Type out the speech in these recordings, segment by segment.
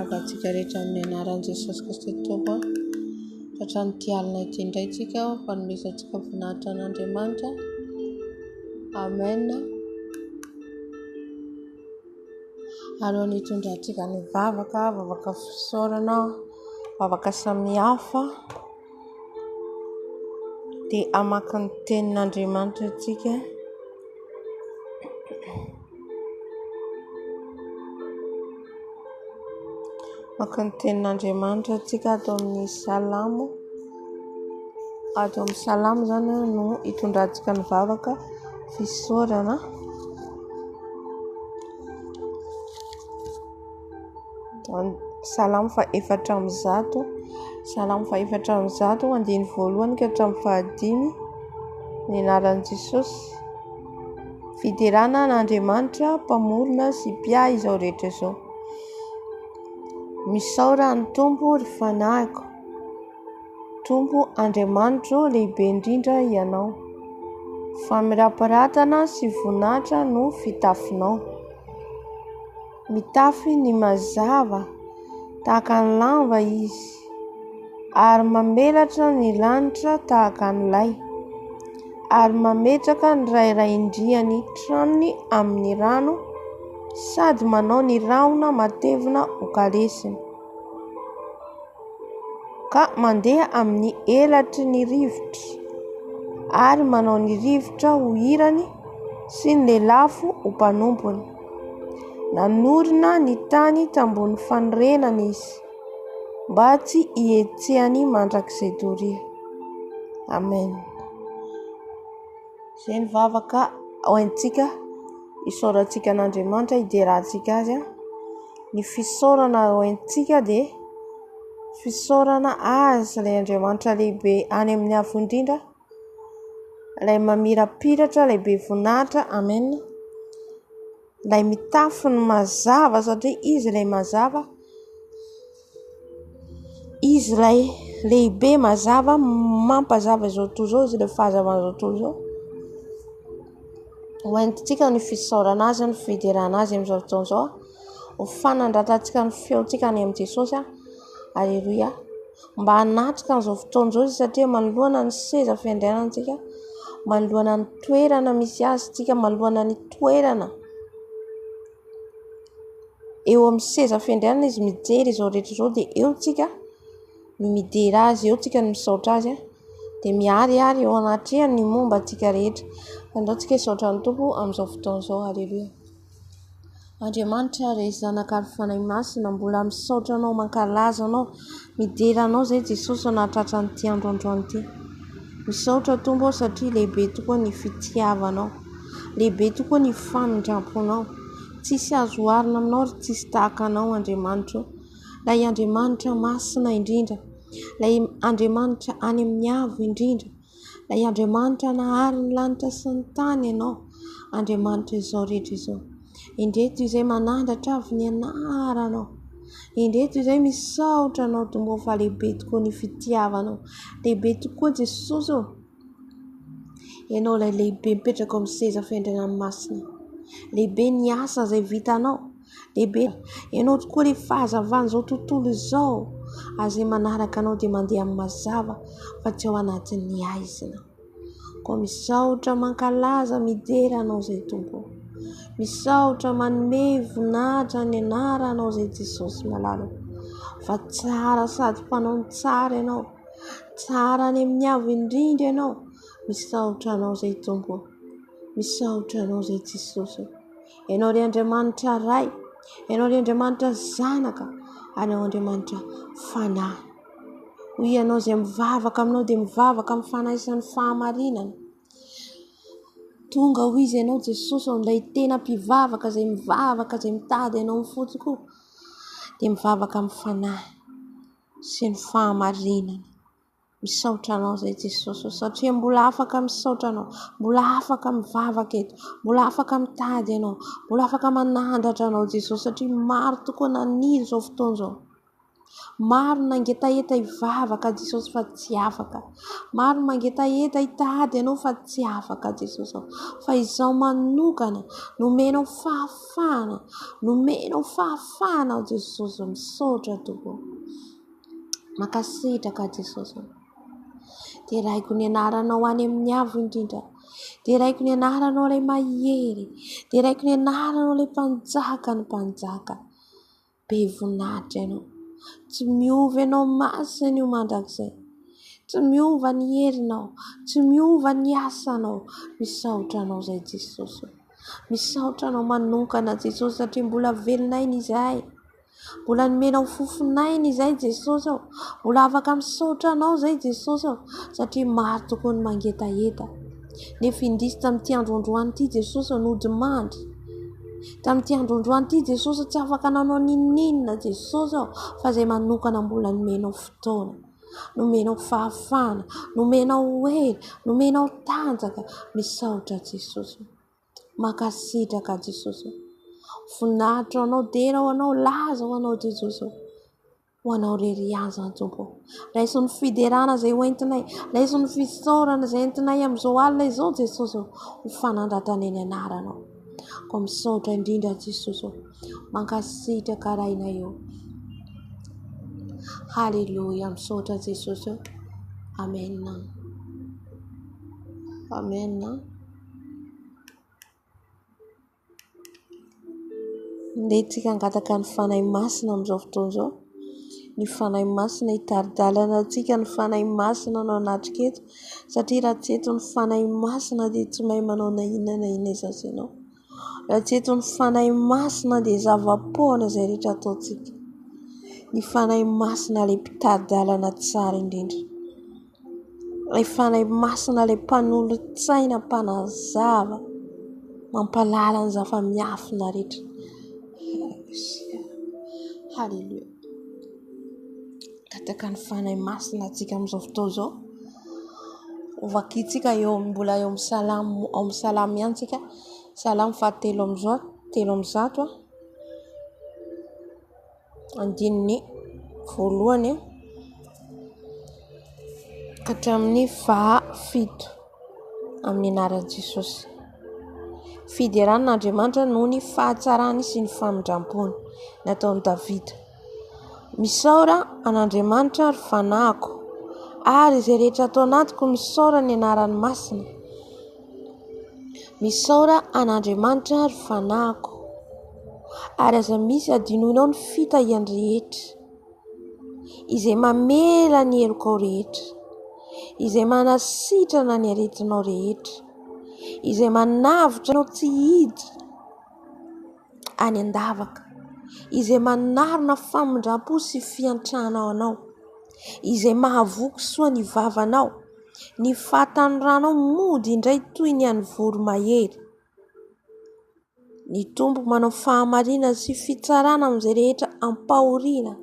manaraka antsika rehetra amin'ny anaran'i Jesosy Kristy Tompo. Hatramin'ity alina ity indray tsika fanomisantsika voninahitra an'Andriamanitra. Amen. Alohan'ny hitondrantsika ny vavaka fisaorana, vavaka samihafa, dia hamaky ny tenin'Andriamanitra antsika. Maka ny tenin'Andriamanitra antsika ato amin'ny salamo. Ato amin'ny salamo zany no hitondrantsika ny vavaka fisaorana. Salamo 400, salamo 400 andiny voalohany ka hatramin'ny 5 ny anaran'i Jesosy. Fiderana n'Andriamanitra, mpamorona sy mpia izao rehetra izao. Misaora ny Tompo ry fanahiko, Tompo Andriamanitro lehibe indrindra ianao, fa miraparatana sy voninahitra no fitafinao. Mitafy ny mazava tahaka ny lamba izy, ary mamelatra ny lanitra tahaka ny lay, ary mametraka ny rairaindriany tranony amin'ny rano, sady manao ny rahona matevina ho kalesiny, ka mandeha amin'ny elatry ny rivotra, ary manao ny rivotra ho hirany sy ny lelafo ho mpanompony. Nanorina ny tany tambony fanorenana izy, mba tsy hietsehany mandrakizay doria. Amen. Izay ny vavaka hoentsika isaorantsika an'Andriamanitra, hiderahantsika azy. Ny fisaorana hoentsika dia fisaorana azy ilay Andriamanitra lehibe any amin'ny avo indrindra, ilay mamirapiratra, lehibe voninahitra. Amen. Ilay mitafy ny mazava, satria izy ilay mazava, izy ilay lehibe mazava, mampazava izao tontolo izao, izy ilay fahazavana izao tontolo izao. Hoentintsika ny fisaorana azy, ny fiderana azy amin'izao fotoana izao, ho fanandratantsika ny feontsika any amin'i Jesosy. Aleluia. Mba hanatrika amin'izao fotoana izao izy, satria manoloana ny seza fiandrianantsika, manoloana ny toerana misy azy tsika, manoloana ny toerana eo amin'ny seza fiandrianana izy mijery izao rehetra izao, dia eo tsika no midera azy, eo tsika no misaotra azy, dia miharihary eo anatrehany ny momba antsika rehetra. Andao tsika hisaotra ny Tompo amin'izao fotoana izao. Aleluia. Andriamanitra, ray zanaka ary fanahy masina, mbola misaotra anao, mankalaza anao, midera anao izay Jesosy nahatratra an'ity androandroany ity. Misaotra Tompo satria lehibe tokoa ny fitiavanao, lehibe tokoa ny fanondramponao. Tsisy azo oharina aminao ary tsisy tahaka anao, Andriamanitra. Ilay Andriamanitra masina indrindra, ilay Andriamanitra any amin'ny avo indrindra, ilay Andriamanitra nahary ny lanitra sy ny tany ianao, Andriamanitra izao rehetra izao. Indreto izay manandratra avy ny anaranao, indreto izay misaotra anao Tompo, fa lehibe tokoa ny fitiavanao, lehibe tokoa Jesosy. Ianao ilay lehibe mipetraka amin'ny seza fiandrianan'ny masina, lehibe ny asa izay vitanao, lehibe ianao tokoa ilay fahazavana izao tontolo izao, azay manaraka anao dia mandeha amin'ny mazava fa tsy ao anatin'ny aizina. Koa misaotra mankalaza midera anao izay Tompo, misaotra manome voninahitra ny anaranao izay Jesosy malala, fa tsara sady mpanao ny tsara ianao, tsara any amin'ny avo indrindra ianao. Misaotra anao izay Tompo, misaotra anao izay Jesosy. Ianao ry Andriamanitra ray, ianao ry Andriamanitra zanaka, anao Andriamanitra fanahy. Hoy ianao izay mivavaka aminao dia mivavaka amin'ny fanahy sy ny fahamarinana. Tonga hoy izy ianao Jesosy, ilay tena mpivavaka izay mivavaka, izay mitady ianao mifotsy koa, dia mivavaka amin'ny fanahy sy ny fahamarinana. Misaotra anao izay Jesosy, satria mbola afaka misaotra anao, mbola afaka mivavaka eto, mbola afaka mitady ianao, mbola afaka manandratra anao Jesosy, satria maro tokoa naniry izao fotoana izao, Maro nangetaheta hivavaka Jesosy fa tsy afaka. Maro mangetaheta hitady ianao fa tsy afaka Jesosy. Fa izaho manokana nomenao fahafahana, nomenao fahafahana Jesosy, misaotra tompoko. Mankasitraka Jesosy. Teraiko ny anaranao any amin'ny avo indrindra. Teraiko ny anaranao ilay mahery. Teraiko ny anaranao ilay mpanjaka ny mpanjaka. Be voninahitra ianao. Tsy miova ianao masina io mandrakizay. Tsy miova ny herinao. Tsy miova ny asanao. Misaotra anao izay Jesosy. Misaotra anao manokana Jesosy satria mbola velonay izahay. Mbola nomenao fofonainy izay Jesosy ao. Mbola afaka misaotra anao izay Jesosy ao. Satria maro tokoa ny mangetaheta. Nefa indrisy tamin'ity androandroany ity Jesosy ao nody mandry. Tamin'ity androandroany ity Jesosy tsy afaka nanao ninina Jesosy ao. Fa izay manokana mbola nomenao fotoana. Nomenao fahafahana. Nomenao hery. Nomenao tanjaka. Misaotra Jesosy. Mankasitraka Jesosy. Voninahitra anao, dera ho anao, laza ho anao Jesosy. Ho anao rery aza Tompo. Raiso ny fiderana izay hoentinay. Raiso ny fisaorana izay entinay amin'izao alina izao Jesosy. Ho fanandratra ny anaranao. Ko misaotra indrindra Jesosy. Mankasitraka rainay eo. Halleluja. Misaotra Jesosy. Amen. Amen. Ndeha angataka ny fanahy masina amin'izao fotoana izao. Ny fanahy masina hitaridalana antsika ny fanahy masina no anatriketo. Satria raha tsy eto ny fanahy masina dia tsy mahay manao na inona iza ianao. Raha tsy eto ny fanahy masina dia zava-pohana izay rehetra ataontsika. Ny fanahy masina ilay mpitaridalana tsara indrindra. Ilay fanahy masina ilay mpanolontsaina, mpanazava, mampalala ny zava-miafina rehetra. Halleluja. Kataka ny fanahy masina antsika amin'izao fotoana izao. Ovakitsika mbola eo amin'ny salamo ihany tsika. Salamo fahatelo amby zato. Andininy voalohany ka hatramin'ny fahafito amin'ny anaran'i Jesosy. Fideran'Andriamanitra noho ny fahatsarany sy ny famindrampony nataon'i Davida. Misaora an'Andriamanitra ary fanahiko, ary izay rehetra atao anatiko misaora ny anarany masina. Misaora an'Andriamanitra ary fanahiko, ary aza misy adinoinao ny fitahiany rehetra, izay mamela ny heroko ao rehetra, izay manasitrana ny aretinao rehetra, izay manavotra anao tsy hiditra any an-davaka, izay manarona famindram-po sy fiantrahanao anao, izay mahavoky soa ny vavanao, ny fahatanoranao mody indray toy ny an'ny voromahery. Ny Tompo manao fahamarina sy fitsarana amin'izay rehetra ampahoriana.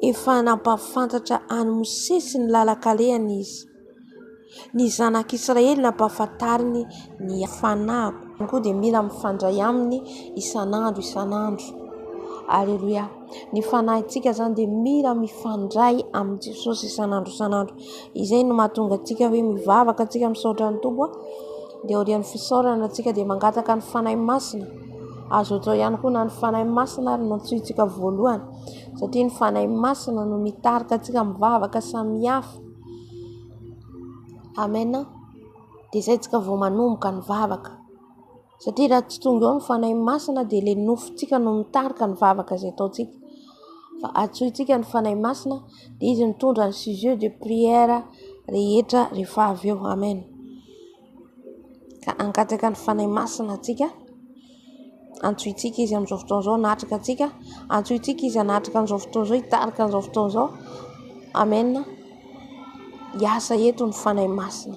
Efa nampahafantatra any Mosesy ny lalan-kalehany izy. Ny zanak'Israely nampahafantariny ny fanahiko. Koa dia mila mifandray aminy isanandro. Alleluia. Ny fanahintsika zany dia mila mifandray amin'ny Jesosy isanandro. Izay no mahatonga antsika hoe mivavaka antsika misaotra ny Tompo. Dia orian'ny fisaorana antsika dia mangataka ny fanahy masina. Azo atao ihany koa na ny fanahy masina ary no antsointsika voalohany. Satria ny fanahy masina no mitarika antsika mivavaka samihafa. Amen. Dia izay tsika vao manomboka ny vavaka. Satria raha tsy tonga eo ny fanahy masina dia ilay nofontsika no mitarika ny vavaka izay ataontsika. Fa antsointsika ny fanahy masina dia izy mitondra ny sujet de prière rehetra rehefa avy eo. Amen. Ka angataka ny fanahy masina antsika. Antsointsika izy amin'izao fotoana izao natrika antsika. Antsointsika izy anatrika an'izao fotoana izao, hitarika an'izao fotoana izao. Amen. Hiasa eto ny fanahy masina.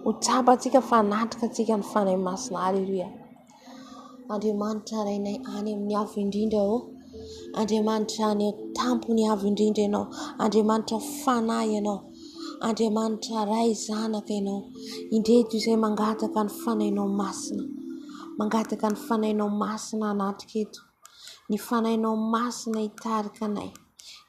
Ho tsapa antsika fa natrika antsika ny fanahy masina. Halleluja. Andriamanitra rainay any amin'ny avo indrindra ao. Andriamanitra any tampony avo indrindra ianao. Andriamanitra fanahy ianao. Andriamanitra ray zanaka ianao. Indreto izay mangataka ny fanahinao masina. Mangataka ny fanahinao masina anatrika eto. Ny fanahinao masina hitarika anay.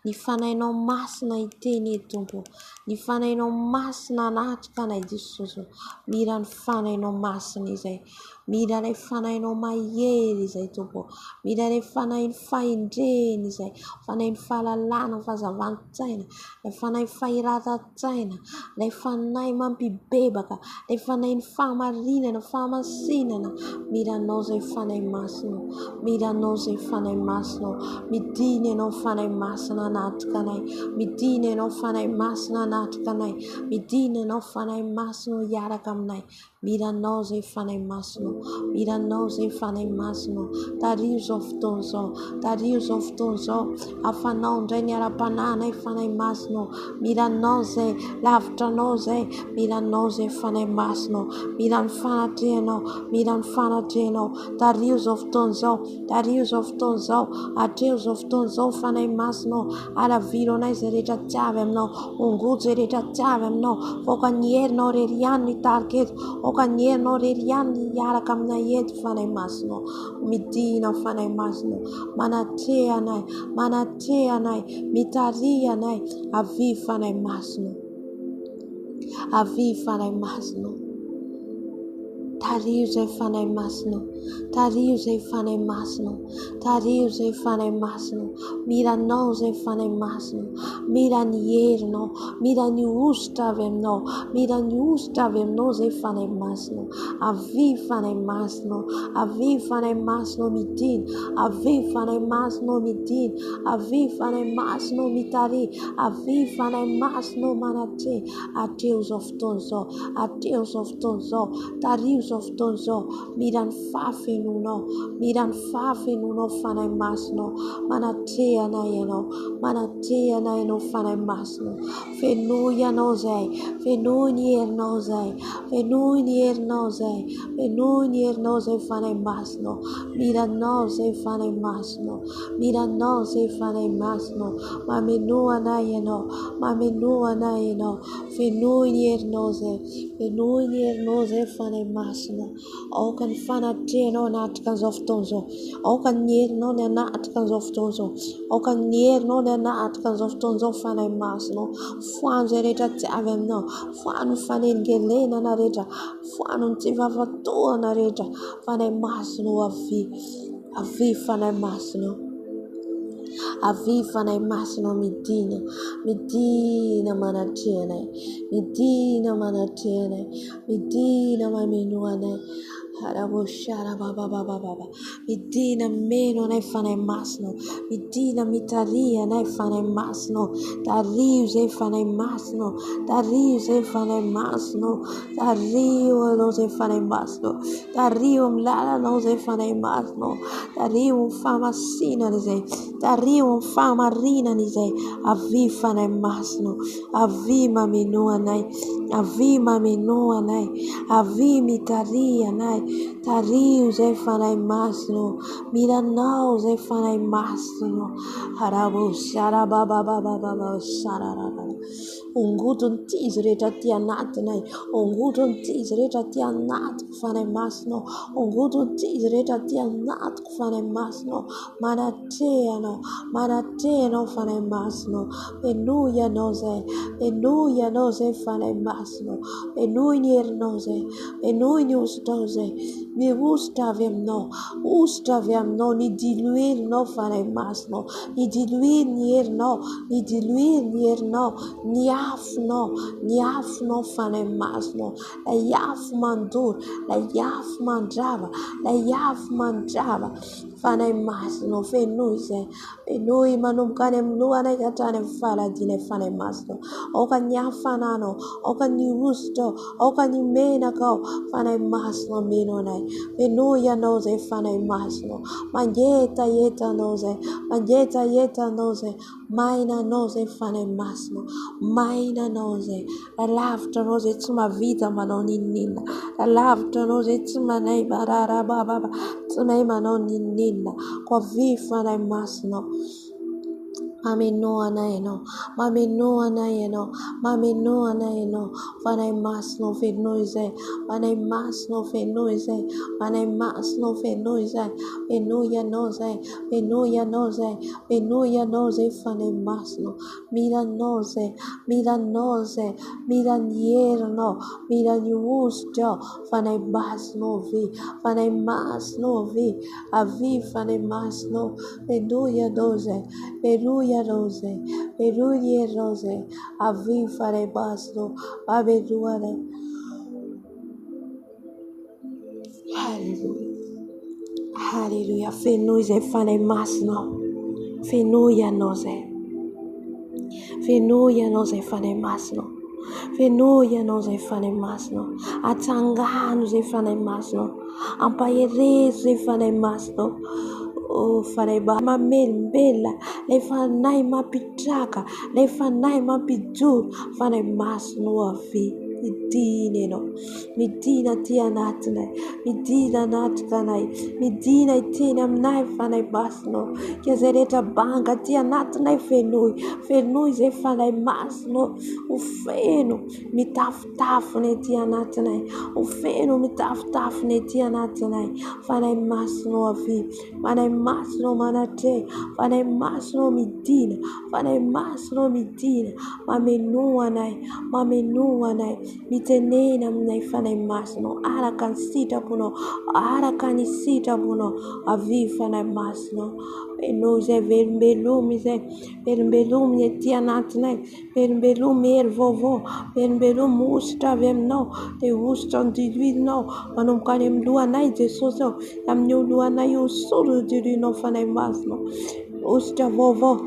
ny fanahinao masina iteny edy Tompo, ny fanahinao masina anatrika anay Jesosy, mira ny fanahinao masina izay, mira ilay fanahinao mahery izay Tompo, mira ilay fanahin'ny fahendreny izay, fanahin'ny fahalalana, fahazavantsaina, ilay fanahin'ny fahiran-tsaina, ilay fanahy mampibebaka, ilay fanahin'ny fahamarinana, fahamasinana, miranao izay fanahy masina, miranao izay fanahy masina, midiny ianao fanahy masina anatrika anay, midiny ianao fanahy masina anatrika anay, midiny ianao fanahy masina hiaraka aminay, miranao izay fanahy masina, miranao izay fanahy masina, tario izao fotoana izao, tario izao fotoana izao, afanao indray ny ara-pananay fanahy masina, miranao izay lavitranao izay, miranao izay fanahy masina, mira ny fanatrehanao, mira ny fanatrehanao, tario izao fotoana izao, tario izao fotoana izao, atreo izao fotoana izao fanahy masina, alaviro anay izay rehetra tiavy aminao, ongojo izay rehetra tiavy aminao, voaka ny herinao rery ihany ny tarika eto, voaka ny herinao rery ihany ny hiaraka aminay eto fanahy masina, midina fanahy masina, manatreha anay, manatreha anay, mitaria anay, avy fanahy masina, avy fanahy masina, tario izay fanahy masina, tario izay fanahy masina, tario izay fanahy masina, miranao izay fanahy masina, mira ny herinao, mira ny ositra avy aminao, mira ny ositra avy aminao izay fanahy masina, avy fanahy masina, avy fanahy masina midina, avy fanahy masina midina, avy fanahy masina mitaria, avy fanahy masina manatreha, atreo izao fotoana izao, atreo izao fotoana izao, tario izao fotoana izao, mira ny fahafenonao, mira ny fahafenonao fanahy masina, manatreha anay ianao, manatreha anay ianao fanahy masina, fenoy ianao izay, fenoy ny herinao izay, fenoy ny herinao izay, fenoy ny herinao izay fanahy masina, miranao izay fanahy masina, miranao izay fanahy masina, mameno anay ianao, mameno anay ianao, fenoy ny herinao izay, fenoy ny herinao izay fanahy masina, aoka ny fanatrehanao anatrika an'izao fotoana izao, aoka ny herinao ny anatrika an'izao fotoana izao, aoka ny herinao ny anatrika an'izao fotoana izao fanahy masina, foano izay rehetra tiavy aminao, foano ny fanengelenana rehetra, foano ny tsy fahafatohana rehetra, fanahy masina avy, avy fanahy masina, avy fanahy masina midina, midina manatreha anay, midina manatreha anay, midina mameno anay, araboshara bababababa, midina meno anay fanahy masina, midina mitaria anay fanahy masina, tario izay fanahy masina, tario izay fanahy masina, tario anao izay fanahy masina, tario amin'ny lalanao izay fanahy masina, tario amin'ny fahamasinana izay, tario amin'ny fahamarinana izay, avy fanahy masina, avy mameno anay, avy mameno anay, avy mitaria anay, tario izay fanahy masina, miranao izay fanahy masina, araboshara bababababa sararara, ongodony ity izy rehetra ty anatinay, ongodony ity izy rehetra ty anatiko fanahy masina, ongodony ity izy rehetra ty anatiko fanahy masina, manatrehanao, manatrehanao fanahy masina, fenoy ianao izay, fenoy ianao izay fanahy masina, fenoy ny herinao izay, fenoy ny ositrao izay, ny ositra avy aminao, ositra avy aminao, ny diloirinao fanahy masina, ny diloiro ny herinao, ny diloiro ny herinao, ny afonao fanahy masina, lay afo mandoro, lay afo mandrava, lay afo mandrava, fanahy masina, fenoy izay, fenoy manomboka any amin'ny lohanay ka hatrany amin'ny fahaladinay fanahy masina, aoka ny hafananao, aoka ny ositrao, aoka ny menakao, fanahy masina meno anay, fenoy ianao izay fanahy masina, mangetaeta anao izay, mangetaeta anao izay, maina anao izay fanahy masina, maina anao izay, lalavitra anao izay tsy mavita manao ninninna, lalavitra anao izay tsy manay bararabababa, tsy mahay manao ninninna, ko avy fanahy masina, Mame no anaeno, mame no anaeno, mame no anaeno, vanai mas no fenoise, vanai mas no fenoise, vanai mas no fenoise, venuia nose, venuia nose, venuia nose, vanai mas no, milanose, milanose, milaniero, milaniusto, vanai mas no vi, vanai mas no vi, avi vanai mas no, venuia nose, Peruia rose, peruia rose, avi fare basto, abeduare. Hallelujah. Hallelujah. Fenuise fane masno. Fenuia nose. Fenuia nose fane masno. Fenuia nose fane masno. Atangano ze fane masno. Ampaire ze fane masno. Oh, fareba mamel bella, le fanai mapitraka, le fanai mapidu, fanai mas nuafi. Midina tia natne, midina natkanai, midina itinam nai fanai basno, chiasereta banca tia natnai fenui ze fanai masno, ufeno, mitaf-tafne tia natnai, ufeno mitaf-tafne tia natnai, fanai masno afi, fanai masno manate, fanai masno midina, fanai masno midina, mamenuanai, mitenena mnai fanai masno, arakan sita puno, arakan sita puno, avi fanai masno, enoze verbelumize, verbelum tia natnai, verbelum vovo, verbelum usta vemno, te ustan di no, manum kanem luanai de soso, am new luanai usuru di no fanai masno, usta vovo,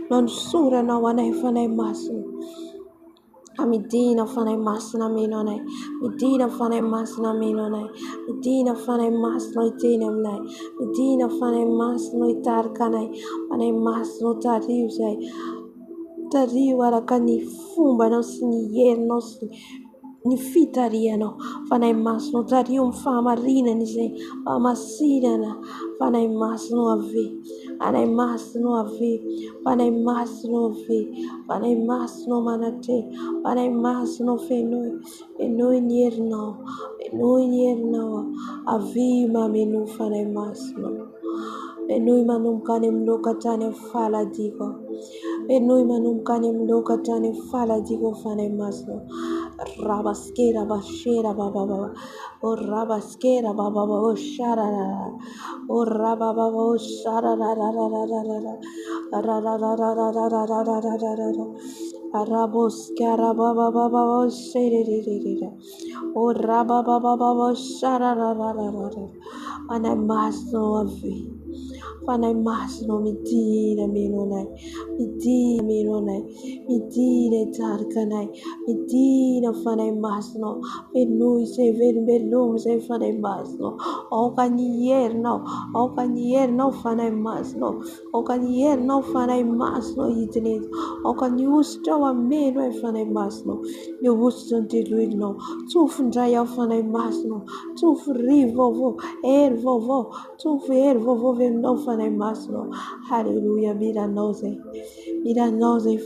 non sura no wanai fanai masno. Amidina fanai masna minonai, midina fanai masna minonai, midina fanai masno itenamnai, midina fanai masno itarkanai, fanai masno tariusai, tariwara kani fumba nos ni nos ni fitariano, fanai masno tarium famarina ni se, famasirana, fanai masno avi, fanai masno avi, fanai masno avi, fanai masno manate, fanai masno fenoi nierno, avi mamenu fanai masno. Benui manum kanem lokatane fala digo. Benui manum kanem lokatane fala digo fane masno. Rabaskera bashera baba. O rabaskera baba o sharara. O rababa o sharara. Araboskara baba baba o shere. O rababa baba o sharara. Ana masno avi. Fanai masno midina minonai, midina minonai, midina tarkanai, midina fanai masno, venui se verbelum se fanai masno, o canierno fanai masno, o canierno fanai masno itnet, o caniusto a meno e fanai masno, io wustanti lui no, tu fundraia fanai masno, tu frivovo, ervovo, tu fervovo no fanai masno, hallelujah, milanose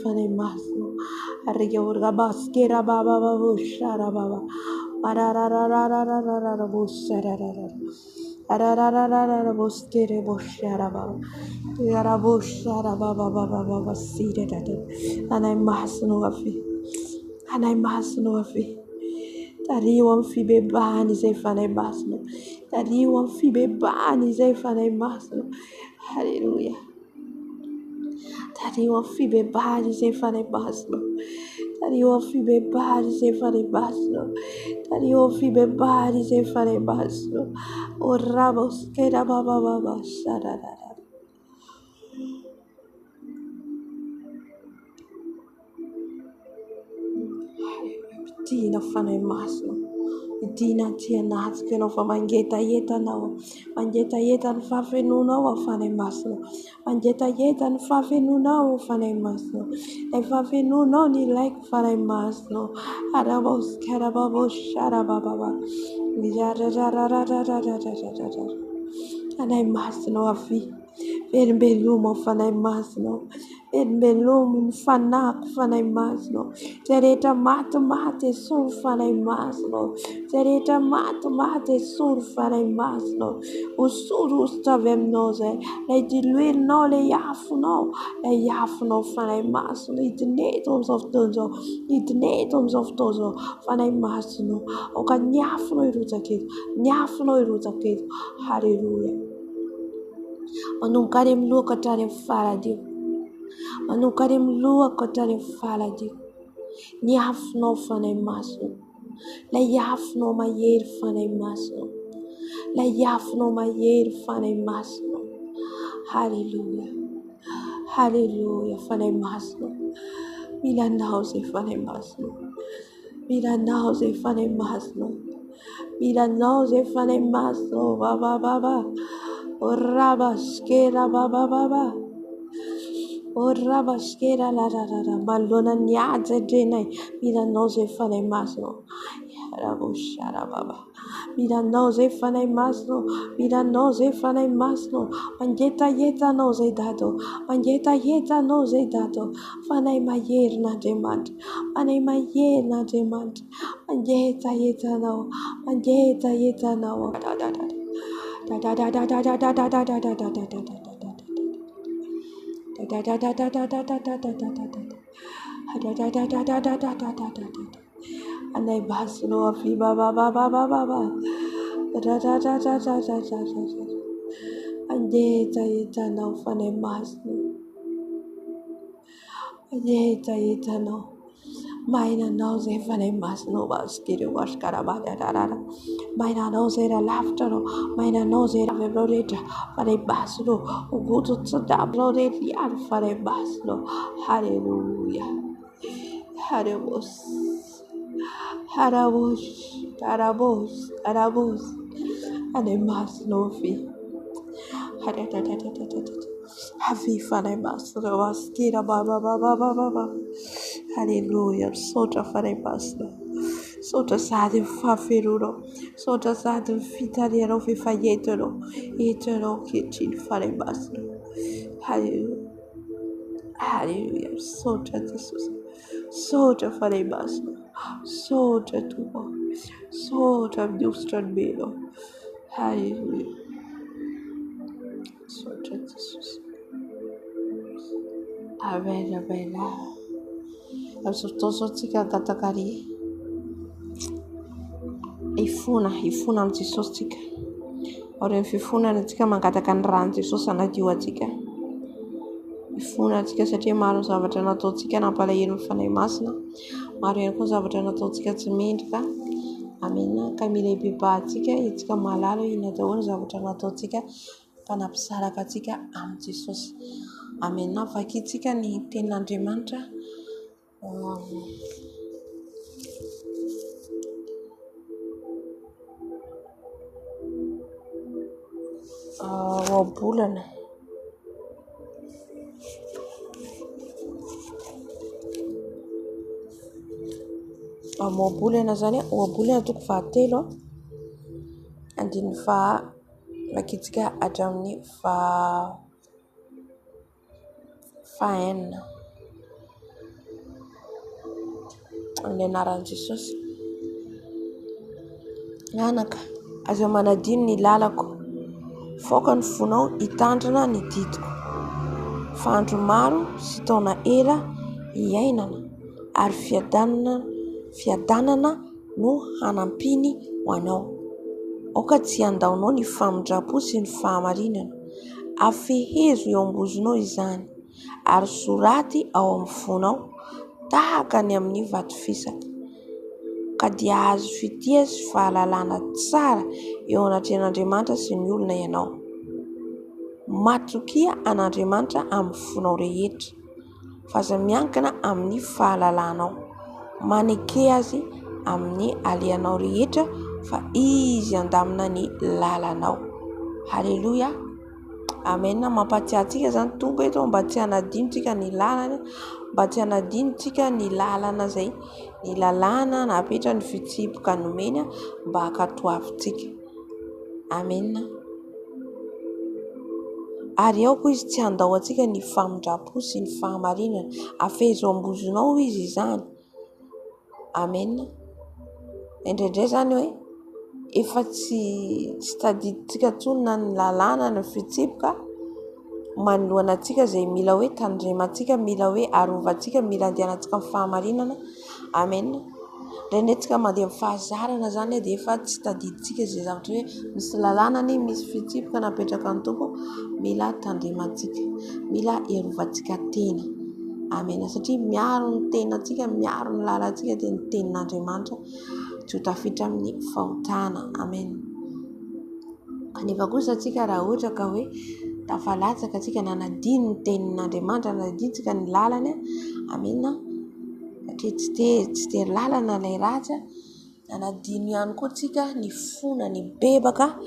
fanai masno, arrigorga baskera baba baba shara baba, marararararararara busararara, arararararara buskere bushara baba, yara bushara baba baba baba sire dada, anai masno afi. Tariwan fibe bani zai fanai masno. Tariwan fibe bani zai fanai masno. Hallelujah. Tariwan fibe bani zai fanai masno. Tariwan fibe bani zai fanai masno. Tariwan fibe bani zai fanai masno. O ramos kera baba baba shararara. Tina fanai masno. Dina tia nats che non fa mangheta yeta no, mangheta yeta non fa fenuna o fanai masno, mangheta yeta non fa fenuna o fanai masno, e fa fenuna ni like fanai masno, arabos carababo sharababa, fanai masno afi, verbelum fanai masno, melomo ny fanako fanahy masonao, zay rehetra matimaty esory fanahy masonao, zay rehetra matimaty esory fanahy masonao, osorosotra avy aminao zay, lay diloelinao lay afonao fanahy masonao, hidinetiko amin'izao fotoan'izao, hidinetiko amin'izao fotoan'izao fanahy masonao, aoka ny afonao irotsaka eto, ny afonao irotsaka eto, haleloia. Manomboka any amin'ny lohako hatrany amin'ny faladio, manomboka any amin'ny lohako hatrany amin'ny faladio, ny afonao fanahy masonao, lay afonao mahery fanahy masonao, lay afonao mahery fanahy masonao, haleluia, haleluia fanahy masonao, milanao zay fanahy masonao, milanao zay fanahy masonao, milanao zay fanahy masonao, babababa, oraba skera babababa, oraba skera lararara, malona ny ady zay drenay, milanao zay fanahy masonao, rabosharababa, milanao zay fanahy masonao, milanao zay fanahy masonao, mangetagetanao zay dato, mangetagetanao zay dato, fanahy mahery n'Andriamanitra, fanahy mahery n'Andriamanitra, mangetagetanao, mangetagetanao, anay masonao afi babababababa, mangetagetanao fanahy masonao, mangetagetanao, mainanao zay fanahy masonao, vasikireo vasikarabadarara, mainanao zay raha lavitra anao, mainanao zay raha aminao rehetra fanahy masonao, ogoto tsadabonao rehetra fanahy masonao, haleluia, harabos, harabos, harabos, harabos, fanahy masonao fi, afi fanahy masonao, vasikira babababababa, haleluia, misaotra fanahy masonao, misaotra sady ny fahaferonao, misaotra sady ny fitarianao fifahetanao, entanao ankehitriny fanahy masonao, haleluia, haleluia, misaotra Jesosy, misaotra fanahy masonao, misaotra tompoko, misaotra amin'ny ositra ny menao, haleluia, misaotra Jesosy, amen, amen. Amin'izao fotoan'izao tsika angatakary ifona amin'ny Jesosy tsika, ary ny fifonana tsika mangataka ny rano Jesosy anadio atsika, ifona tsika satria maro ny zavatra nataontsika nampalahelo ny fanahy masina, maro ihany koa ny zavatra nataontsika tsy mendrika, amen, ka mila hibebahantsika itsika mahalala hoe inona daholo ny zavatra nataontsika mpanampisaraka atsika amin'ny Jesosy, amen. Vakitsika ny tenin'Andriamanitra oabolana, oabolana zany, oabolana toko 13 andininy vakitsika hatramin'ny fahenina amin'ny anaran'i Jesosy. Anaka, aza manadino ny lalako, foka ny fonao hitandrina ny didiko, fa andro maro sy taona ela hiainana, ary fiadanana no hanampiny ho anao. Aoka tsy andaonao ny famindrapo sy ny fahamarinana, afehezo eo ambozonao izany, ary soraty ao amin'ny fonao tahaka ny amin'ny vato fisaka, ka dia azo fitia sy fahalalana tsara eo anatrehan'Andriamanitra sy ny olona ianao. Matokia an'Andriamanitra amin'ny fonao rehetra, fa aza miankina amin'ny fahalalanao, maneke azy amin'ny alehanao rehetra, fa izy andamina ny lalanao, haleluia, amen. Mampatsiahtsika zany tombo eto mba tsy hanadinontsika ny lalana, mba tsy hanadinontsika ny lalana zay, ny lalana napetra ny fitsipoka nomeny mba hakatoavintsika, amen. ary ao koa izy tsy andao antsika ny famindrapo sy ny fahamarinana, afehizao-ambozonao izy izany. Amena. Indraindray zany hoe efa tsy tadidintsika tsony na ny lalàna ny fitsipoka, manoloana antsika zay mila hoe tandremantsika, mila hoe arovantsika, mila andehanantsika amin'ny fahamarinana. Amena. Indraindray tsika mandeha amin'ny fahazarana zany dia efa tsy tadidintsika zay zavatra hoe misy lalàna ny misy fitsipoka napetraka ny tompo, mila tandremantsika, mila iarovantsika tena. Amena. Satria miaro ny tenantsika, miaro ny lalantsika dia ny tenin'Andriamanitra tsy ho tafiditra amin'ny fahotana. Amen. Kanefa kosa atsika raha ohatra ka hoe tafalatsaka atsika, nanadino ny tenin'Andriamanitra, nanadintsika ny lalany. Amena. Satria tsy tery lalana ilay ratsy, nanadino ihany koa tsika ny fona, ny bebaka,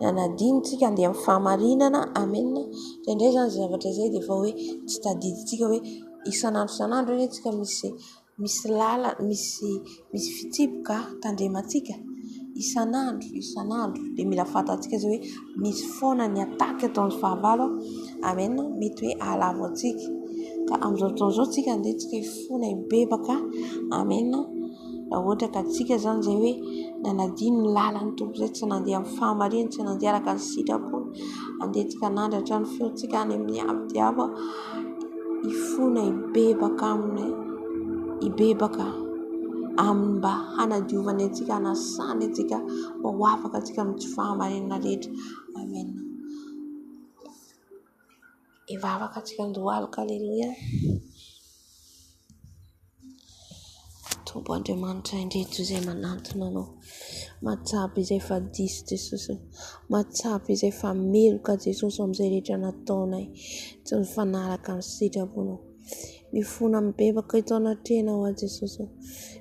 nanadintsika andeha amin'ny fahamarinana. Amena. Indray zany zavatra zay dia efa hoe tsy tadidintsika hoe isan'andro hoe tsika misy lala, misy fitsipoka tandremantsika isan'andro dia mila fantatsika zay hoe misy foana ny ataka ataon'ny fahavalo. Amena. Mety hoe alavo antsika, ka amin'izao fotoana izao tsika andeha tsika hifona hibebaka. Amena. Raha ohatra ka tsika zany zay hoe nanadino ny lalan'ny tompo zay, tsy nandeha amin'ny fahamarinana, tsy nandeha araka ny sitrapony, andeha tsika nandratra ny feontsika any amin'ny avo-diavo, hifona hibebaka amin'ny mba hanadiovany antsika, hanasany antsika, mba ho afaka antsika amin'ny tsy fahamarinana rehetra. Amena. Ivavaka antsika andohalika. Aleluia. Tompo Andriamanitra indreto izay manantona anao, matsapa izay fa diso Jesosy, matsapa izay fa meloka Jesosy amin'izay rehetra nataonay, tsy mifanaraka amin'ny sitraponao. Mifona mibebaka eto anatrehanao a Jesosy,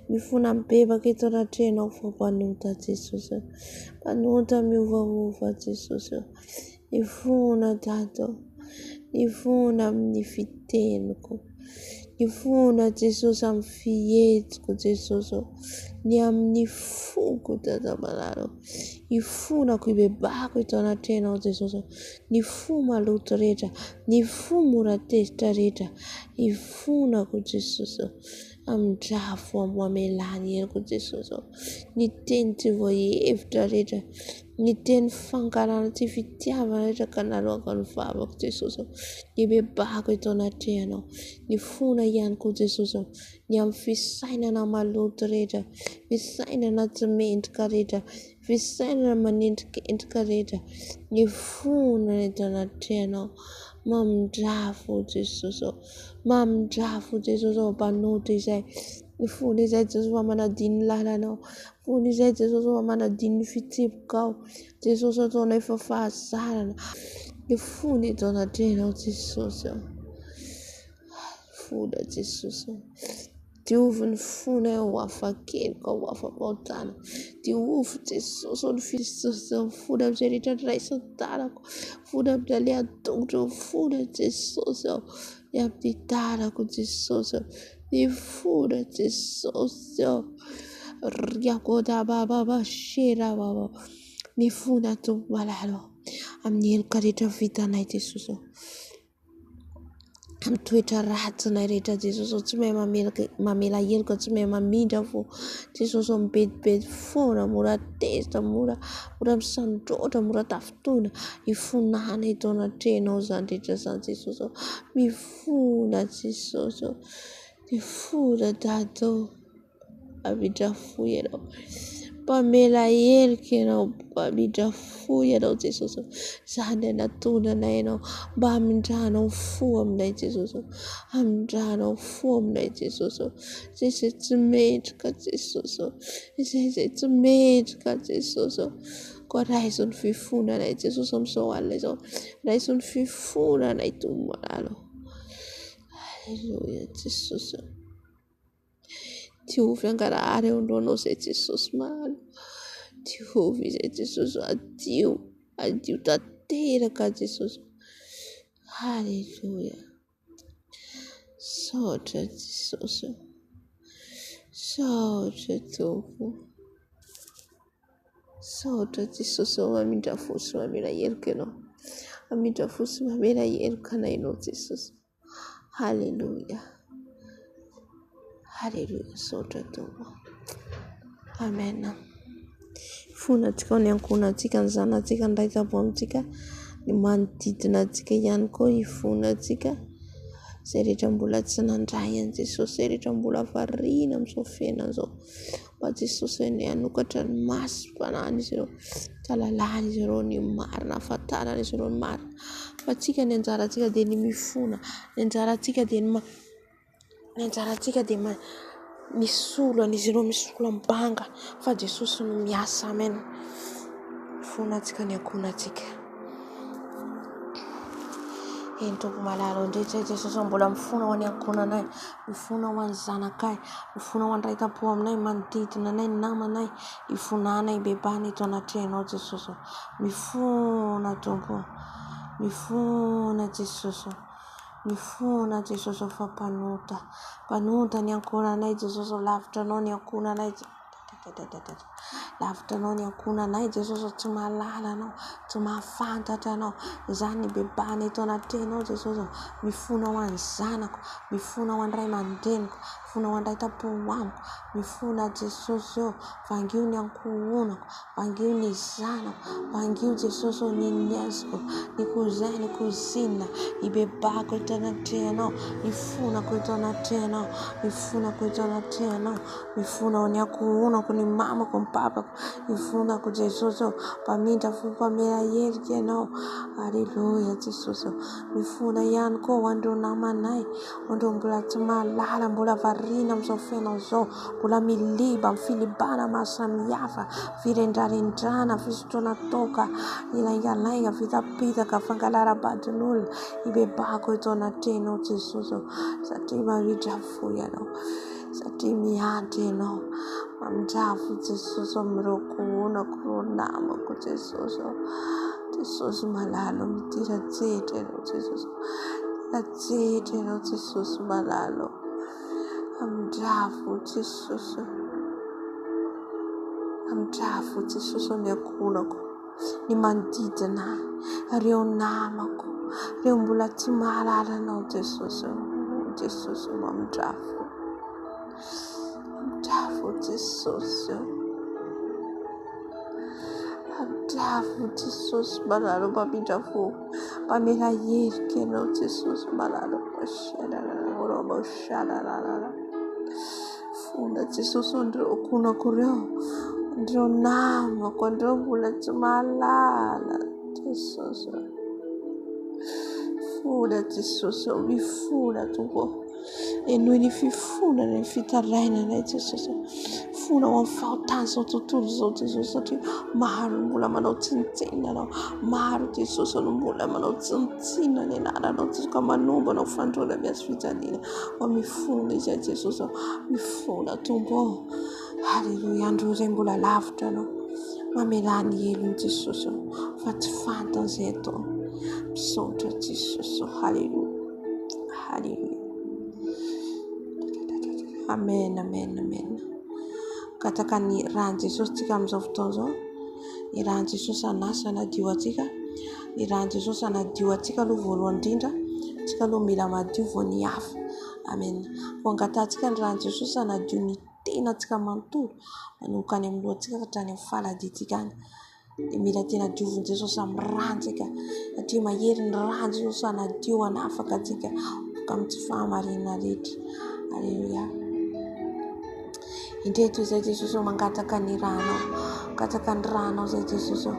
mifona mibebaka eto anatrehanao fa mpanota Jesosy, mpanota miovaova Jesosy, mifona Dado, mifona amin'ny fiteniko, mifona Jesosy amin'ny fihetiko Jesosy, ny amin'ny foko Dada Malalo, ny fonako ibebako eto anatrehanao Jesosy, ny fo maloto rehetra, ny fo mora tezitra rehetra, ny fonako Jesosy amin-drafo amelany heriko Jesosy, ny teny tsy voahevitra rehetra, ny teny fankarana tsy fitiavana rehetra ka naroaka ny vavako Jesosy, ny bebako eto anatrehanao, ny fona ihany koa Jesosy, ny amin'ny fisainana maloto rehetra, fisainana tsy mendrika rehetra, fisainana manendrikendrika rehetra, ny fona eto anatrehanao, mamindrafo Jesosy, mamindrafo Jesosy mpanota izay, ny fona izay Jesosy fa manadino ny lalanao, fona izay Jesosy fa manadino ny fitsipokao Jesosy, ataonao efa fahazarana, ny fona eto anatrehanao Jesosy, fona Jesosy, diovy ny fona ho afa-keloka, ho afa-pahotana, diovy Jesosy ny Jesosy, fona amin'izay rehetra raisan-tanako, fona amin'ny alehan-tongotra, fona Jesosy, ny amin'ny tanako Jesosy, ny fona Jesosy, riakoda baba shera baba, ny fona Tompo Malalo amin'ny heloka rehetra vitanay Jesosy, amin'ny toetra ratsinay rehetra Jesosy, tsy mahay mamela heloka, tsy mahay mamindra fo Jesosy, mibedibedy foana, mora tezitra, mora misandroatra, mora tafitona, hifonana eto anatrehanao zany rehetra zany Jesosy, mifona Jesosy, mifona Dado, amindra fo ianao, mpamela heloka ianao, mpamindra fo ianao Jesosy, zany anatonanay ianao, mba hamindrahanao fo aminay Jesosy, hamindrahanao fo aminay Jesosy, izay tsy mendrika Jesosy, izay tsy mendrika Jesosy, koa raiso ny fifonanay Jesosy amin'izao alina izao, raiso ny fifonanay Tompo Malalo. Aleluia Jesosy, diovy angarahary eo androanao izay Jesosy mahalo, diovy izay Jesosy, adio tanteraka Jesosy. Aleluia, saotra Jesosy, saotra Tompo, saotra Jesosy, mamindra fo sy mamela heloka ianao, Mamindra fo sy mamela heloka anao Jesosy. Haleluia. Haleluia. Saotra Tompo. Amen. Fonantsika ny ankonantsika ny zanantsika ny raitabo amintsika, ny manodidina antsika ihany koa ifonantsika. Izay rehetra mbola tsy nandray an' Jesosy, izay rehetra mbola variana amin'izao fiainana izao, mba Jesosy ny hanokatra ny masom-panahiny ireo, kalalahany izy ireo ny marina, ahafantarana izy ireo ny marina. Fa tsika ny anjarantsika dia ny mifona, ny anjarantsika dia misolo an'izy ireo, misolo am-banga, fa Jesosy no miasa. Amen. Fonantsika ny ankonantsika. Eny Tompo malala indrindra Jesosy mbola mifona ho any ankonanay, mifona ho any zanakay, mifona ho any raitabo aminay, manodidina anay, namanay, ifonanay, bebanay eto anatrehanao Jesosy. Mifona Tompo, mifona Jesosy, mifona Jesosy fa mpanota ny ankonanay Jesosy, lavitranao ny ankonanay, lavitranao ny ankonanay Jesosy, tsy mahalala anao, tsy mahafantatra anao. Izany ny bebanay eto anatrehanao Jesosy. Mifona ho any zanako, mifona ho any ray aman-dreniko, mifona ho any raitabo amiko, mifona Jesosy eo, vangio ny ankohonako, vangio ny zanako, vangio Jesosy ny niaziko, ny kozay, ny kozina, ny bebako eto anatrehanao, mifonako eto anatrehanao, mifonako eto anatrehanao, mifona ho ny ankohonako, ny mamako, ny papako, mifonako Jesosy eo, mpamindra fo mpamela herika ianao. Aleluia Jesosy. Mifona ihany koa ho andreo namanay, andreo mbola tsy mahalala, mbola variana amin'izao fiainana izao, mbola miliba amin'ny filibana maro samihafa, firendrarendrana, fisotroana toka, ilaingalainga, fitapitaka, fangalara-badin'olona, ibebako eto anatrehanao Jesosy, satria mamindra fo ianao, satria miandry ianao, mamindrafo Jesosy amin'ireo kohonako, ireo namako Jesosy. Jesosy malalo, mitirajetra ianao Jesosy, mitirajetra ianao Jesosy malalo, mamindrafo Jesosy, mamindrafo Jesosy ny ankonako, ny manodidina, ireo namako, ireo mbola tsy mahalala anao Jesosy. Jesosy mamindrafo, mamindrafo Jesosy, mamindrafo Jesosy malalo, mamindrafo, mpamela herika ianao Jesosy malalo, fona Jesosy andreo konako ireo, andreo namako, andreo mbola tsy mahalala Jesosy. Fona Jesosy, mifona Tompo, enoy ny fifonana, ny fitarainana Jesosy. Fona ho amin'ny fahotana izao tontolo izao Jesosy, satria maro mbola manao tsinitsina anao, maro Jesosy no mbola manao tsinitsina ny anaranao Jesosy, ka manomba anao fandroana miazo fijaliana. Mifona izy Jesosy, mifona Tompo. Haleluia. Andreo izay mbola lavitra anao, mamela ny helony Jesosy, fa tsy fantany izay atao. Misaotra Jesosy. Haleluia, haleluia. Amen, amen, amen. Kataka ny rahan'i Jesosy tsika amin'izao fotoana izao, ny rahan'i Jesosy anasa anadio antsika, ny rahan'i Jesosy anadio antsika aloha voalohany indrindra, tsika aloha mila madio vao ny hafa. Amen. Ho angatantsika ny rahan'i Jesosy anadio ny tenantsika manontolo, manomboka any amin'ny lohantsika ka hatrany amin'ny faladitsika any. Dia mila tena diovin' Jesosy amin'ny rantsika, satria mahery ny rano Jesosy anadio anafaka antsika ka amin'ny tsy fahamarinana rehetra. Aleluia. Indreto izay Jesosy mangataka ny ranao, mangataka ny ranao izay Jesosy,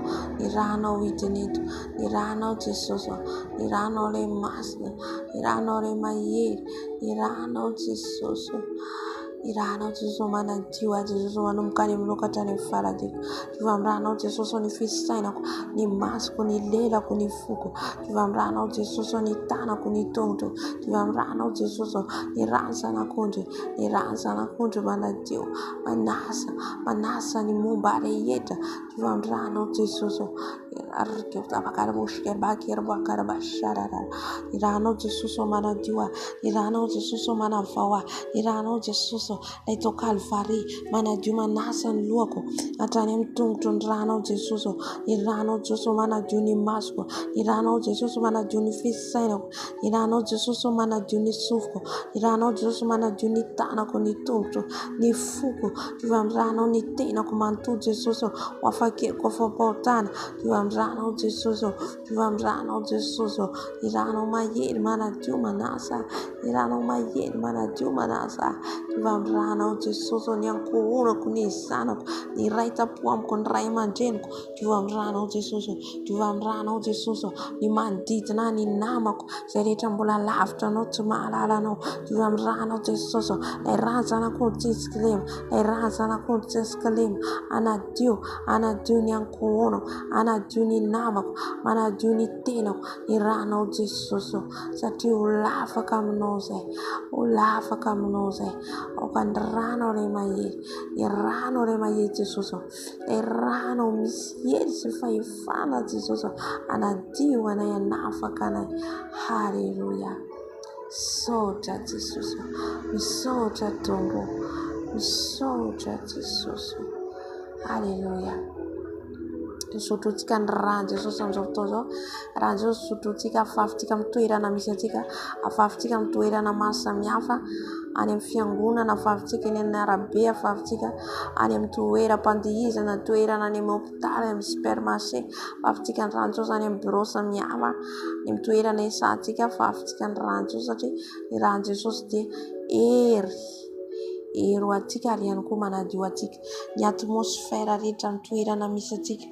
ny ranao hidiny eto, ny ranao Jesosy, ny ranao ilay masina, ny ranao ilay mahery, ny ranao Jesosy, ny ranao Jesosy manadio azy Jesosy, manomboka any amin'ny lokatra any amin'ny faladiko. Diova amin'ny ranao Jesosy ny fisainako, ny masoko, ny lelako, ny foko. Diova amin'ny ranao Jesosy ny tanako, ny tongotro. Diova amin'ny ranao Jesosy ny ransan'akondro, ny ransan'akondro manadio, manasa ny momba rehetra. Diova amin'ny ranao Jesosy, ny Irano Jesus mana Dua, Irano Jesus mana Vawa, Irano Jesus leto Calvary, mana Duma nasan luoko, atanem tung rano Jesus, Irano Jesus mana Juni Masco, Irano Jesus mana Juni Fiseno, Irano Jesus mana Juni Sufco, Irano Jesus mana Juni Tana con i tunto, ni fuco, Rano ni tena comantu Jesus, wafake kofo potana, Rano Jesus, Rano Jesus, Irano mayed mana Juma nasa, Irano mayed mana Juma nasa, Rano Jesus, Nyanko Ura Kunisano, ni raita puam con Raiman Jenko, Rano Jesus, Rano Jesus, ni manditna ni namako, Seritambula laughter not to Malalano, Rano Jesus, e razana con Tisclim, e razana con Tisclim, Anadu Nyanko, Anaduni namako, Manaduni Tino, Irano Jesus, Sati Ulafa Camnose, Ulafa Camnose, O Candrano Remaye, Irano Remaye Jesus, Irano Missier si fai fana Jesus, Anadiu and I nafa kana, Hallelujah. Soja Jesus, we soja tongo, we soja Jesus, Hallelujah. Sututika nranje sosamzoptozo ranjo sututika faftika mtoerana misy atika afaftika mtoerana maro samihafa any amin'ny fiangonana afaftika eny amin'ny arabe afaftika any amin'ny toeram-pandihizana toerana any amin'ny hôpitaly amin'ny supermarché afaftika ny ranjo any amin'ny bureau samihafa ny mitoerana esatika afaftika ny ranjo satria ny ranjo Jesosy dia ero atika ary ihany koa manadio atika ny atmosfera rehetra mitoerana misy atika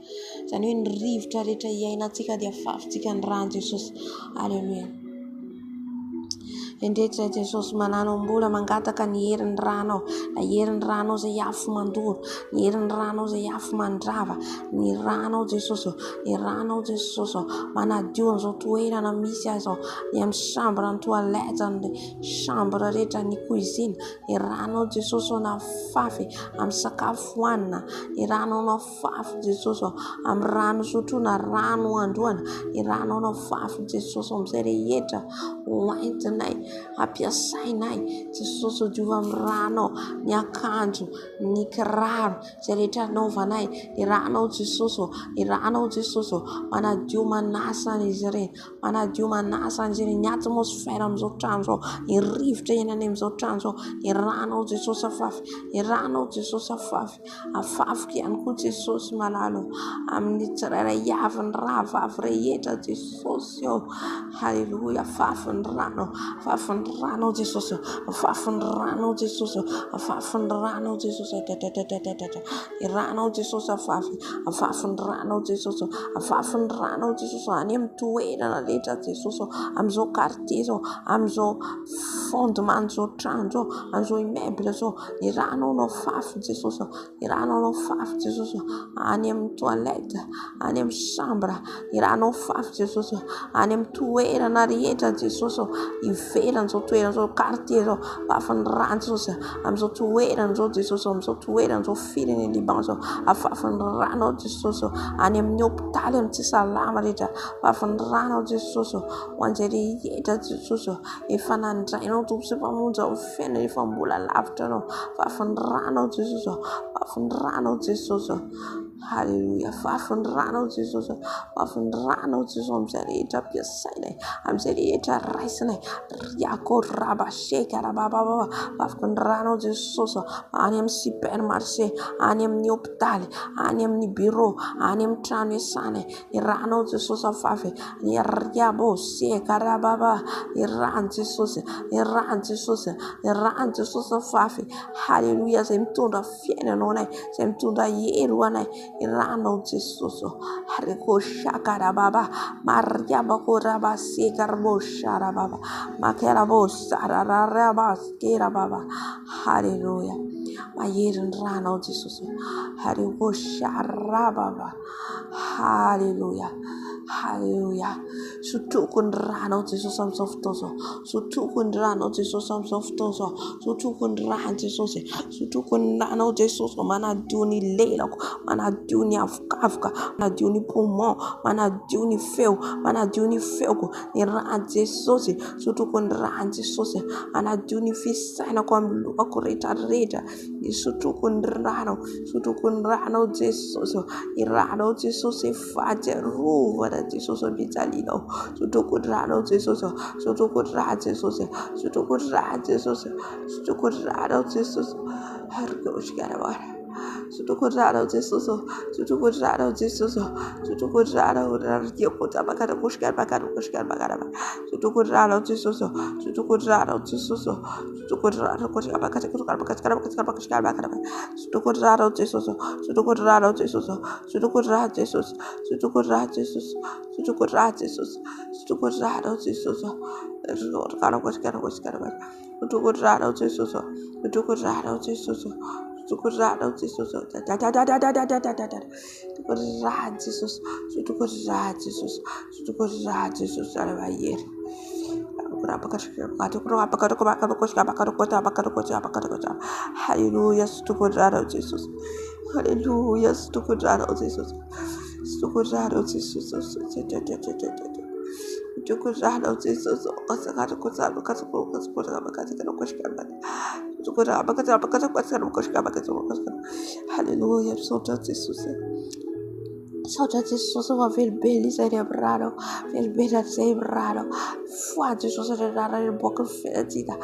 izany hoe ny rivotra rehetra iaina atika dia afafontsika ny rano Jesosy. Aleluia. Endretra Jesosy manano-mbola mangataka ny herin'ny rano, na herin'ny rano izay afo mandoro, ny herin'ny rano izay afo mandrava, ny rano Jesosy, ny rano Jesosy manadio an'izao toerana misy azy ny amin'ny chambre ny toilette ny chambre rehetra ny cuisine, ny rano Jesosy na fafy amin'ny sakafo hoanina, ny rano na fafy Jesosy amin'ny rano sotroina, rano androana, ny rano na fafy Jesosy amin'izay rehetra hoentinay ampiasainay Jesosy diova amin'ny rano, ny akanjo, ny kiraro izay rehetra anaovanay, ny rano Jesosy, ny rano Jesosy manadio manasa izy ireny, manadio manasa izy ireny, ny atmosfera amin'izao trano izao, ny rivotra iainany amin'izao trano izao, ny rano Jesosy afafy, ny rano Jesosy afafy, afafika ihany koa Jesosy malalo amin'ny tsirairay avy ny rahavavy rehetra Jesosy eo. Haleluia. Afafy ny rano, afafy ny rano Jesosy, afafy ny rano Jesosy, afafy ny rano Jesosy, ny rano Jesosy afafy, afafy ny rano Jesosy, afafy ny rano Jesosy any amin'ny toerana rehetra Jesosy amin'izao quartier zao, amin'izao fondement zao trano zao, amin'izao immeuble zao, ny rano no afafy Jesosy, ny rano no afafy Jesosy any amin'ny toilette, any amin'ny chambre, ny rano afafy Jesosy any amin'ny toerana rehetra Jesosy ivelany zao toerana zao quartier zao, afafy ny rano Jesosy amin'izao toerana zao Jesosy, amin'izao toerana zao fireny Liban zao, afafy ny rano Jesosy any amin'ny hôpitaly amin'ny tsy salama rehetra, afafy ny rano Jesosy ho an'izay rehetra Jesosy efa nandrainao tompo sy mpamonjy amin'ny fiainana efa mbola lavitra anao, afafy ny rano Jesosy, afafy ny rano Jesosy. Haleluia. Afafy ny rano Jesosy, afafy ny rano Jesosy amin'izay rehetra ampiasainay, amin'izay rehetra raisinay, riako rabasheka rabababa, afafy ny rano Jesosy any amin'ny supermarché, any amin'ny hôpitaly, any amin'ny bureau, any amin'ny trano iasana, ny rano Jesosy afafy, ny riabo seka rababa, ny rano Jesosy, ny rano Jesosy, ny rano Jesosy afafy. Haleluia. Izay mitondra fiainana anay, izay mitondra hery anay, ny rano Jesosy. Hariko shakara baba, mariaba koraba sekarabo sharababa, makarabo sarararaba skera baba. Haleluia. Mahery ny rano Jesosy. Hariko sharababa. Haleluia. Haleluia. Sotoko ny ranao Jesosy amin'izao fotoana izao. Sotoko ny ranao Jesosy amin'izao fotoana izao. Sotoko ny rano Jesosy. Sotoko ny ranao Jesosy. Manadio ny lelako, manadio ny avokavoka, manadio ny poumon, manadio ny feo, manadio ny feoko. Ny rano Jesosy. Sotoko ny rano Jesosy. Manadio ny fisainako amin'ny lohako rehetrarehetra. Sotoko ny ranao, sotoko ny ranao Jesosy. Ny ranao Jesosy fahatsiarovana Jesosy mijalinao. Sotoko ny ranao Jesosy. Sotoko ny rano Jesosy. Sotoko ny rano Jesosy. Sotoko ny ranao Jesosy. Sotoko ny ranao Jesosy. Sotoko ny ranao Jesosy. Sotoko ny ranao Diakota bakara koshkar bakara koshkar bakara. Sotoko ny ranao Jesosy. Sotoko ny ranao Jesosy. Sotoko ny ranao koshkar bakara koshkar bakara bakara. Sotoko ny ranao Jesosy. Sotoko ny ranao Jesosy. Sotoko ny ranao Jesosy. Sotoko ny ranao Jesosy. Sotoko ny ranao Jesosy. Sotoko ny ranao Jesosy. Bakara koshkar koshkar bakara. Sotoko ny ranao Jesosy. Sotoko ny ranao Jesosy. Sotoko ny ranao Jesosy. Sotoko ny ranao Jesosy. Sotoko ny ranao Jesosy. Sotoko ny ranao Jesosy. Alabayeri. Hallelujah. Sotoko ny ranao Jesosy. Hallelujah. Sotoko ny ranao Jesosy. Sotoko ny ranao Jesosy. Hallelujah. Saudade Jesus va velbeli sai brado, velbela sei brado. Fua Jesus de dare il buco fedita.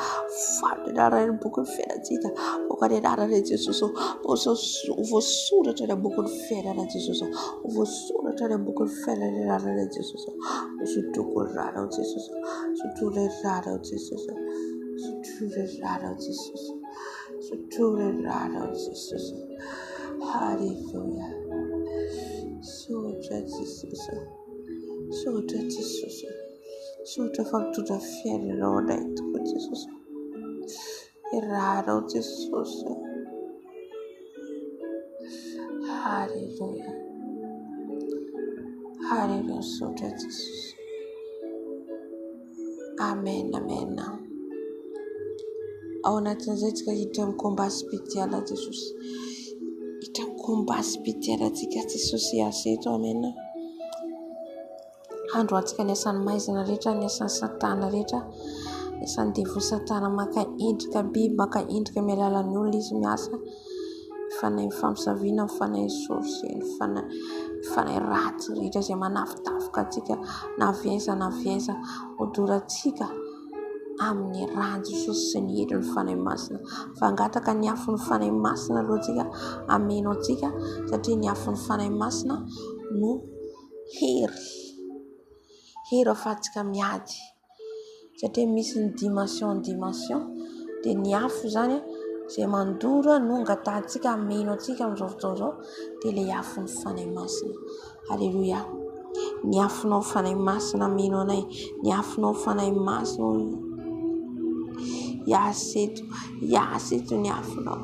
Fua de dare il buco fedita. Boca de dare Jesus. Oso sura de buco fedita Jesus. Sura de buco fedita de dare Jesus. Oso tuco raro Jesus. Suture raro Jesus. Suture raro Jesus. Suture raro Jesus. Hallelujah. Soja Jesus. Soja Jesus. Soja from to the fear Lord I to Jesus. Raro Jesus. Hallelujah. Hallelujah. Soja Jesus. Amen. Amen. Ao anatin'izay hita combat spiritual Jesus. Hita combat spiritual atsika Jesosy aseto. Amen. Andro atsika ny asan'ny maizina rehetra, ny asan'ny satana rehetra, ny asan'ny devo satana maka endrika biby, maka endrika mialalan'ny olona izy miasa. Mifanahy famsaviana, mifanahy sorcier, mifanahy ratsy rehetra izay manafitafoka atsika na viaiza odoratsika amin'ny rano Jesosy sy ny herin'ny fanahy masina. Fangataka ny afon'ny fanahy masina aloha atsika ameno atsika, satria ny afon'ny fanahy masina no hery afatsika miady, satria misy ny dimension dia ny afo zany izay mandora no angatahantsika ameno atsika amin'izao fotoana izao dia ilay afon'ny fanahy masina. Halleluja. Ny afonao fanahy masina ameno anay, ny afonao fanahy masina Yasetu ny afonao,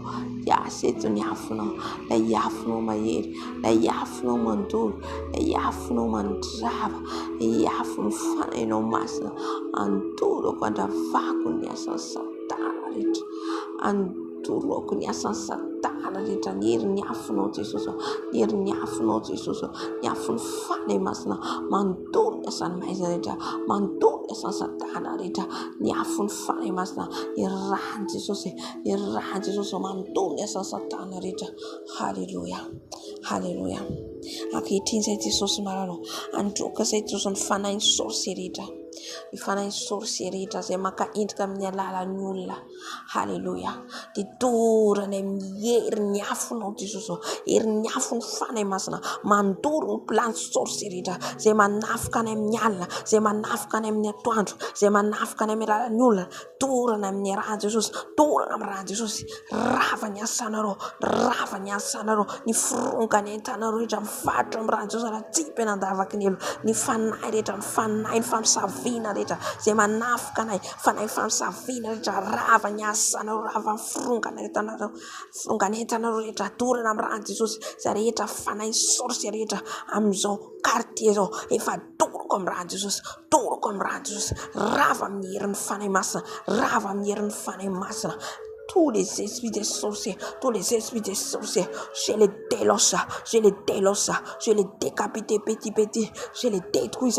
yasetu ny afonao, lay afonao mahery, lay afonao mandoro, lay afonao mandrava, lay afon'ny fanahinao masina, andoroko andravako ny asan'ny satana rehetra, andoroko ny asan'ny satana rehetra, ny herin'ny afonao Jesosy, ny herin'ny afonao Jesosy, ny afon'ny fanahy masina, mandoro ny asan'ny maizina rehetra, mandoro ny asan'ny satana rehetra, ny afon'ny fanahy masina, ny rahan Jesosy mandoro ny asan'ny satana rehetra. Halleluja. Halleluja. Ankehitriny izay Jesosy marano, androka izay Jesosy ny fanahy sorcier rehetra, ny fanahy sorcier rehetra izay maka endrika amin'ny alalan'ny olona. Halleluja. Dia dorany amin'ny herin'ny afonao Jesosy, herin'ny afon'ny fanahy masina, mandoro ny plan sorcier rehetra izay manafika any amin'ny alina, izay manafika any amin'ny atoandro, izay manafika any amin'ny alalan'ny olona. Dorana amin'ny raha Jesosy, dorana amin'ny raha Jesosy, rava ny asanareo, ny firongany entanareo rehetra mifatotra amin'ny raha Jesosy, raha tsipy nandavaka ny elo, ny fanahy rehetra, ny fanahy ny famsaviana rehetra izay manafika anay, fanahy famsaviana rehetra, rava ny asanareo, rava ny firongany entanareo rehetra, dorana amin'ny raha Jesosy, izay rehetra fanahy sorcier rehetra amin'izao quartier zao, efa doroko comme raha Jesus, toro comme raha Jesus, rava amin'ny herin'ny fanahy masina, rava amin'ny herin'ny fanahy masina. Tous les esprits des sorciers, tous les esprits des sorciers, je les déloge, je les déloge, je les décapite petit, je les détruis,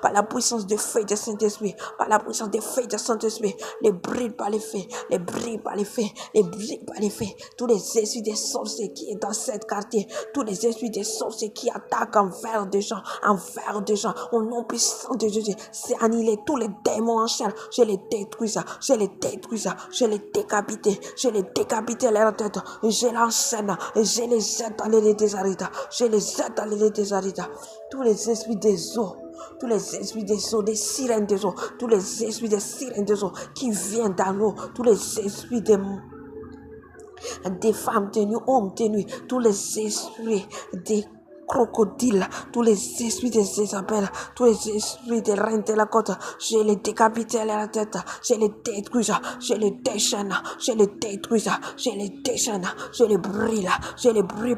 par la puissance de feu de Saint-Esprit, par la puissance de feu de Saint-Esprit, les brille par les feux, les brille par les feux, les brille par les feux. Tous les esprits des sorciers qui est dans cette quartier, tous les esprits des sorciers qui attaquent envers des gens, au nom puissant de Jésus, c'est annihilé. Tous les démons en chair, je les détruis, je les décapite leur tête, je l'enchaîne, je les jette dans les déserts, tous les esprits des eaux, tous les esprits des eaux, des sirènes des eaux, tous les esprits des sirènes des eaux qui viennent dans l'eau, tous les esprits des femmes tenues, hommes tenus, tous les esprits des crocodiles, tous les esprits des Isabelles, tous les esprits des reines de la côte, je les décapite à la tête, je les détruis, je les déchaîne, je les détruis, je les déchaîne, je les brûle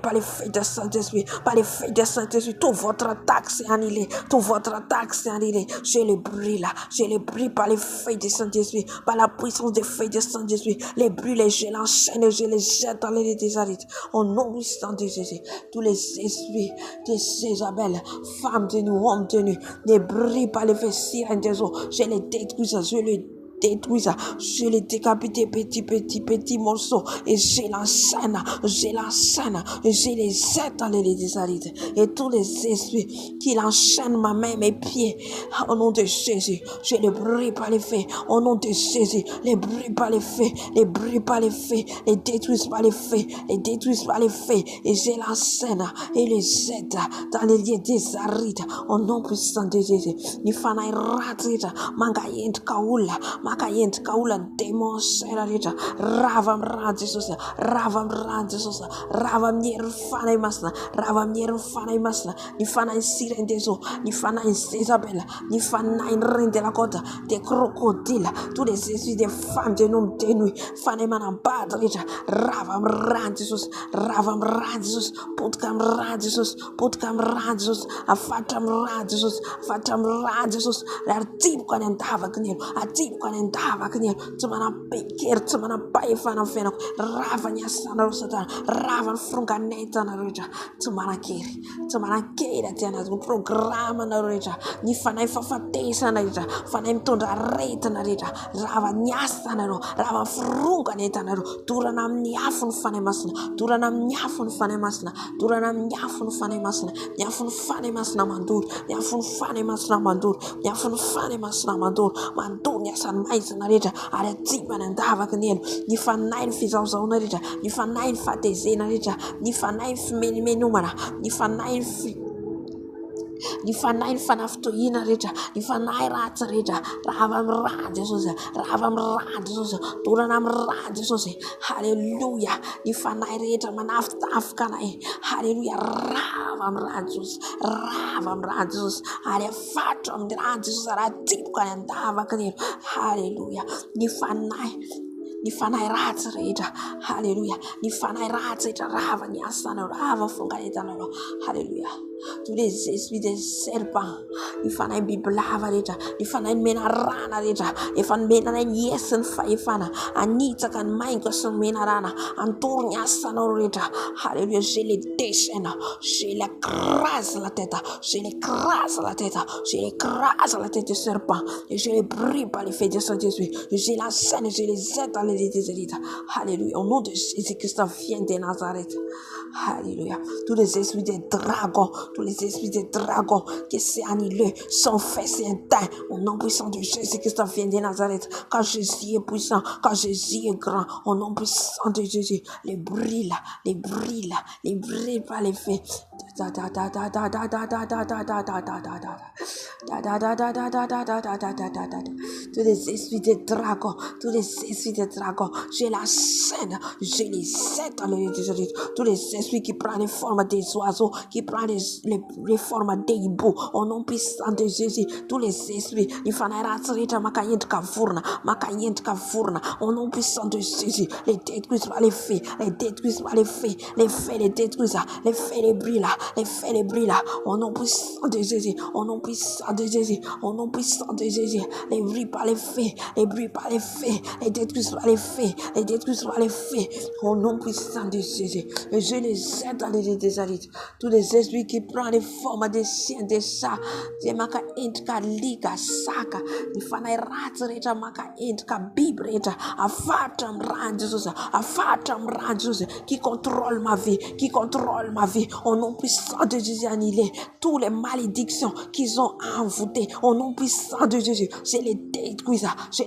par les feux de Saint-Esprit, par les feux de Saint-Esprit. Tout votre attaque c'est annihilé, je les brûle par les feux de Saint-Esprit, par la puissance des feux de Saint-Esprit, les brûle, je l'enchaîne, je les jette dans les déserts, au nom puissant de Jésus. Tous les esprits de Jézabel, femmes tenues, hommes tenus, ne brille pas les feux sirènes des eaux, je les détruis, je les décapite petit morceaux et je l'enchaîne, je les jette dans les déserts. Et tous les esprits qui l'enchaînent ma main, mes pieds, au nom de Jésus, je les brille par les feux, au nom de Jésus, les brille par les feux, les détruisent par les feux, et je l'enchaîne et les jette dans les lieux des arides, au nom puissant de Jésus. Ni fanai ratita, mangayent kaula, démon serarita, ravam Jesus, ravam nier fanai masna, ni fanai sirène des eaux, ni fanai Isabelle, ni fanai reine de la côte, des crocodiles, tous les esprits des femmes de nom de nuit, fanai manabadrita, ravam Jesus, putkam Jesus, afatam Jesus, l'artib quand andava knel, tumana peker, tumana pai fana fena, ravanya sana satan, ravan frunganeta na reja, tumana keri tiana un programma na reja, ni fanai fafatesa na reja, fanai mtondra reta na reja, ravanyasa na ro, ravan frunganeta na ro, turana mniafun fanai masna, miafun fanai masna mandur, mandur nyasan mais na reja, ara tiban andava knel, ni fanai fizao na reja, ni fanai fateze na reja, ni fanai menumara, ni fanai fanaftoina reja, ni fanai rats reja, ravam Jesus, turanam Jesus, hallelujah, ni fanai reja manafkanai, hallelujah, ravam Jesus, hallelujah, fatom Jesus, aratip kan andava kan, hallelujah, ni fanai rats reja, hallelujah, ni fanai rats reja, rava nyasana, rava fungaetana, hallelujah. Tous les esprits des serpents, ni fanai biblava reja, ni fanai menarana reja, e fan menana yesen faifana, anita kan mainko son menarana, antour nyasana reja, hallelujah, je les déchaîne, je les écrase la tête, du serpent, et je les brille par les feux de Saint-Esprit, je la scène, je les jette dans les déserts, hallelujah, au nom de Jésus-Christ vient de Nazareth, hallelujah. Tous les esprits des dragons, qui s'est annihilé, sont faits, c'est un temps, au nom puissant de Jésus-Christ vient de Nazareth, quand Jésus est puissant, quand Jésus est grand, au nom puissant de Jésus, les brille par les feux. Tous les esprits des dragons, je la scène, je les jette dans les déserts. Tous les esprits qui prennent les formes des oiseaux, qui prennent les formes des hiboux, au nom puissant de Jésus, tous les esprits, ils font un ratsrita, makayent kavurna, au nom puissant de Jésus, les détruisent par les feux, les feux les détruisent, les feux les brûlent, les fais les bris là, au nom puissant de Jésus, au nom puissant de Jésus, au nom puissant de Jésus, les bris par les faits, les bris par les faits, les détruits par les faits, les détruits par les faits, au nom puissant de Jésus, et je les jette dans les désalites, tous les esprits qui prennent les formes des chiens, des chats, des maka intka liga saka, ni fana ratreta maka intka bibreta, afatam ranjus, qui contrôle ma vie, au nom puissant de Jésus annihilé, tous les malédictions qu'ils ont envoûtées, au nom puissant de Jésus, je les détruis, je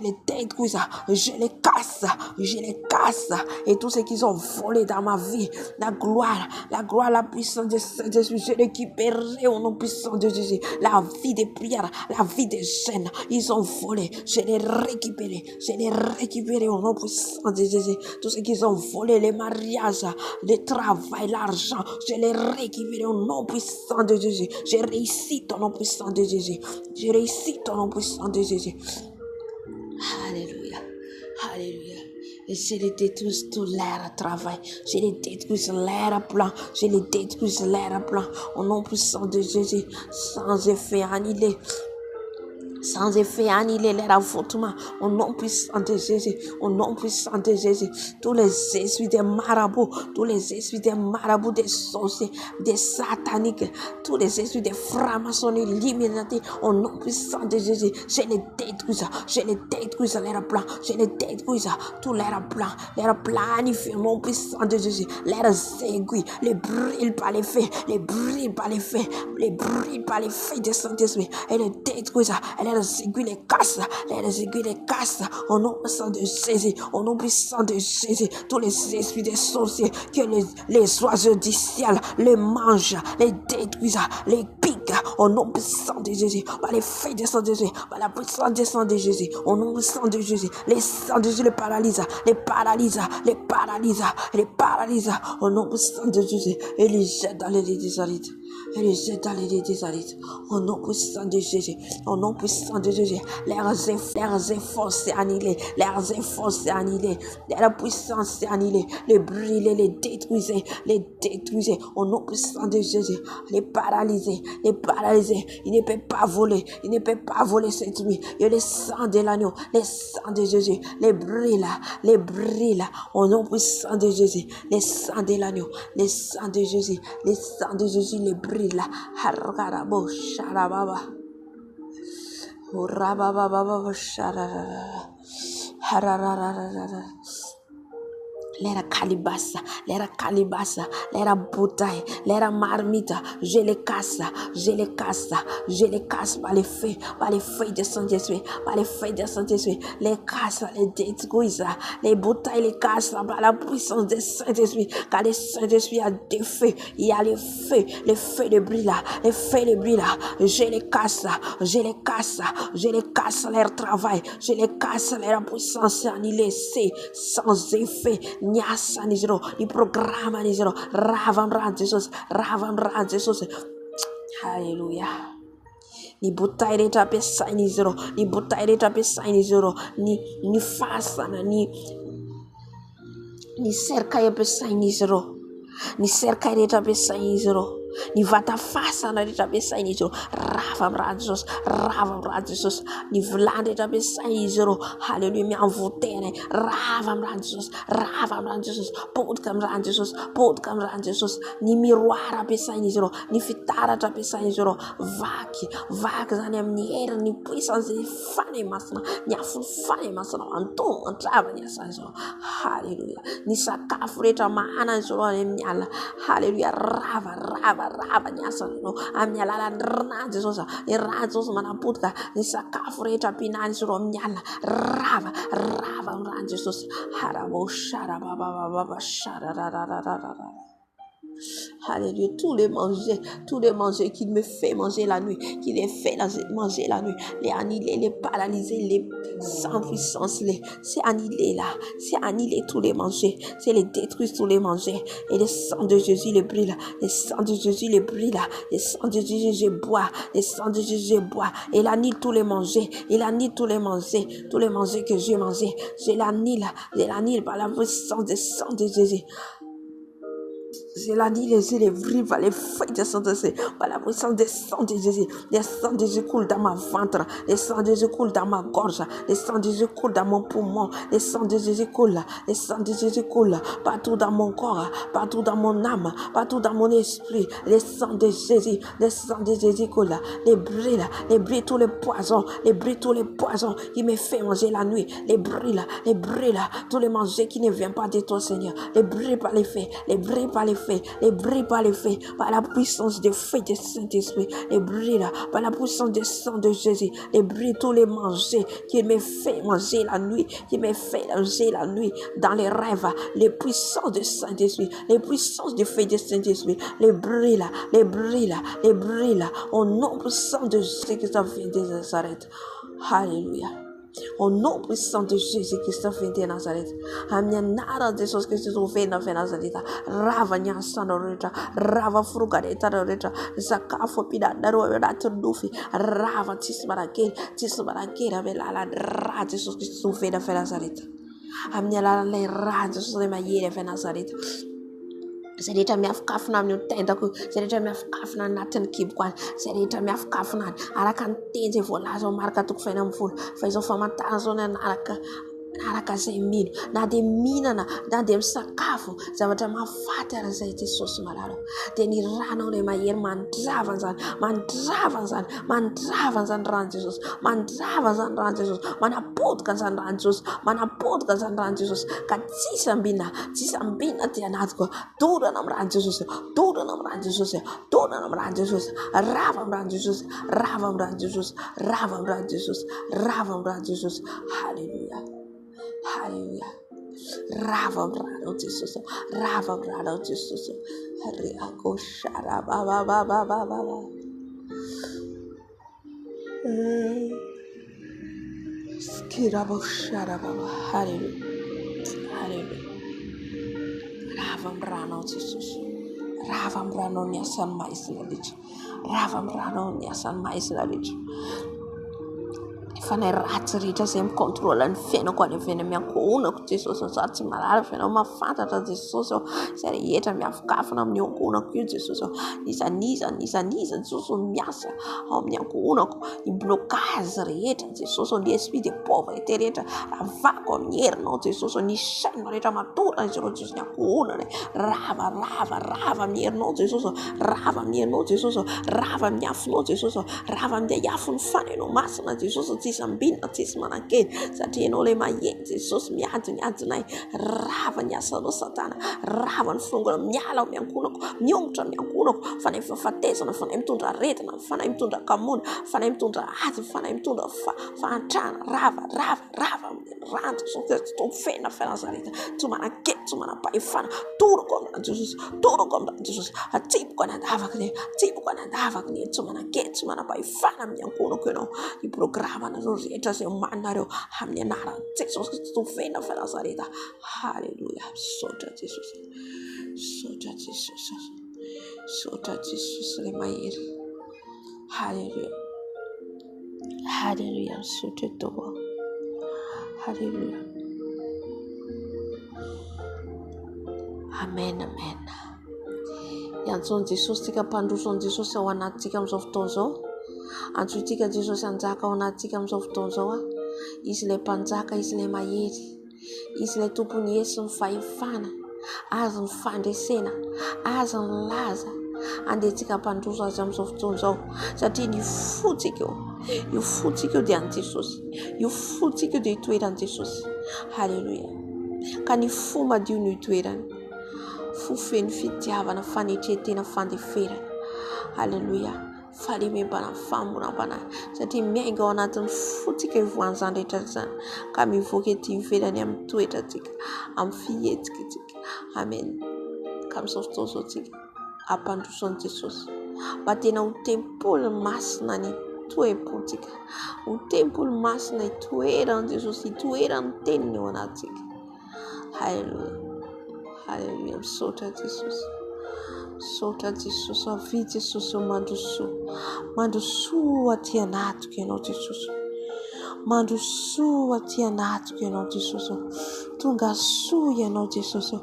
les casse, et tout ce qu'ils ont volé dans ma vie, la gloire, la puissance de Saint-Esprit, je récupérerai au nom puissant de Jésus, la vie des prières, la vie des jeunes, ils ont volé, je les récupérer au nom puissant de Jésus, tout ce qu'ils ont volé, les mariages, le travail, l'argent, je les récupère au nom puissant de Jésus, je réussis ton nom puissant de Jésus, alléluia, et je les détruis tout l'air travail, je les détruis l'air plan, au nom puissant de Jésus, sans effet annulé, leur avouement, au nom puissant de Jésus, tous les esprits des marabouts, des sorciers, des sataniques, tous les esprits des francs-maçonneries, l'illuminati, au nom puissant de Jésus, je les détruis, leur plan, tout leur planifié, au nom puissant de Jésus, leurs aiguilles, les brûlent par les feux, les brûlent par les feux de Saint-Esprit, et les détruisent, les aiguilles les cassent, au nom puissant de Jésus, tous les esprits des sorciers, que les oiseaux du ciel les mangent, les détruisent, les piquent, au nom puissant de Jésus, par les feux de Saint-Esprit, par la puissance de sang de Jésus, au nom puissant de Jésus, les sangs de Jésus les paralyse, au nom puissant de Jésus, et les jette dans les désalites. Au nom puissant de Jésus, leurs efforts c'est annulé, leurs puissance c'est annulé, les brûler, les détruiser, au nom puissant de Jésus, les paralyser, ils ne peuvent pas voler, cette nuit, et le sang de l'agneau, le sang de Jésus, les brûle, au nom puissant de Jésus, le sang de l'agneau, le sang de Jésus, les brûle, hargarabo sharababa, urababa sharara, harararara. Lera calibassa, lera bouteille, lera marmite, je les casse par les feux de Saint-Esprit, les casse, les détruisent, les bouteilles les casse par la puissance de Saint-Esprit, car le Saint-Esprit a des feux, il y a les feux de brûlage, je les casse, leur travail, je les casse, leur puissance annulée, c'est sans effet. Nyasa nizero, di programma nizero, ravam Jesus. Hallelujah. Ni butai reta pesai nizero, ni fasana, ni serkai pesai nizero, ni serkai reta pesai nizero. Ni vata fasa na reta pesai nizero, ravam Jesus, ni vlan reta pesai nizero, hallelujah, mi envoutene, ravam Jesus, podkam Jesus, ni miroir pesai nizero, ni fitara ta pesai nizero, vaki zani amniera, ni puissance ni fane masna, ni afun fane masna, antom antrava ni asanzo, hallelujah, ni sakafu reta maana nizero nyala, hallelujah, rava nyasa no amyala la ndrana Jesus ni razos manaputka ni sakafu reta pinani suro myala rava Jesus harabo shara baba shara. Alléluia, tous les manger qu'il me fait manger la nuit, qu'il les fait manger la nuit, les annihiler, les paralyser, les sans puissance, c'est annihiler là, c'est annihiler tous les manger, c'est les détruire tous les manger, et le sang de Jésus les brûle, le sang de Jésus les brûle, le sang de Jésus je bois, et l'annule tous les manger, tous les manger que j'ai mangé, je l'annule par la puissance du sang de Jésus. C'est la nuit, les vris, les feuilles de Saint-Esprit, par la puissance des sangs de Jésus. Les sangs de Jésus coulent dans ma ventre, les sangs de Jésus coulent dans ma gorge, les sangs de Jésus coulent dans mon poumon, les sangs de Jésus coulent, les sangs de Jésus coulent partout dans mon corps, partout dans mon âme, partout dans mon esprit. Les sangs de Jésus coulent, les brûlent tous les poisons, qui me fait manger la nuit, les brûlent, tous les manger qui ne viennent pas de toi, Seigneur, les brûle par les faits, par la puissance des feux du Saint-Esprit, les brûle par la puissance du sang de Jésus, les brûle tous les manger qui me fait manger la nuit, dans les rêves, les puissances du Saint-Esprit, les puissances du feu du Saint-Esprit, les brûle, au nom puissant de Jésus-Christ de Nazareth. Alléluia. Au nom puissant de Jésus-Christ de Nazareth. Aminara de Jesus Christ uvena Nazareth. Rava nyansano reta, rava frugareta reta, zakafo pida daro rata dufi, rava tismarakera velala ra Jesus Christ uvena Nazareth. Aminala le ra Jesus le mayere Nazareth. Zereta miafkafna amin'ny tendako, zereta miafkafna anatin'ny kiboko any, zereta miafkafna any araka ny teny zay voalaza ao marika toko faina amin'ny folo, fa izao famantarana zao ny anaraka zay mino, na dia mihinana na dia misakafo zavatra mahafatara zay Jesosy malalo, dia ny ranao ilay mahery mandravana zany rano Jesosy, manapodika zany rano Jesosy, ka tsisy ambinina dia anatiko, dorana amin'ny rano Jesosy, rava amin'ny rano Jesosy, Hallelujah. Rava brano Jesus, rava brano Jesus, riago shara ba. Skirabo shara ba. Hallelujah. Rava brano Jesus, rava brano niasan mais la lich. Fanay ratsy rehetra zay mikontrôla ny fiainako any avena miankonako Jesosy, za tsy malala fiainao mahafantatra Jesosy, zay rehetra miafokafana amin'ny ankonako io Jesosy, izaniza Jesosy miasa ao amin'ny ankonako, ny blocage rehetra Jesosy, ny esprit de pauvreté rehetra avako amin'ny herinao Jesosy, ny saina rehetra matorana Jesosy, ny ankonana rava amin'ny herinao Jesosy, rava amin'ny afonao Jesosy, rava amin'ny afon'ny fanainao masina Jesosy, ambinina tsisy manankeny satria ianao ilay maheny Jesosy, miadinay rava ny asanao Satana, rava ny fongana miala ao miankonako, miongotra miankonako, fanay fahafatesana, fanay mitondra aretina, fanay mitondra kamona, fanay mitondra ady, fanay mitondra fahantrana, rava amin'ny rano Jesosy, tofena Nazareth, tsy manankeny, tsy manam-pahefana, toroko amin'ny Jesosy, atsipoko anadavaka ny tsy manankeny, tsy manam-pahefana amin'ny ankonako ianao, ny programa nareo rehetra zay omaninareo amin'ny anarana Jesosy tovena Nazareth. Hallelujah. Sotra Jesosy le mahery. Hallelujah. Sotra toa. Hallelujah. Amen. Iantsony Jesosy tika mpandroso Jesosy ao anatintsika amin'izao fotoana izao. Antsointsika Jesosy anjaka ao anatintsika amin'izao fotoana izao, izy ilay mpanjaka, izy ilay mahery, izy ilay tompony esy ny fahefana, azy ny fandresena, azy ny laza, andehantsika mpandroso azy amin'izao fotoana izao, satria ny fotsika io dia an Jesosy, io fotsika io dia itoeran Jesosy. Halleluja. Ka ny fo madio no itoerany, fo feno fitiavana, fanetretena, fandeferana. Halleluja. Fahalemembana, famoram-bana, satria miainga ao anatin'ny fotsika ivoany izany rehetra izany, ka mivoaka ety ivelany amin'ny toetratsika, amin'ny fihetsikitsika. Amen. Ka amin'izao fotoana izao tsika ampandrosoan'i Jesosy mba tena ho tempolo masina ny toe-pontsika, ho tempolo masina itoeran'i Jesosy, itoeran'ny teniny ao anatsika. Halleluja. Halleluja. Misaotra Jesosy. Sotra Jesosy, avy Jesosy mandrosoa aty anatiko ianao Jesosy, mandrosoa aty anatiko ianao Jesosy, tonga soa ianao Jesosy,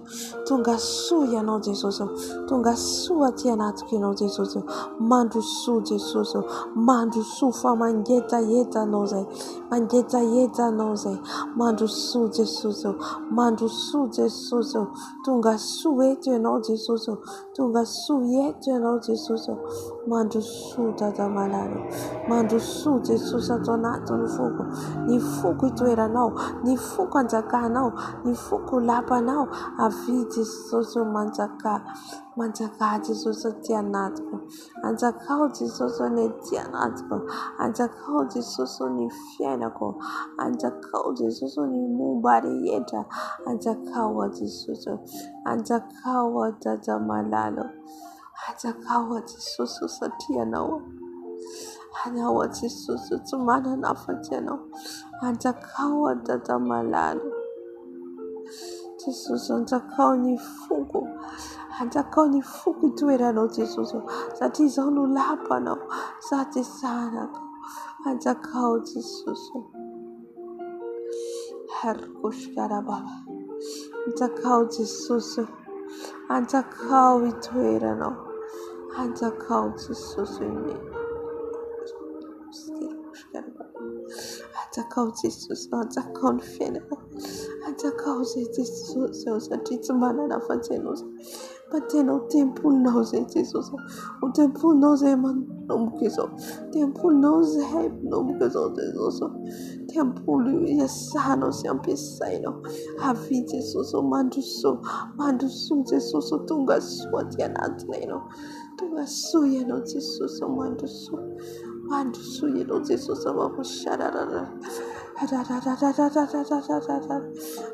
tonga soa ianao Jesosy, tonga soa aty anatiko ianao Jesosy, mandro soa Jesosy, mandro soa fa mangedaedanao zay, mangedaedanao zay, mandro soa Jesosy, mandro soa Jesosy, tonga soa eto ianao Jesosy, tonga soa eto ianao Jesosy, mandro soa dada malalo, mandro soa Jesosy ato anatin'ny foko, ny foko itoeranao, ny foko anjakanao, ny foko lapanao, avy Jesosy manjaka Jesosy aty anatiko, anjakao Jesosy ny aty anatiko, anjakao Jesosy ny fiainako, anjakao Jesosy ny momba rehetra, anjakao Jesosy, anjakao dada malalo, anjakao Jesosy satria anao Jesosy tsy manana afa-tsy anao, anjakao dada malalo Jesosy, anjakao ny foko, anjakao ny foko itoeranao Jesosy, satria izao no lapanao sady zanako, anjakao Jesosy, harikoshkara baba, anjakao Jesosy, anjakao itoeranao, anjakao Jesosy ny anjakao Jesosy, anjakao ny fiainana, anjakao zay Jesosy satria tsy manana afa-tsy anao zay, fa tenao tempolinao zay Jesosy, ho tempolinao zay manomboka izao, tempolinao zay manomboka izao Jesosy, tempolo iasanao sy ampiasainao, avy Jesosy mandro soa Jesosy, tonga soa aty anatina ianao, tonga soa ianao Jesosy, mandro soa ianao Jesosy, mamosararara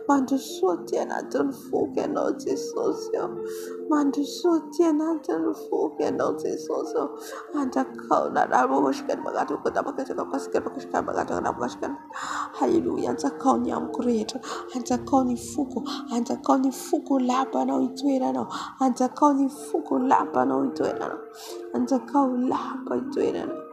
mandro soa aty anatin'ny foko ianao Jesosy, mandro soa aty anatin'ny foko ianao Jesosy, anjakao haleluya, anjakao ny amiko rehetra, anjakao ny foko lapanao itoeranao, anjakao ny foko lapanao itoeranao, anjakao lapa itoeranao,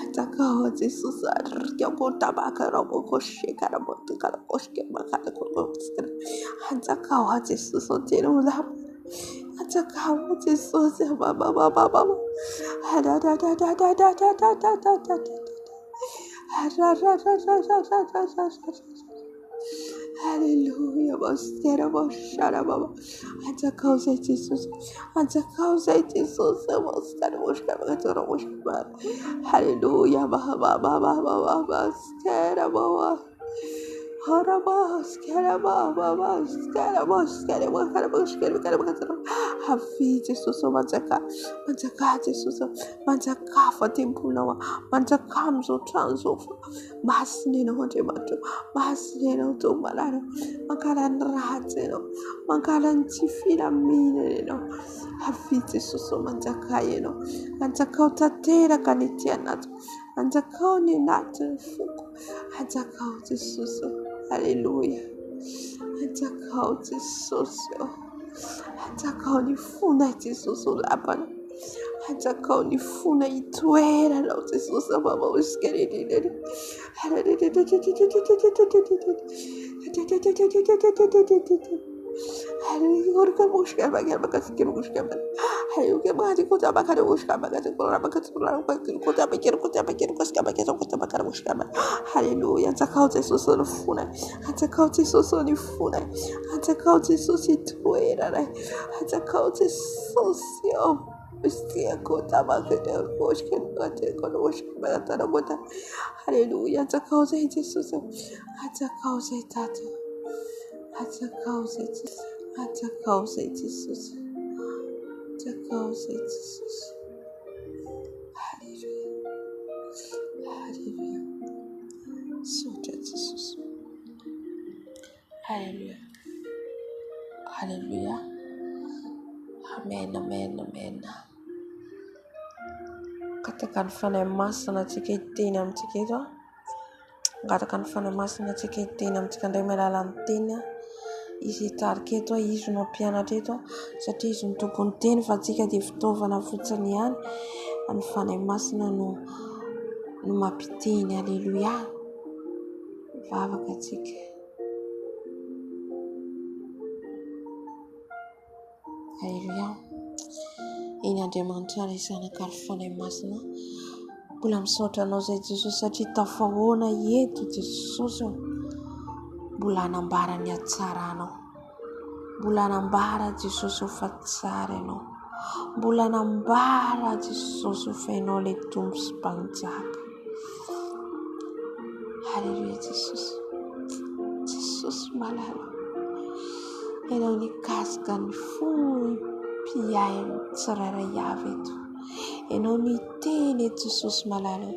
anjakao Jesosy, anjakao Jesosy tena lapa, anjakao Jesosy baba haleluya, baskera bashara baba, anjakao zay Jesosy, anjakao zay Jesosy, baskera haleluya baba baskera baba, hafi Jesosy, manjaka Jesosy, manjaka fa tempolinao, manjaka amin'izao trano zao fa masina ianao Andriamanitra, masina ianao tomalana, mankala ny ratsy ianao, mankala ny tsy filaminana ianao, hafi Jesosy, manjaka ianao, anjakao tanteraka ny ety anatiko, anjakao ny anatin'ny foko, anjakao Jesosy, haleluya, anjakao Jesosy, anjakao ny fona Jesosy lapana, anjakao ny fona itoeranao Jesosy, baba uskerededede haleluya, anjakao Jesosy ny fona, anjakao Jesosy ny fona, anjakao Jesosy itoerana, anjakao Jesosy haleluya, anjakao zay Jesosy, anjakao zay Tata, anjakao zay Jesosy, anjakao zay Jesosy, anjakao zay Jesosy, haleluya, haleluya, sotra Jesosy, haleluya, haleluya, amen, amen, amen. Kataka ny fanahy masina antsika hiteny amintsika eto, angataka ny fanahy masina antsika hiteny amintsika indray mialala amin'ny teny, izy tarika eto izy no mpianatra eto satria izy ny tompony teny fa tsika dia fitaovana fotsiny ihany. Ny fanahy masina no mampiteny. Aleloia. Vavaka tsika. Aleluia. Eny Andriamanitra ilay zanakary fanahy masina. Mbola misaotra anao izay Jesosy satria tafahoana eto Jesosy. Mbola hanambara ny hatsara anao. Mbola hanambara Jesosy ho fa tsara ianao. Mbola hanambara Jesosy ho fa ianao ilay tompo sy mpanjaka. Aleluia Jesosy. Jesosy malala. Ianao ny kasika ny fony mpiay tsirairay avy eto. Ianao ny teny Jesosy malala.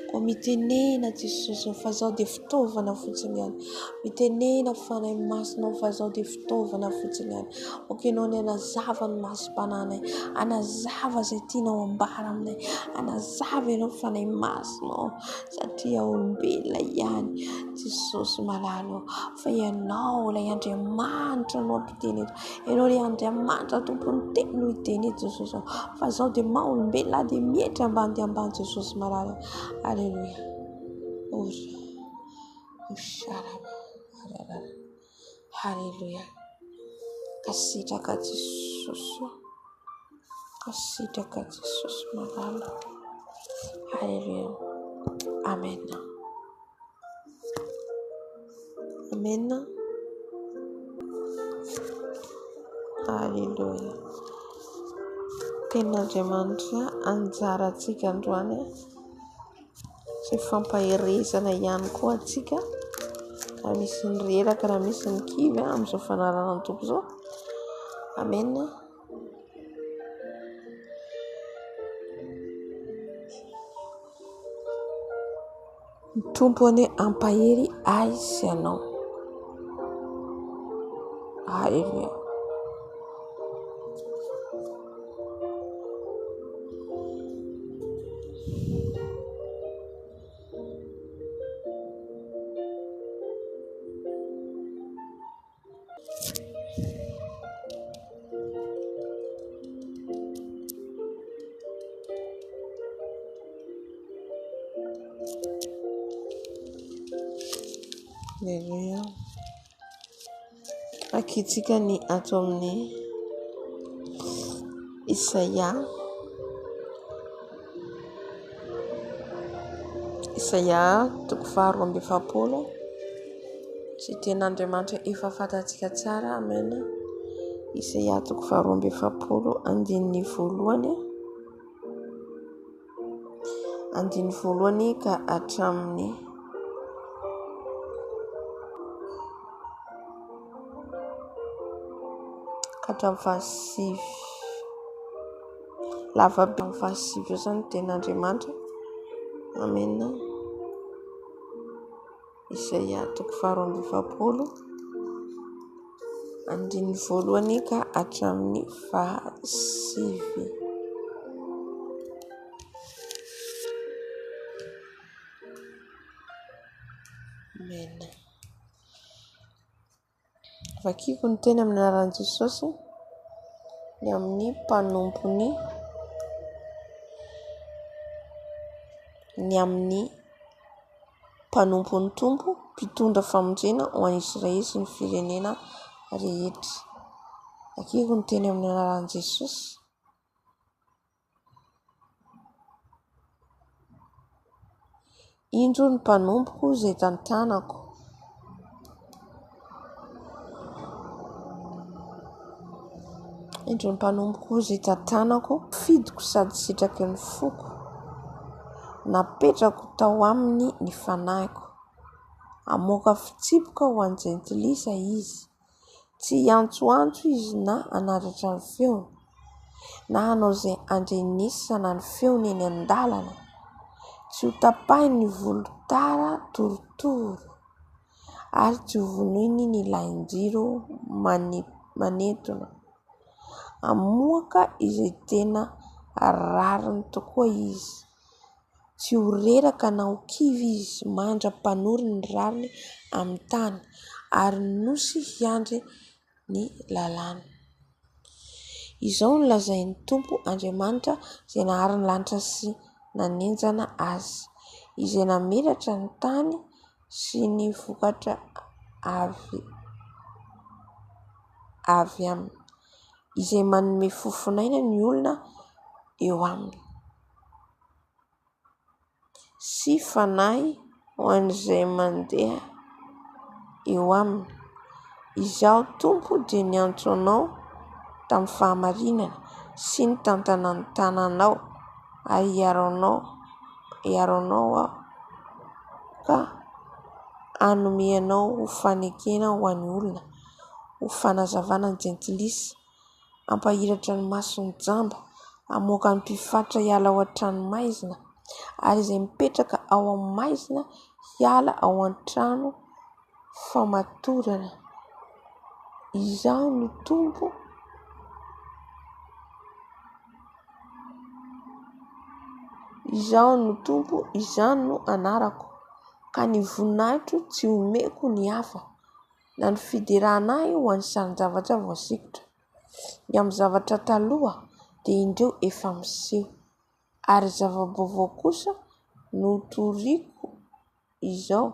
Ko mitenena Jesosy fa zao dia fitaovana fotsiny ihany. Mitenena fanahy masina fa zao dia fitaovana fotsiny ihany. Ianao ny anazava ny masom-pananay. Anazava izay tianao ambara aminay. Anazava ianao fanahy masina satria olombelona ihany Jesosy malala. Fa ianao ilay Andriamanitra no ampiteny eto. Ianao ilay Andriamanitra tompony teny no hiteny eto Jesosy. Fa zao dia maha olombelona dia mietra ambany dia ambany Jesosy malala. Aleluia. Aleluia. Kasitraka Jesosy. Kasitraka Jesosy malala. Aleluia. Amen. Amen. Aleluia. Tenin'Andriamanitra anjarantsika androany. Sy fampaherezana ihany koa atsika. Raha misy ny reraka, raha misy ny kivy amin'izao fanarana ny tompo izao. Amen. Ny tompony ampahery aizy ianao. Aleluia. Aleluia. Akitsika ny ato amin'ny Isaia 12:20. Sy Tenin'Andriamanitra efa fantatsika tsara. Amen. Isaia 12:20 andininy voalohany. Andiny voalohany ka hatramin'ny fahasivy. Lavabe amin'ny fahasivy io zany Tenin'Andriamanitra. Amen. Isaia 12:20 andiny voalohany ka hatramin'ny fahasivy. Amen. Vakiko ny teny amin'ny anaran'i Jesosy ny amin'ny mpanompony tompo mpitondra famonjena ho an'i Israely sy ny firenena rehetra. Vakiko ny teny amin'ny anaran'i Jesosy. Indro ny mpanompoko izay tantanako. Indro ny mpanompoko izay tantanako. Fidiko sady sitraky ny foko. Napetrako tao aminy ny fanahiko. Amoaka fitsipoka ho an'ny jentilisa izy. Tsy antsoantso izy na anaratra ny feony. Na hanao izay andrenisana ny feony eny an-dalana. Tsy ho tapahiny ny volotara torotoro. Ary tsy ho vonoiny ny lahin-jiro manetona. Amoaka izay tena rariny tokoa izy. Tsy ho reraka na ho kivy izy mandra mpanory ny rariny amin'ny tany. Ary nosy hiandry ny lalàna. Izao no lazain'ny Tompo Andriamanitra izay nahary ny lanitra sy nanenjana azy, izay namelatra ny tany sy ny vokatra avy aminy, izay manome fofinaina ny olona eo aminy, sy fanahy ho an'izay mandeha eo aminy. Izaho Tompo dia niantso anao tamin'ny fahamarinana sy ny tantananao, ary hiaro-anao aho ka hanomeanao ho fanekena ho an'ny olona, ho fanazavana ny jentilisa, ampahiratra ny mason'ny jamba, hamoaka ny mpifatratra hiala ao an-tranomaizina, ary izay mipetraka ao amin'ny maizina hiala ao an-trano famatorana. Izaho no Tompo, izany no anarako, ka ny voninahitro tsy omeko ny hafa, na ny fiderana ahy ho an'ny sarin-javatra voasikotra. Ny amin'ny zavatra taloha dia indreo efa miseho, ary zava-baovao kosa no toriako izao,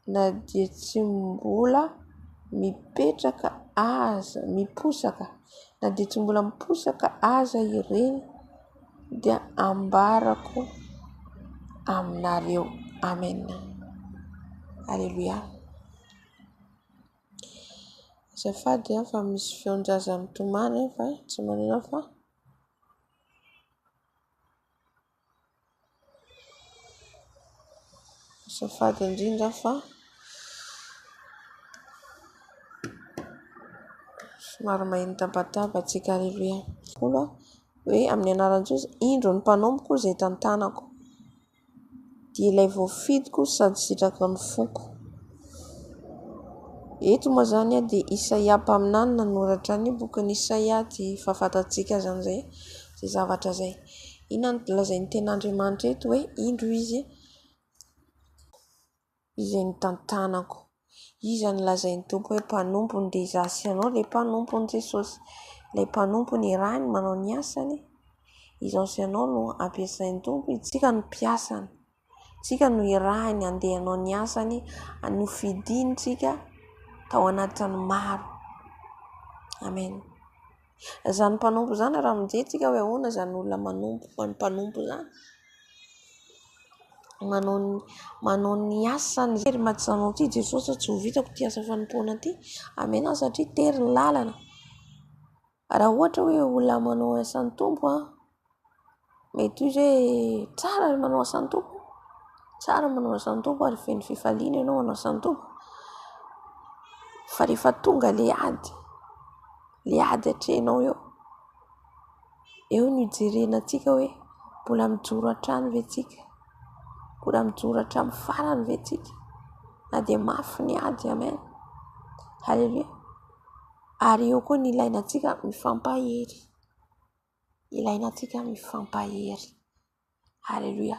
na dia tsy mbola miposaka aza ireny dia ambarako aminareo. Amen. Alleluia. Azafady fa misy feon-jaza mitomany fa tsy manana fa azafady indrindra fa somary maheno tapatapatsika. Alleluia. Hoe amin'ny anaran'i Jesosy, indro ny mpanompo izay tantanako, dia ilay voafidiko sady sitraka ny foko. Eto moa zany dia Isaia mpaminany nanoratra ny bokin'ny Isaia dia fahafantatsika zany zay zavatra zay. Inona no lazain'ny Tenin'Andriamanitra eto hoe indro izy izay ny tantanako. Izy lazain'ny Tompo hoe mpanompo dia izaho sy ianao ilay mpanompon'i Jesosy, ilay mpanompo ny rahany manao ny asany, izaho sy ianao no ampiasain'ny Tompo, tsika no mpiasany, tsika no irahiny andeha hanao ny asany, no fidinitsika tao anatin'ny maro. Amen. Zany mpanompo zany raha mijery hoe ahoana zany olona manompo, fa ny mpanompo zany manao ny asany zay matsanao ty Jesosy tsy ho vitako ty asa fanompoana ty. Amen. Satria tery ny lalana. Raha ohatra hoe olona manao asan'ny Tompo mety izy hoe tsara manao asan'ny Tompo, tsara manao asan'ny Tompo ary feno fifaliana ianao manao asan'ny Tompo, fa rehefa tonga le ady atrenao eo no ijerena tsika hoe mbola mijoro hatrany ve tsika, mbola mijoro hatramin'ny farany ve tsika, na dia mafy ny ady. Amen. Halleluia. Ary eo koa ny ilaina tsika mifampahery, halleluia.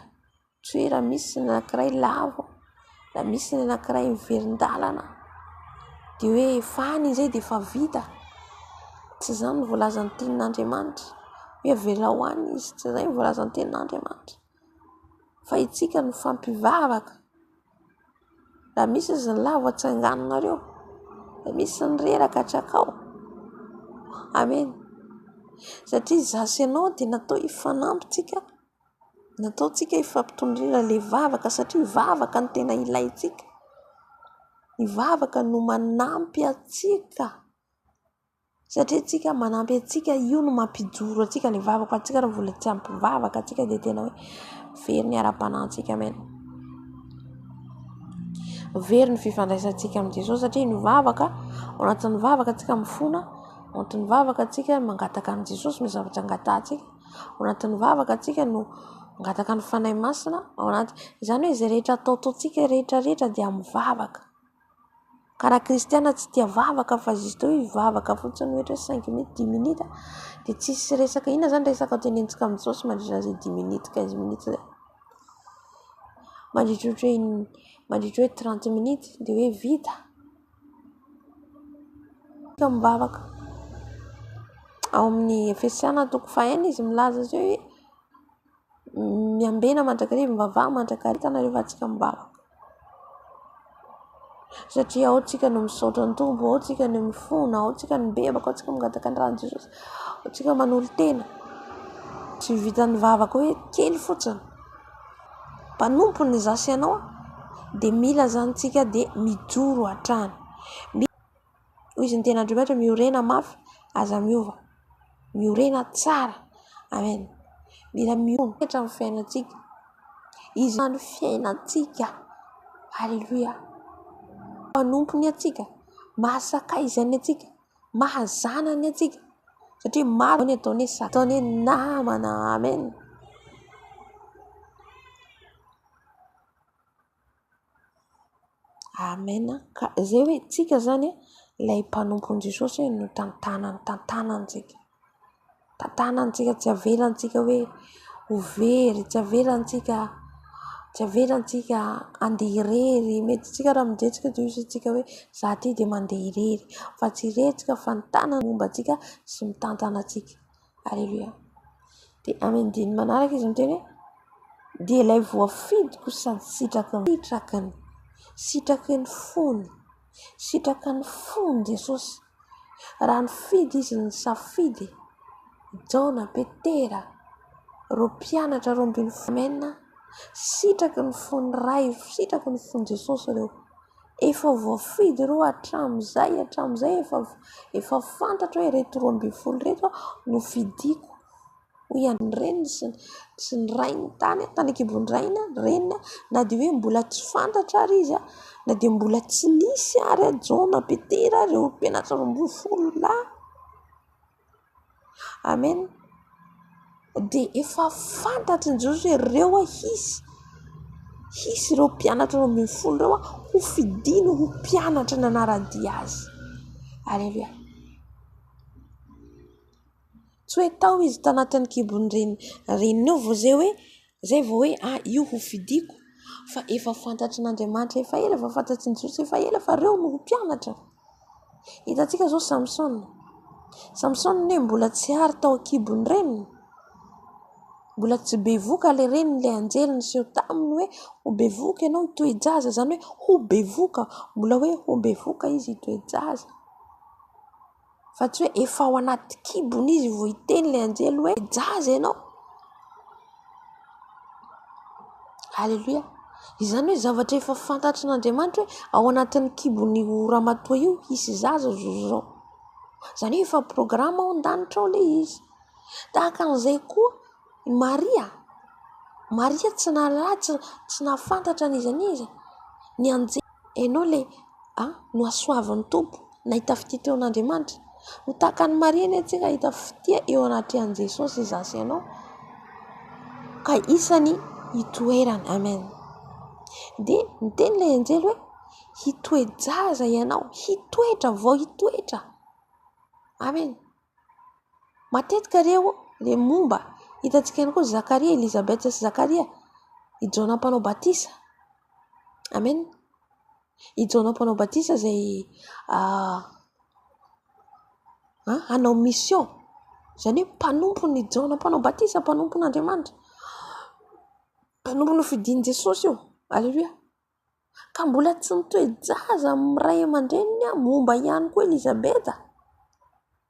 Tsy hoe raha misy ny anankiray lavo, raha misy ny anankiray miverin-dalana dia hoe fany izay dia efa vita. Tsy izany no voalazan'ny Tenin'Andriamanitra hoe avela ho any izy, tsy izay no voalazan'ny Tenin'Andriamanitra, fa itsika no fampivavaka. Raha misy izy ny lavo atsanganonareo, raha misy ny reraka atrakao. Amen. Satria izaho sy ianao dia natao hifanampitsika, natao tsika hifampitondrina ilay vavaka, satria vavaka no tena ilaitsika. Ny vavaka no manampy atsika, satria tsika manampy atsika, io no mampijoro atsika ny vavaka. Atsika raha vola tsy ampy vavaka atsika dia tena hoe very ny ara-panahintsika. Amen. Very ny fifandraisantsika amin'ny Jesosy, satria ny vavaka, ao anatin'ny vavaka atsika mifona, ao anatin'ny vavaka atsika mangataka amin'ny Jesosy ny zavatra angatahantsika, ao anatin'ny vavaka atsika no mangataka ny fanahy masina, izany hoe izay rehetra ataotsika rehetra dia amin'ny vavaka. Ka raha kristiana tsy tia vavaka fa izy teo hivavaka fotsiny ohatra 5 minutes 10 minutes dia tsisy resaka. Inona zany resaka tenentsika amin'ny Jesosy mandritra izay 10 minutes 15 minutes zay, mandritra hoe 30 minutes dia hoe vita. mivavaka ao amin'ny Efesiana 4:1 izy milaza zay hoe miambena mandrakariva mivavaha mandrakarita rehefa antsika mivavaka. Satria ao tsika no misaotra ny tombo, ao tsika no mifona, ao tsika no bebaka, ao tsika mangataka ny rano Jesosy, ao tsika manolo tena. Tsy vitan'ny vavaka hoe kely fotsiny. Mpanompo ny zasy ianao dia mila zany tsika dia mijoro hatrany. Hoy izy ny Tenin'Andriamanitra, miorena mafy aza miova, miorena tsara. Amen. Mila miorena amin'ny fiainantsika. Izy ny fiainantsika. Halleluia. Mpanompony atsika, mahasakaizany atsika, mahazanany atsika. Satria maro ny ataony ataony namana. Amen. Amen. Ka zay hoe tsika zany ilay mpanompony Jesosy no tantanantsika. Tantanantsika, tsy avelantsika hoe ho very, tsy avelantsika andeha irery. Mety tsika raha mijentsika dia isitsika hoe za ty dia mandeha irery, fa tsy iretsika fa ny tanana momba antsika sy mitantana antsika. Halleluia. Dia amin'ny diny manaraka izy miteny hoe dia ilay voafidiko sady sitraky ny fony Jesosy. Raha ny fidy izy ny safidy Jona, Petera, reo mpianatra reo ambin'ny fomena, sitraky ny fony ray, sitraky ny fony Jesosy reo. Efa voafidy reo hatramin'izay efa fantatra hoe reto 12 reto no fidiko. Hoy ihany reniny sy ny rainy tany an-kibon'ny raina renina, na dia hoe mbola tsy fantatra ary izy, na dia mbola tsy nisy ary Jona, Petera reo mpianatra 12 lahy. Amen. Dia efa fantatry ny Jesosy hoe reo hisy reo mpianatra 12 reo ho fidino ho mpianatra nanara-dia azy. Alleluia. Tsy hoe tao izy tanatin'ny kibon'ny reniny eo zay vao hoe io ho fidiko, fa efa fantatry n'Andriamanitra, efa ela efa fantatry ny Jesosy, efa ela fa reo no ho mpianatra. Hitantsika zao Samson ne mbola tsy ary tao an-kibon'ny reniny, mbola tsy bevoka le reniny, le anjely niseho taminy hoe ho bevoka ianao hitoejaza, zany hoe ho bevoka, mbola hoe ho bevoka izy hitoejaza. Fa tsy hoe efa ao anaty kibony izy vao hiteny le anjely hoe jaza ianao. Halleluia. Izany hoe zavatra efa fantatry n'Andriamanitra hoe ao anatin'ny kibony ramatoa io hisy zaza zao. Zany hoe efa programa ao an-danitra ao le izy. Tahaka an'izay koa Maria tsy nalatsy, tsy nahafantatra n'iza ny anjely ianao le no asoavin'ny tompo, nahita fitia teo an'Andriamanitra. Ho tahaka ny Maria ny antsika hita fitia eo anatrehany Jesosy zasy ianao ka isany hitoerany. Amen. Dia miteny ilay anjely hoe hitoejaza ianao, hitoetra vao hitoetra. Amen. Matetika reo le momba hitantsika ihany koa Zakaria, Elizabeta sy Zakaria, i Jona mpanao batisa. Amen. I Jona mpanao batisa zay hanao mission, zany hoe mpanompony Jona mpanao batisa, mpanompon'Andriamanitra, mpanompony fidiny Jesosy io. Alleluia. Ka mbola tsy nitoejaza amin'ny ray aman-dreniny momba ihany koa Elizabeta,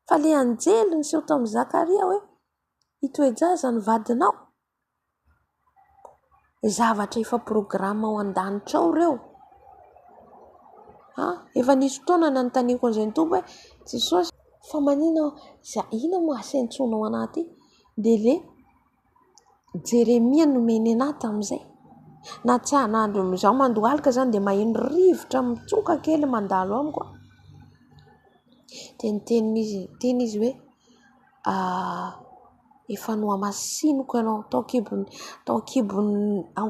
fa le anjely niseho tamin'ny Zakaria hoe hitoejaza ny vadinao. Zavatra efa programa ao an-danitra ao reo. Efa nisy fotoana nanontaniako an'izay tompo hoe Jesosy, fa manina ina moa asaintsonao anaty? Dia le Jeremia nomeny anahy tamin'izay. Na tsy zaho mandoa alika zany dia maheno rivotra mitsoka kely mandalo amiko. Teny izy hoe efa nohamasiniko ianao ao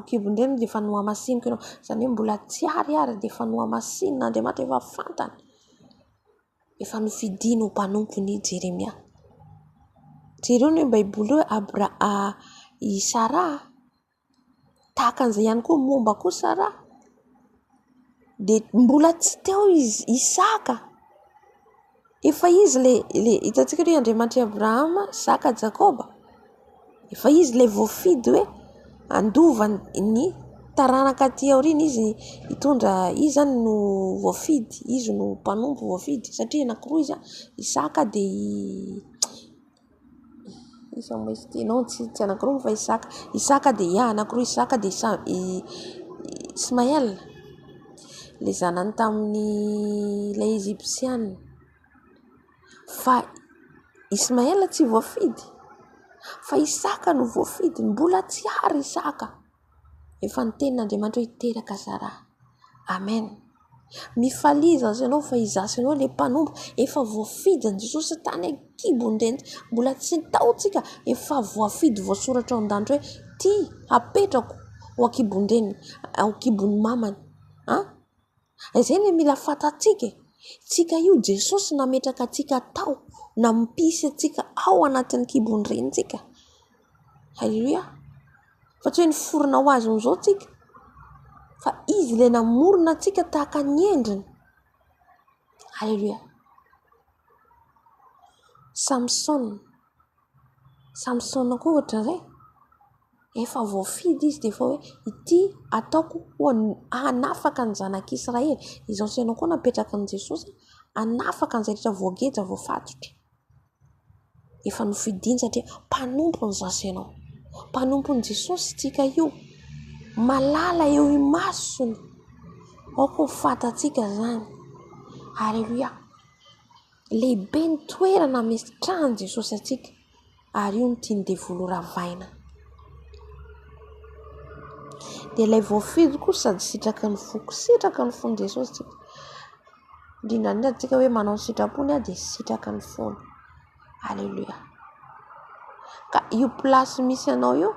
kibony reny, dia efa nohamasiniko ianao. Zany hoe mbola tsy ary dia efa nohamasin'Andriamanitra, efa fantany, efa nofidiny ho mpanompony Jeremia. Jereo ny Baiboly hoe i Sara, tahaka an'izay ihany koa momba koa Sara, dia mbola tsy teo Isaka, efa izy le hitantsika hoe Andriamanitra Abrahama, Isaka, Jakoba, efa izy le voafidy hoe andova ny taranaka aty aorina, izy hitondra, izy zany no voafidy, izy no mpanompo voafidy, satria anankiroa izy Isaka de isa moisty non tsy anankiroa fa Isaka de anankiroa Isaka de Ismaël, le zanany tamin'ny ilay Egyptienne. Fa Ismaël tsy voafidy, fa Isaka no voafidy, mbola tsy ary Isaka. Efa ny tenin'Andriamanitra hoe teraka zara. Amen. Mifaliza ianao fa izasy ianao le mpanompo, efa voafidy ny Jesosy tany an-kibony, mbola tsy taotsika, efa voafidy, voasoratra ao an-danitra hoe ty apetrako ho an-kibony ao an-kibony mamany. Izay ny mila fatatsika, tsika io Jesosy nametraka atsika tao, na mpisy atsika ao anatin'ny kibony rentsika. Halleluja. Fa tsy hoe niforona ho azy zao tsika, fa izy le namorona atsika tahaka ny endriny. Halleluja. Samson koa ohatra zay, efa voafidy izy de efa hoe ity ataoko ho hanafaka ny zanak'Israely. Izao sianao koa napetraka ny Jesosy, hanafaka ny rehetra voageja voafatotra. Efa nofidiny satria mpanompo ny zasenao, mpanompo ny Jesosy tsika io, malala eo imasony, aoko fatatsika zany. Halleluja. Lehibe ny toerana metrahany Jesosy atsika, ary io no tiany devolo ravaina. De ilay voafidy koa sady sitraka ny foko, sitraka ny fony Jesosy tsika. Indrindra tsika hoe manao sitrapony de sitraka ny fony. Halleluja. Ka io plasy misy anao io,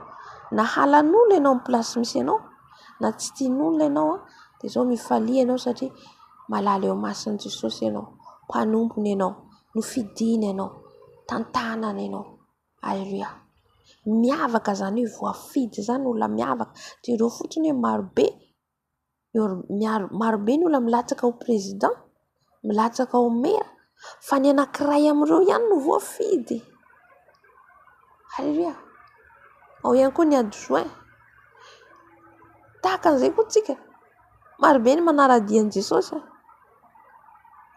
na halan'olona ianao amin'ny plasy misy anao, na tsy tian'olona ianao, de zao mifalia ianao satria malala eo masin'i Jesosy ianao, mpanompony ianao, nofidiny ianao, tantanana ianao. Halleluja. Miavaka zany hoe voafidy zany, olona miavaka. De ireo fotsiny hoe marobe ny olona milatsaka ho président, milatsaka ho maire, fa ny anankiray amin'ireo ihany no voafidy. Halleluja. Ao ihany koa ny adjoint. Tahaka an'izay koa tsika, marobe ny manara-dian'i Jesosy,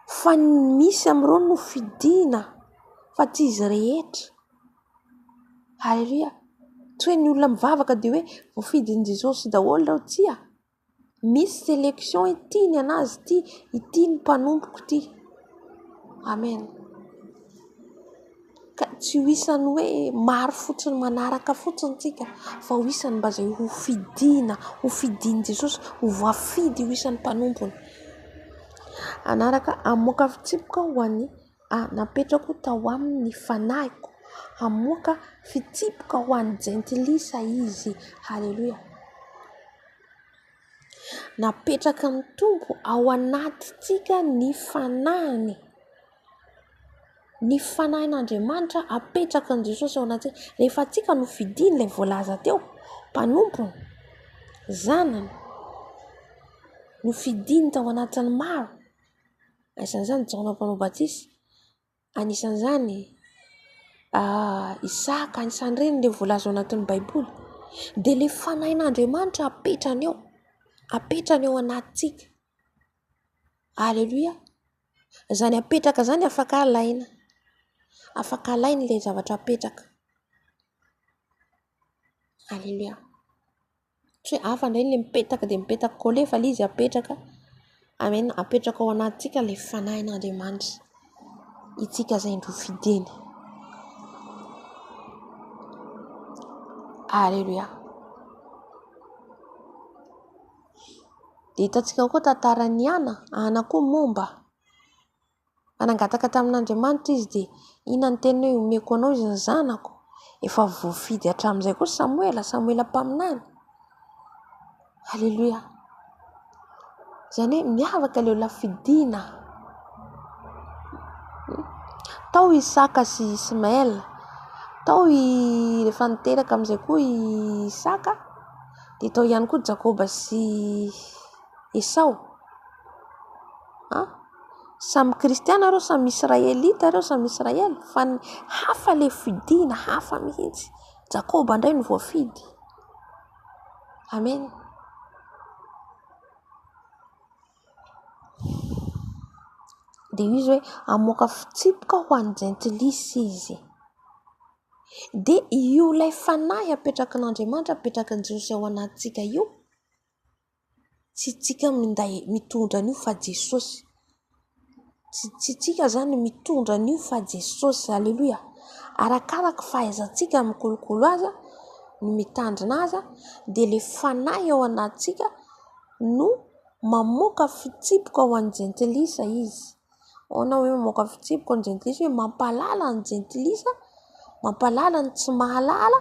fa misy amin'ireo no fidina, fa tsy izy rehetra. Halleluja. Tsy hoe ny olona mivavaka de hoe voafidin'i Jesosy daholo reo, tsia. Misy sélection ity ny anazy ity ny mpanompoko ity. Amen. Ka tsy ho isany hoe maro fotsiny manaraka fotsiny tsika, fa ho isany mba zay ho fidiny Jesosy, ho voafidy ho isany mpanompony. Anaraka amoaka fitsipika ho an'ny napetrako tao amin'ny fanahiko, amoaka fitsipika ho an'ny jentilisa izy. Halleluja. Napetraka ny tompo ao anatintsika ny fanahiny. Ny fanahin'Andriamanitra apetraka ny Jesosy ao anatintsika. Rehefa tsika no fidiny ilay voalaza teo, mpanompony, zanany, no fidiny tao anatin'ny maro. Isan'izany Jaona mpanao batisy, anisan'izany Isaka, anisan'ireny le voalaza ao anatin'ny Baiboly. De le fanahin'Andriamanitra apetrany ao anatintsika. Halleluja. Zany apetraka zany afaka alaina le zavatra apetraka. Halleluja. Tsy hoe hafa indray le mipetaka de mipetaka kole, fa le izy apetraka. Amen. Apetraka ao anatintsika le fanahin'Andriamanitra, itsika zay ndro fidiny. Halleluja. De hitantsika koa tantaran'ny Ana koa momba. Anangataka tamin'Andriamanitra izy de ina ny teny hoe omeko anao izy ny zanako. Efa voafidy hatramin'izay koa Samuela mpaminany. Halleluja. Zany hoe miavaka le olona fidina. Tao Isaka sy Ismaël, tao rehefa niteraka amin'izay koa Isaka, de tao ihany koa Jakoba sy Esau. samy kristiana reo, samy israelita reo, samy israely, fa hafa le fidina, hafa mihitsy. Jakoba indray no voafidy. Amen. Dia izy hoe amoaka fitsipoka ho an'ny jentilisa izy. Dia io ilay fanahy apetraky n'Andriamanitra, apetraky ny Jesosy ao anatintsika io, tsy tsika minday mitondra an'io fa Jesosy. Tsy tsika zany mitondra an'io fa Jesosy. Alleluia. Arakaraka fahaizantsika mikolokolo azy, ny mitandrina azy, dia le fanahy ao anatintsika no mamoaka fitsipoka ho an'ny jentilisa izy. Ona hoe mamoaka fitsipoka ho an'ny jentilisa, hoe mampalala ny jentilisa, mampalala ny tsy mahalala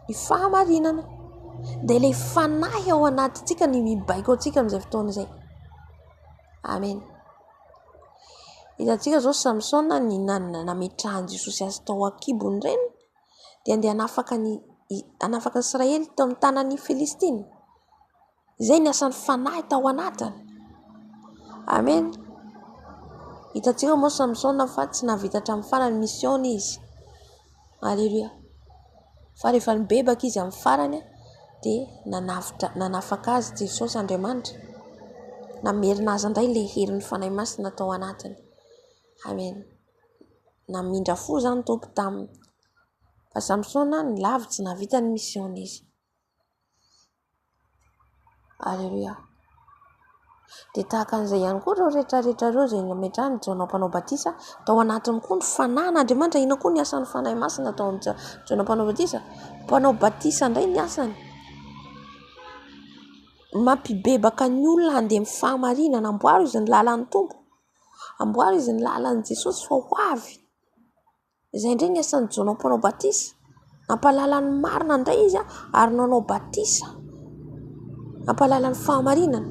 ny fahamarinana. Dia le fanahy ao anatintsika ny mibaiko antsika amin'izay fotoana izay. Amen. Hitantsika zao Samsona ny nametrahan'i Jesosy azy tao an-kibony ireny, dia andeha hanafaka ny Israely tao amin'ny tanan'ny Filistina. Izay ny asan'ny fanahy tao anatiny. Amen. Hitantsika moa Samsona fa tsy navita hatramin'ny farany misiona izy. Alleluia. Fa rehefa nibebaka izy amin'ny farany dia nanafaka azy Jesosy Andriamanitra, namerina azy indray le herin'ny fanahy masina tao anatiny. Amen. Namindra fo zany tompo taminy. Fa Samsona ny lavitsy navita ny misiona izy. Alleluia. Dia tahaka an'izay ihany koa reo rehetrarehetra reo izay nametrahany Jona mpanao batisa, tao anatiny koa ny fanan'Andriamanitra. Ina koa ny asan'ny fanahy masina tao amin'ny Jona mpanao batisa? Mpanao batisa indray ny asany. Mampibebaka ny olona handeha amin'ny fahamarinana, amboaro izy ny lalan'ny tompo, amboaro izy ny lalan'i Jesosy fa ho avy. Izay indray ny asan'ny Jona mpanao batisa. Nampalala ny marina indray izy ary nanao batisa, nampalala ny fahamarinana.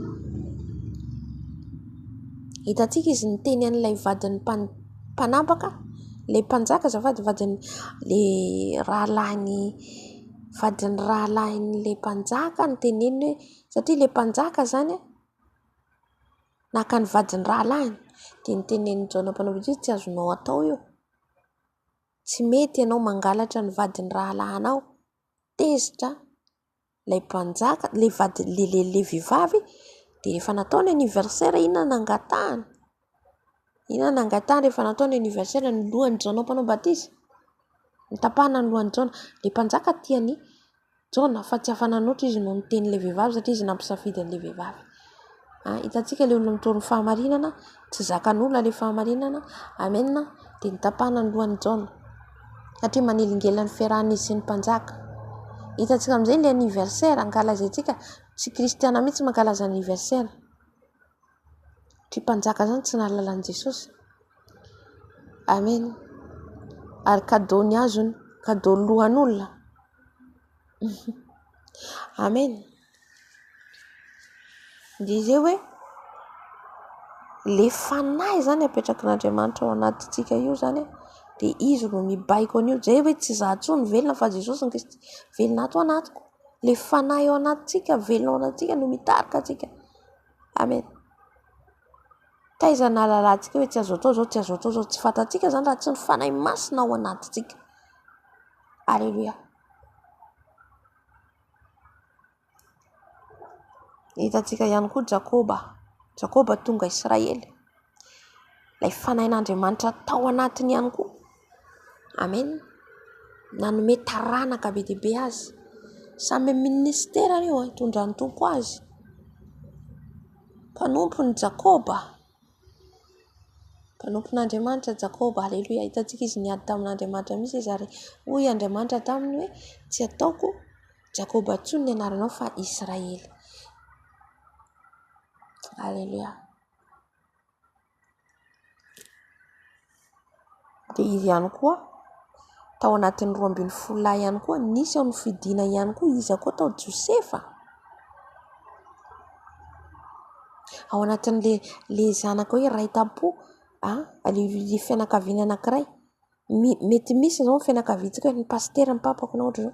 Hitantsika izy niteny an'ilay vadin'ny mpanapaka, ilay mpanjaka azafady, vadin'ny rahalahin'ilay mpanjaka niteneny hoe, satria ilay mpanjaka zany naka ny vadin'ny rahalahiny, dia nitenen'ny Jona mpanao batisa, tsy azonao atao io, tsy mety ianao mangalatra ny vadin'ny rahalahinao. Tezitra ilay mpanjaka, le vehivavy. Dia rehefa natao ny anniversaire, inona nangatahany rehefa natao ny anniversaire ny lohan'ny Jona mpanao batisa, nitapahana ny lohan'ny Jona. Le mpanjaka tiany Jona fa tsy afananoatra izy no niteny le vehivavy, satria izy nampisafidy an'le vehivavy. Hitantsika le olona mitoro ny fahamarinana, tsy zakan'olona le fahamarinana. Amen. Dia nitapahana ny lohan'ny Jona satria manelingela ny fiarahan'izy sy ny mpanjaka. Hitantsika amin'izay le anniversaire ankalazaintsika, tsy kristiana mihitsy mankalaza anniversaire. Tsy mpanjaka zany tsy nahalalany Jesosy. Amen. Ary kadô ny azony, kadô lohan'olona. Amen. Dia izay hoe le fanahy zany apetraky n'Andriamanitra ao anatintsika io zany, dia izy no mibaiko an'io. Zay hoe tsy izaho intsony velona fa Jesosy Kristy velona ato anatiko. Le fanahy ao anatintsika, velona ao anatintsika no mitarika antsika. Amen. Taiza nahalalantsika hoe tsy azo atao zao, tsy azo atao zao, tsy fantatsika zany raha tsy ny fanahy masina ao anatintsika. Alleluia. Hitantsika ihany koa Jakoba tonga Israely, ilay fanahin'Andriamanitra tao anatiny ihany koa. Amen. Nanome taranaka be dia be azy, samy ministera io hitondra ny tompo azy. Mpanompony Jakoba, mpanompon'Andriamanitra Jakoba. Alleluia. Hitantsika izy niady tamin'Andriamanitra mihitsy izy, ary hoy Andriamanitra taminy hoe tsy ataoko Jakoba intsony ny anaranao fa Israely. Alleluia. Dia izy ihany koa tao anatin'ny 12 lahy ihany koa, nisy ao ny fidiana ihany koa izy koa tao Josefa. Ao anatin'le zanaka hoe ray tampo, le fianakaviana anankiray. Mety misy zao fianakaviantsika hoe ny pastera ny papako na ohatra zao.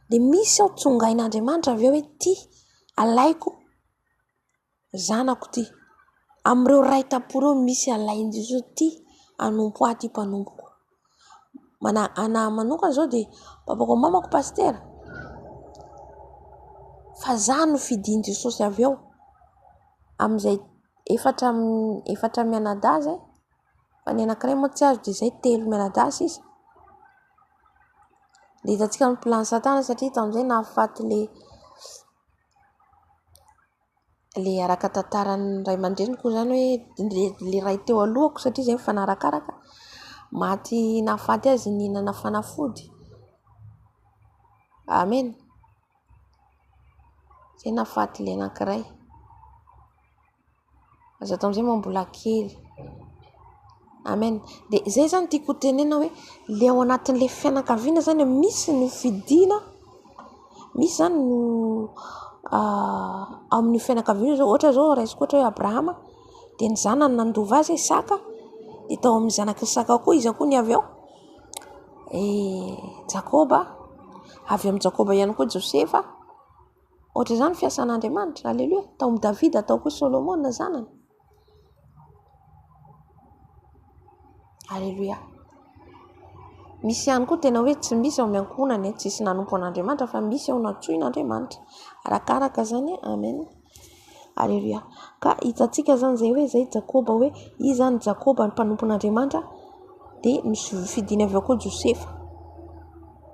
Dia misy ao tsongain'Andriamanitra avy eo hoe ty alaiko zanako ty. Amin'ireo ray taporeo misy alain-Jesosy ty anompo ahy ty mpanompoko. Anahy manokana zao dia papako mamako pastera. Fa za no fidian'i Jesosy avy eo amin'izay efatra mianadahy fa ny anankiray moa tsy azo dia izay 3 mianadahy izy. Dia hitantsika ny plan satana satria tamin'izay nahafaty le araka tantaran'ny ray aman-dreniko zany hoe le ray teo alohako satria izay mifanarakaraka maty nahafaty azy nihinana fanafody. Amen. Izay nahafaty le anankiray. Aza tamin'izay mbola kely. Amen. Dia izay zany tiako tenena hoe le ao anatin'le fianakaviana zany misy ny fidiana, misy zany no amin'ny fianakaviana zao ohatra zao raisiko ohatra hoe Abrahama dia ny zanany nandova azy Isaka dia tao amin'ny zanaky Isaka koa izy koa ny avy eo Jakoba, avy amin'ny Jakoba ihany koa Josefa. Ohatra zany fiasan'Andriamanitra. Alleluia. Tao amin'ny Davida, tao koa Solomona zanany. Alleluia. Misy ihany koa tena hoe tsy misy ao amin'ny ankohonany tsisy nanompo an'Andriamanitra fa misy ao natsoin'Andriamanitra. Arakaraka zany. Amen. Alleluia. Ka hitantsika zany zay hoe zay Jakoba hoe izy zany Jakoba ny mpanompon'Andriamanitra dia fidiany avy eo koa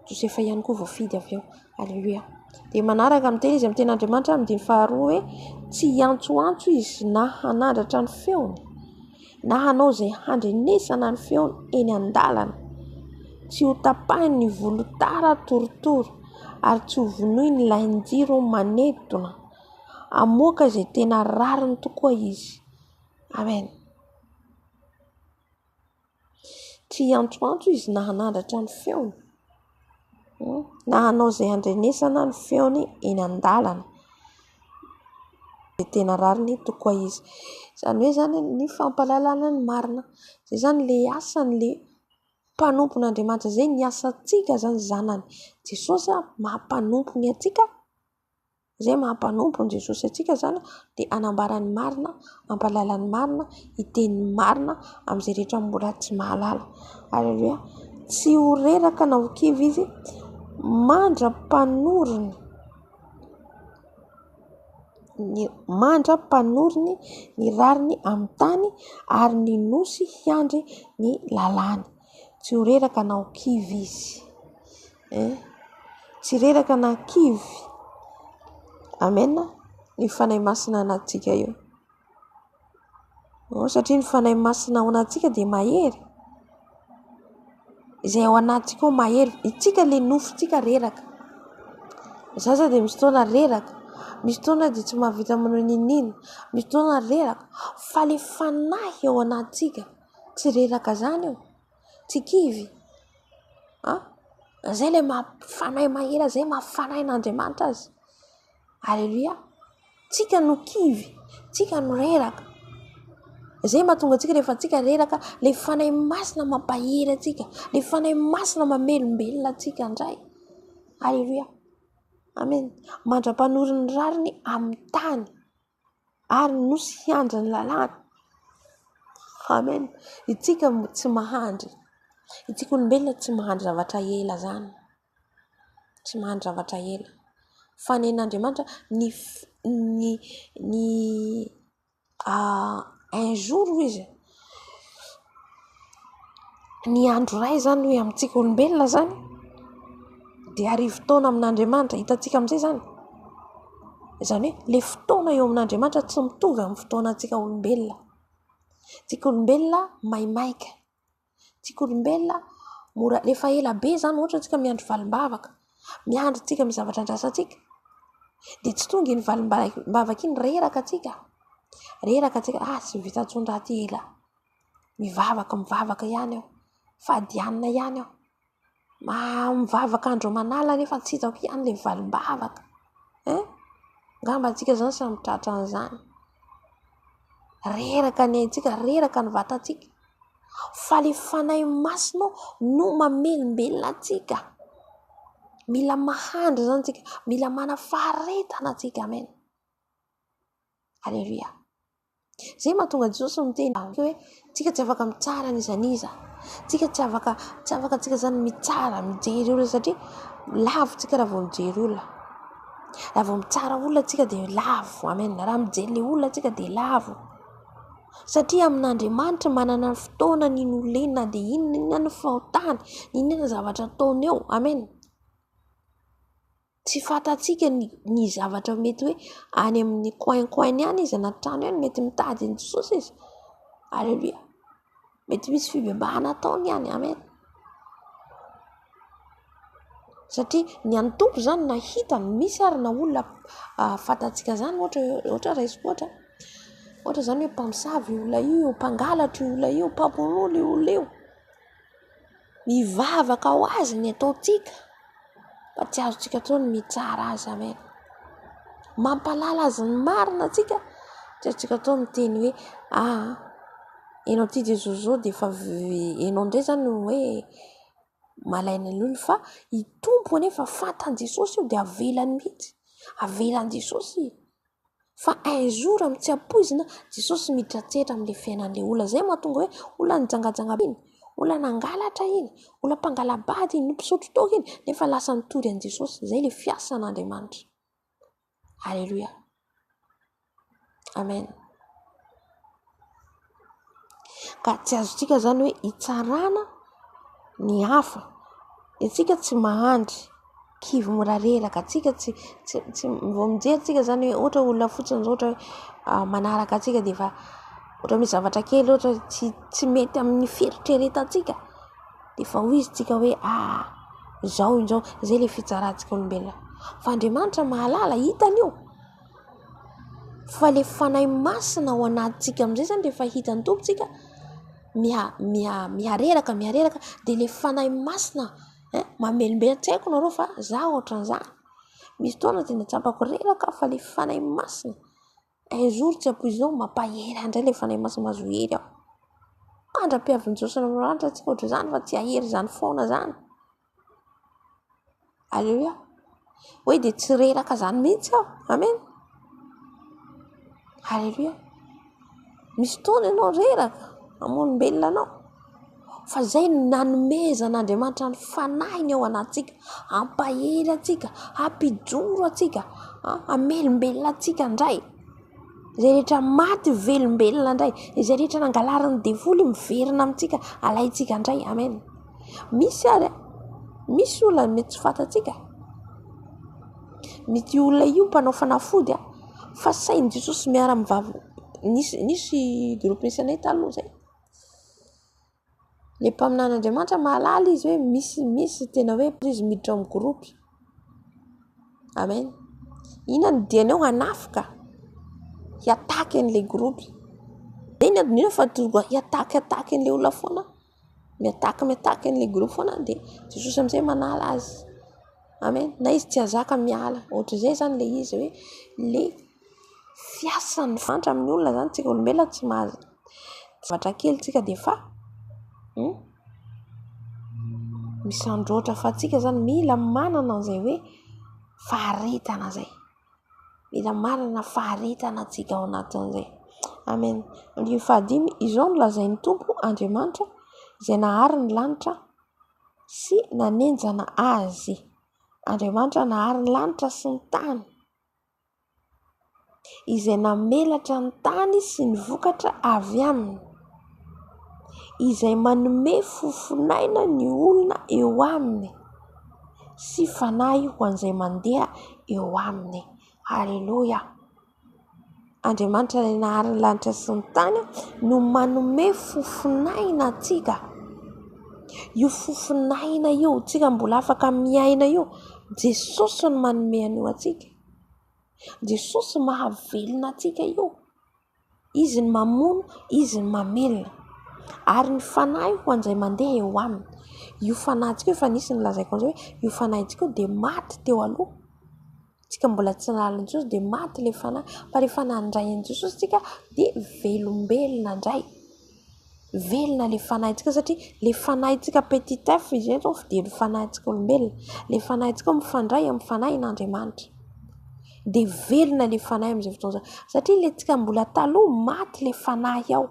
Josefa ihany koa voafidy avy eo. Alleluia. Dia manaraka miteny izy amin'ny ten'Andriamanitra amin'ny diny faharoa hoe tsy antsoantso izy na hanandratra ny feony na hanao izay handrenesana ny feony eny an-dalana, tsy ho tapahiny ny volotara torotoro ary tsy ho vonoy ny lahin-jiro manetona, amoaka izay tena rariny tokoa izy. Amen. Tsy antsoantso izy na hanandratra ny feony na hanao izay handrenesana ny feony eny an-dalana, izay tena rariny tokoa izy. Izany hoe zany ny fampalalana ny marina. Izay zany le asan'le mpanompon'Andriamanitra, izay ny asantsika zany zanany Jesosy mampanompony atsika, izay mampanompony Jesosy atsika zany dia anambarany marina, ampalalany marina, hiteniny marina amin'izay rehetra mbola tsy mahalala. Alleluia. Tsy ho reraka na ho kivy izy, mandra-panoriny ny rariny amin'ny tany ary ny nosy hiandry ny lalàny. Tsy ho reraka na ho kivy izy. Tsy reraka na kivy. Amen. Ny fanahy masina anatsika io. Satria ny fanahy masina ao anatsika dia mahery. Izay ao anatsika ao mahery. Itsika le nofontsika reraka. Zaza dia misy fotoana reraka. Misy fotoana dia tsy mahavita manao ninina. Misy fotoana reraka. Fa le fanahy ao anatsika tsy reraka zany io. Tsy kivy. Zay le fanahy mahery, zay mafanahy n'Andriamanitra azy. Alleluia. Tsika no kivy, tsika no reraka. Zay mahatonga atsika rehefa tsika reraka, le fanahy masina mampahery atsika, le fanahy masina mamelombelona atsika indray. Alleluia. Amen. Mandra-panoriny rariny amin'ny tany ary nosy hiandry ny lalàna. Amen. Itsika tsy mahandry. Itsika olombelona tsy mahandry zavatra ela zany. Tsy mahandry zavatra ela. Fa ny an'Andriamanitra un jour izy. Ny andro ray zany hoe amintsika olombelona zany dia arivo fotoana amin'Andriamanitra. Hitantsika amin'izay zany. Izany hoe le fotoana eo amin'Andriamanitra tsy mitovy amin'ny fotoana antsika olombelona. Tsika olombelona maimaika. Tsika olombelona mora rehefa ela be zany ohatra tsika miandry valim-bavaka. Miandry tsika amin'ny zavatra andrasantsika. Dia tsy tonga iny valim-bavaka iny reraka tsika. Reraka tsika, tsy vita intsony raha ty ela. Mivavaka ihany aho. Fadianina ihany aho. Mivavaka andro manala nefa tsy hitako ihany le valim-bavaka. Ngamba antsika zany samy tratra an'izany. Reraka ny aintsika, reraka ny vatantsika. Fa le fanahy masina no mamelombelona atsika. Mila mahandry zany tsika, mila mana faharetana tsika. Amen. Alleluia. zay mahatonga Jesosy miteny hoe tsika tsy afaka mitsara n'izaniza, tsika tsy afaka tsika zany mitsara mijery olona satria lavo tsika raha vao mijery olona, raha vao mitsara olona tsika dia lavo. Amen. Raha mijery le olona tsika dia lavo, satria amin'Andriamanitra manana ny fotoana ny olona dia inona ny fahotany, inona zavatra ataony eo. Amen. Tsy fatatsika ny zavatra mety hoe any amin'ny coin any izy anaty trano any mety mitady ny Jesosy izy. Alleluia. Mety misy fibebahana ataony any. Amen. Satria ny any tompo zany nahita misy ary na olona fatatsika zany ohatra raisiko ohatra zany hoe mpamosavy olona io, mpangalatra olona io, mpamonoly olona io, mivavaka ho azy ny ataotsika fa tsy azotsika atao ny mitsara azy. Amen. Mampalala azy ny marina tsika tsy azotsika atao miteny hoe enao ty Jesosy zao dia fa enao ndray zany hoe malaina lolo, fa itompo anefa fantany Jesosy io dia avelany mihitsy, avelany Jesosy. Fa un-jour amin'ny tsy ampoizina Jesosy midratsetra amin'le fiainan'le olona. Zay mahatonga hoe olona nijangajanga iny, olona nangalatra iny, olona mpangalabady iny, mpisotro toaka iny, nefa lasa nitory an' Jesosy. Zay le fiasan'Andriamanitra. Alleluia. Amen. Ka tsy azotsika zany hoe hitsarana ny hafa, itsika tsy mahandry kivy mirareraka, tsika tsy vao mijery tsika zany hoe ohatra olona fotsiny zao ohatra hoe manaraka atsika dia fa ohatra misy zavatra kely ohatra tsy mety amin'ny fieritreretantsika dia fa hoy izy tsika hoe zao zay le fitsarantsika olombelona. Fa Andriamanitra mahalala, hitany io. Fa le fanahy masina ao anatintsika amin'izay zany rehefa hitany tompontsika mihareraka dia le fanahy masina mamelombelona. Tsy haiko nareo fa za ohatran'izany, misy fotoana tena tsapako reraka, fa le fanahy masina un jour tsy ampoizinao mampahery andray le fanahy masina mahazo hery aho. Mandra-piavin'ny Jesosy Andriamanitra tsika ohatra zany, fa tsy ahery zany foana zany. Alleluia. Hoe dia tsy reraka zany mihitsy aho. Amen. Alleluia. Misy fotoana ianao reraka amolombelona anao, fa zay nanomezan'Andriamanitra ny fanahiny ao anatsika, ampahery atsika, ampijoro atsika, amelombelona atsika indray. Izay rehetra maty velombelona indray, izay rehetra nangalariny devoly miverina amintsika alaitsika indray. Amen. Misy ary misy olona mety tsy fatatsika, mety olona io mpanao fanafody fa sain'ny Jesosy miara-mivavy. Nisy groupe misy anay taloha zay, le mpaminan'Andriamanitra mahalala izy hoe misy tena hoe izy miditra amin'ny groupe. Amen. Ina ny diany ao anafika hiataky an'le groupe. Iny adonina fa hiataky an'le olona foana, miataky an'le groupe foana dia Jesosy amin'izay manala azy. Amen. Na izy tsy azaka miala, ohatr'izay zany le izy hoe le fiasan'ny fantra amin'ny olona zany. Tsika olombelona tsy mahazo zavatra kely tsika dia fa misy androatra fa tsika zany mila manana an'izay hoe faharetana zay, mila manana faharetana tsika ao anatin'izay. Amen. Ny fahadimy, izao no lazain'ny Tompo Andriamanitra izay nahary ny lanitra sy nanenjana azy. Andriamanitra nahary ny lanitra sy ny tany, izay namelatra ny tany sy ny vokatra avy aminy, izay manome fofinaina ny olona eo aminy sy fanahy ho an'izay mandeha eo aminy. Alleluia. Andriamanitra ilay nahary ny lanitra sy ny tany no manome fofinaina atsika. Io fofinaina io tsika mbola afaka miaina io, Jesosy no manome an'io atsika. Jesosy mahavelona atsika io. Izy ny mamono, izy ny mamelona. Ary ny fanahy ho an'izay mandeha eo aminy. Io fanahintsika io, fa nisy ny lazaiko an'izay hoe io fanahintsika io dia maty teo aloha. Tsika mbola tsy nahalan'i Jesosy dia maty le fanahy, fa rehefa nandray an'i Jesosy tsika dia velombelona indray. Velona le fanahintsika satria le fanahintsika petit f izy zao fidely fanahintsika olombelona. Le fanahintsika mifandray amin'ny fanahin'Andriamanitra. dia velona le fanahy amin'izay fotoana satria le tsika mbola taloha maty le fanahy ao,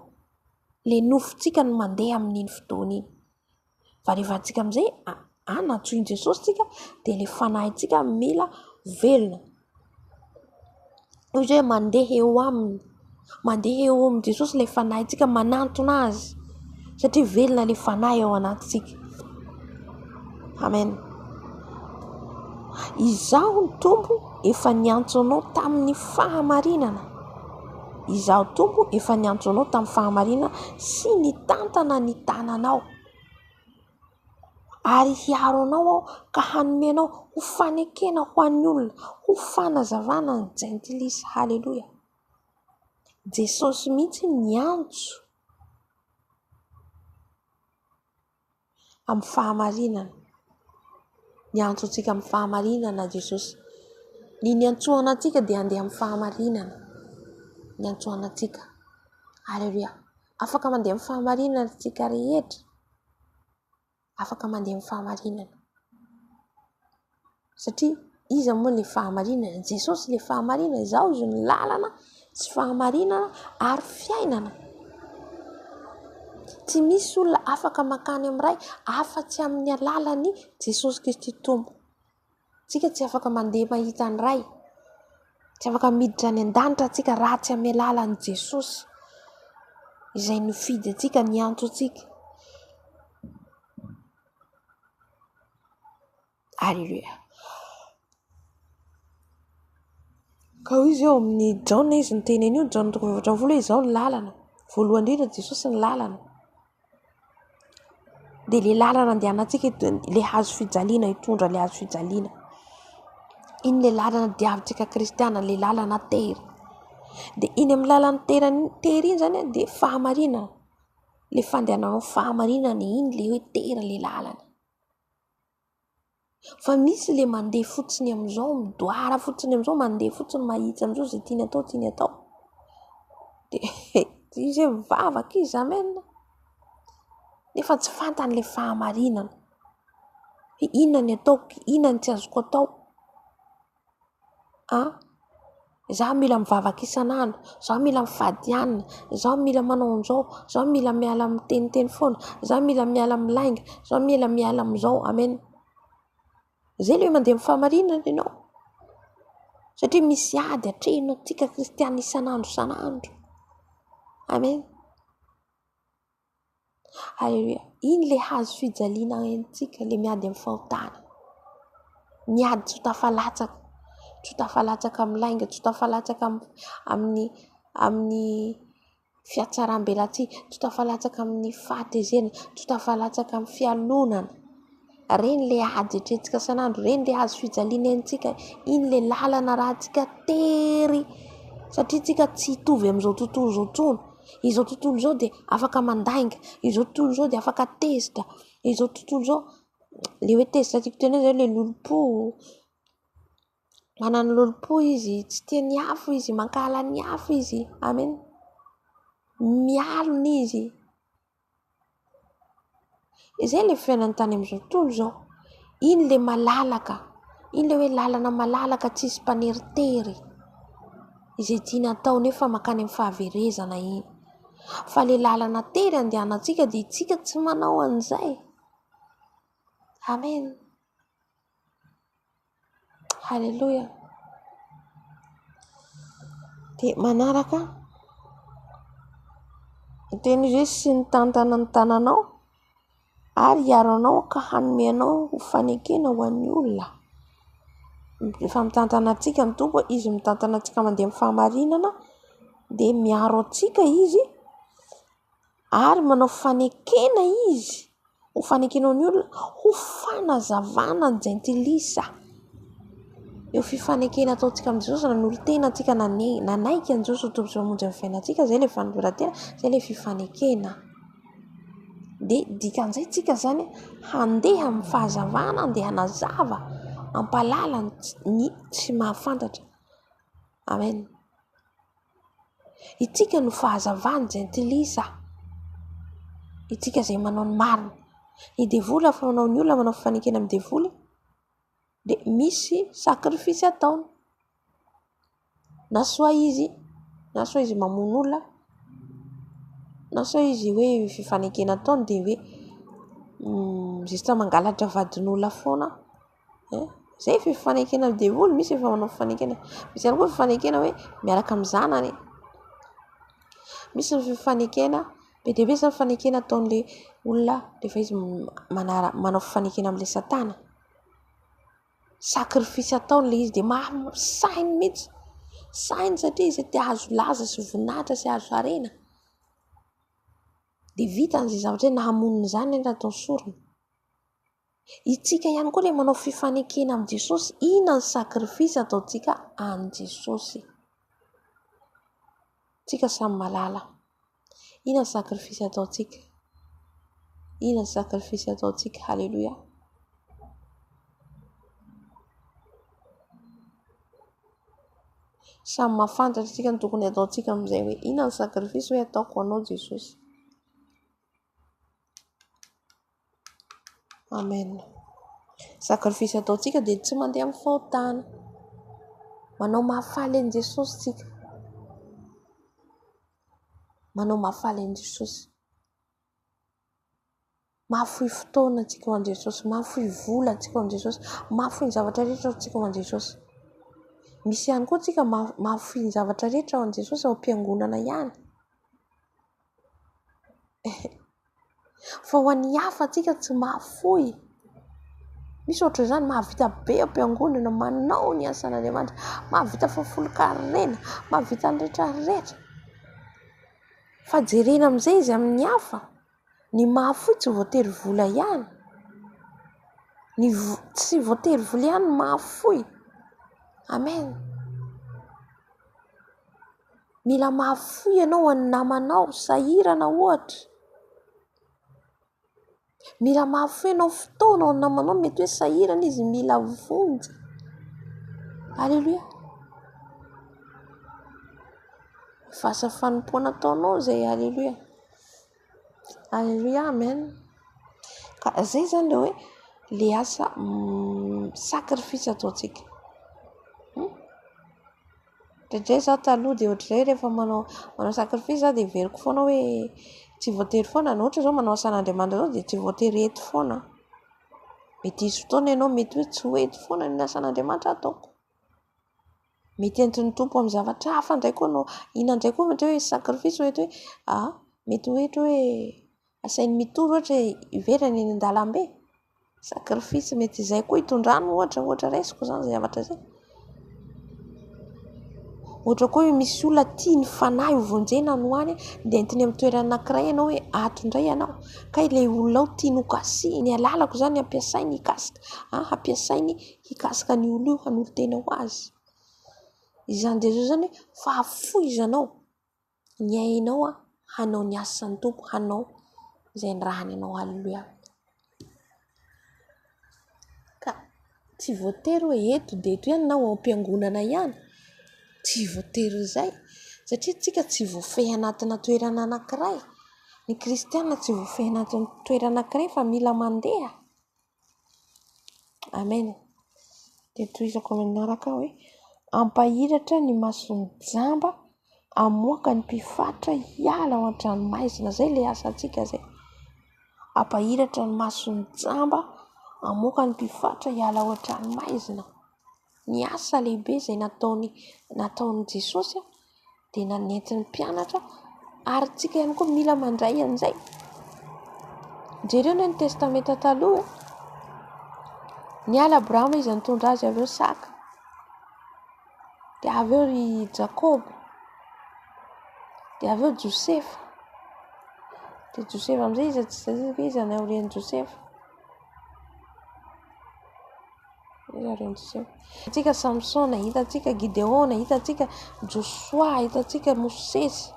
le nofontsika no mandeha amin'iny fotoana iny. Fa rehefa tsika amin'izay natsoin' Jesosy tsika dia le fanahintsika mila velona. Izy hoe mandeha eo aminy, mandeha eo amin'ny Jesosy le fanahintsika manantona azy satria velona le fanahy ao anatintsika. Amen. Izaho ny Tompo efa niantso anao tamin'ny fahamarinana. Izaho Tompo efa niantso anao tamin'ny fahamarinana sy nitantana ny tananao. Ary hiaro anao aho ka hanome anao ho fanekena ho an'ny olona, ho fanazavana ny jentilisa. Halleluja. Jesosy mihitsy niantso amin'ny fahamarinana. Niantso antsika amin'ny fahamarinana Jesosy. Ny niantsoana antsika dia handeha amin'ny fahamarinana. Niantsoana antsika. Halleluja. Afaka mandeha amin'ny fahamarinana antsika rehetra. Afaka mandeha amin'ny fahamarinana. Satria iza moa le fahamarinana? Jesosy le fahamarinana. Izao izy ny lalana sy fahamarinana ary fiainana. Tsy misy olona afaka makany amin'ny ray afa-tsy amin'ny alalan'ny Jesosy Kristy Tompo. Tsika tsy afaka mandeha mahita ny ray, tsy afaka miditra any an-danitra tsika raha tsy amin'ny alalan'i Jesosy izay nifidy antsika, niantso antsika. Halleluja. Ka izy eo amin'ny Jaona izy niteny an'io, Jaona 4:20 izao ny lalana. Voalohany indrindra Jesosy ny lalana. Dia le lalana andehanantsika le hazo fijaliana, hitondra le hazo fijaliana. Iny le lalana diavintsika kristiana, le lalana tery. Dia iny amin'ny lalana tery iny zany dia fahamarinana. Le fandehananao fahamarinana iny le hoe tera le lalana. Fa misy le mandeha fotsiny amin'izao, midoara fotsiny amin'izao, mandeha fotsiny mahitsy amin'izao izay tiany atao, tiany atao. Dia izy hoe mivavaka izy, amen. Nefa tsy fantany le fahamarinana. Inona ny ataoko, inona ny tsy azoko atao. Zaho mila mivavaka isan'andro, zaho mila mifadianina, zaho mila manao an'izao, zaho mila miala miteniteny foana, zaho mila miala milainga, zaho mila miala amin'izao, amen. Zay le mandeha amin'ny fahamarinana ianao. Satria misy ady hatrehinao tsika kristiana isan'andro. Amen. Halleluja. Iny le hazo fijaliana antsika, le miady amin'ny fahotana. Miady tsy ho tafalatsaka. Tsy ho tafalatsaka amin'ny lainga, tsy ho tafalatsaka amin'ny fiatsaram-belatsia, tsy ho tafalatsaka amin'ny fahatezerana, tsy ho tafalatsaka amin'ny fialonana. Reny le ady hatrentsika isan'andro, reny le hazo fijaliana antsika. Iny le lalana raha tsika tery. Satria tsika tsy hitovy amin'izao tontolo izao intsony. Izao tontolo izao dia afaka mandainga, izao tontolo izao dia afaka tezitra, izao tontolo izao le hoe tezitra tiako tena izao le lolo-po. Manana lolo-po izy, tsy tia ny afo izy, mankala ny afo izy, amen. Mialona izy. Izay le fiainany tany amin'izao tontolo izao. Iny le malalaka, iny le hoe lalana malalaka tsisy mpaneritery. Izay tiana atao nefa makany amin'ny fahaverezana iny. Fa le lalana tery andehanantsika dia itsika tsy manao an'izay. Amen. Halleluja. Dia manaraka teny izy hoe sy nitantana ny tananao ary hiaro anao ka hanome anao ho fanekena ho an'ny olona. Efa mitantana antsika ny Tompo, izy mitantana antsika mandeha amin'ny fahamarinana dia miaro antsika izy ary manao fanekena izy, ho fanekena ny olona, ho fanazavana ny jentilisa. Eo fifanekena ataontsika amin'ny Jesosy nanolo tena antsika nanaiky an'i Jesosy ho Tompo sy mamonjy amin'ny fiainantsika, zay le fanontera-tena, zay le fifanekena. Dia dikan'izay tsika zany handeha amin'ny fahazavana, handeha hanazava, hampalala ny tsy mahafantatra. Amen. Itsika no fahazavany jentilisa. Itsika izay manao ny marina. Ny devoly afa manao ny olona, manao fanekena amin'ny devoly, dia misy sakrifisy ataony. na soa izy mamono olona, na soa izy hoe fifanekena ataony de hoe justa mangalatra vadin'olona foana zay fifanekena devoly. Misy efa manao fifanekena, misy ihany koa fifanekena hoe miaraka amin'ny zanany, misy ny fifanekena be dia be zany fifanekena ataon'le olona rehefa izy manao fifanekena amin'le satana, sakrifisy ataon'le izy de sainy mihitsy, sainy satria izy te azo laza sy voninahitra sy azo harena de vitan'izay zavatra hoe nahamoniny zany ny atao sorona. Itsika ihany koa le manao fifanekena amin'ny Jesosy, inona ny sakrifisy ataontsika an' Jesosy? Tsika samy malala inona ny sakrifisy ataontsika, inona ny sakrifisy ataontsika. Halleluja. Samy mahafantatra tsika ny tokony ataontsika amin'izay hoe inona ny sakrifisy hoe ataoko anao Jesosy. Amen. Sakrifisy ataontsika dia tsy mandeha amin'ny fahotana, manao mahafaly an'i Jesosy tsika, manao mahafaly an'i Jesosy, mahafohy fotoana antsika ho an'i Jesosy, mahafohy vola antsika ho an'i Jesosy, mahafohy ny zavatra rehetra antsika ho an'i Jesosy. Misy ihany koa tsika mahafohy ny zavatra rehetra ho an'i Jesosy ao am-piangonana ihany. Fa ho an'ny hafa tsika tsy mahafohy. Misy ohatra izany mahavita be am-piangonana manao ny asan'Andriamanitra, mahavita fafolo-karena, mahavita ny rehetrarehetra. Fa jerena amin'izay izy amin'ny hafa, ny mahafohy tsy voatery vola ihany, tsy voatery vola ihany mahafohy. Amen. Mila mahafohy ianao amin'ny namanao, sahirana ohatra. Mila mahafohy ianao fotoana ao amin'ny namanao, mety hoe sahirana izy, mila vonjy. Halleluja. Vasa fanompoana ataonao zay. Halleluja. Halleluja. Amen. Ka zay zany le hoe le asa sakrifisy ataontsika. Ndray za taloha de ohatr'izay rehefa manao sakrifisy za de veriko foana hoe tsy voatery foana na ohatra zao manao asan'Andriamanitra zao de tsy voatery eto foana. Mety hisy fotoana ianao mety hoe tsy hoety foana ny asan'Andriamanitra ataoko. Mety entiny tompo amin'ny zavatra hafa ndray koa anao, inona ndray koa mety hoe sakrifisy mety hoe mety hoe asainy mitovy ohatra iverany eny an-dalambe. Sakrifisy mety izay koa hitondrano ohatra raisiko zany zay zavatra zay. Ohatra koa hoe misy olona tia ny fanahy ho vonjena no hany dia entiny amin'ny toerana anankiray ianao hoe ato indray ianao, ka ilay olona ao tia nokasihy, ny alalako zany ampiasainy hikasika, ampiasainy hikasika ny olo io hanolotena ho azy. Izany dia zao zany fa hafoizanao ny ainao hanao ny asan'ny tompo, hanao izay ny rahany ianao. Halleluja. Ka tsy voatery hoe eto dia eto ihany na ao am-piangonana ihany. Tsy voatery izay satria tsika tsy voafehy anatina toerana anankiray. Ny kristianina tsy voafehy anatina toerana anankiray fa mila mandeha. Amen. Dia toizako manaraka hoe ampahiratra ny mason'ny jamba, amoaka ny mpifatratra hiala ao an-dranomaizina. Zay le asantsika zay. Ampahiratra ny mason'ny jamba, amoaka ny mpifatratra hiala ao an-dranomaizina. Ny asa lehibe izay nataon'i Jesosy dia nanentin'ny mpianatra ary tsika ihany koa mila mandray an'izay. Jereo ny testamenta taloha, niala Abrahama izy nitondra azy, avy eo Saka, dia avy eo ry Jakoba, dia avy eo Josefa. Dia Josefa amin'izay izy anaorian'i Josefa. Hitantsika Samsona, hitantsika Gideona, hitantsika Joshua, hitantsika Mosesy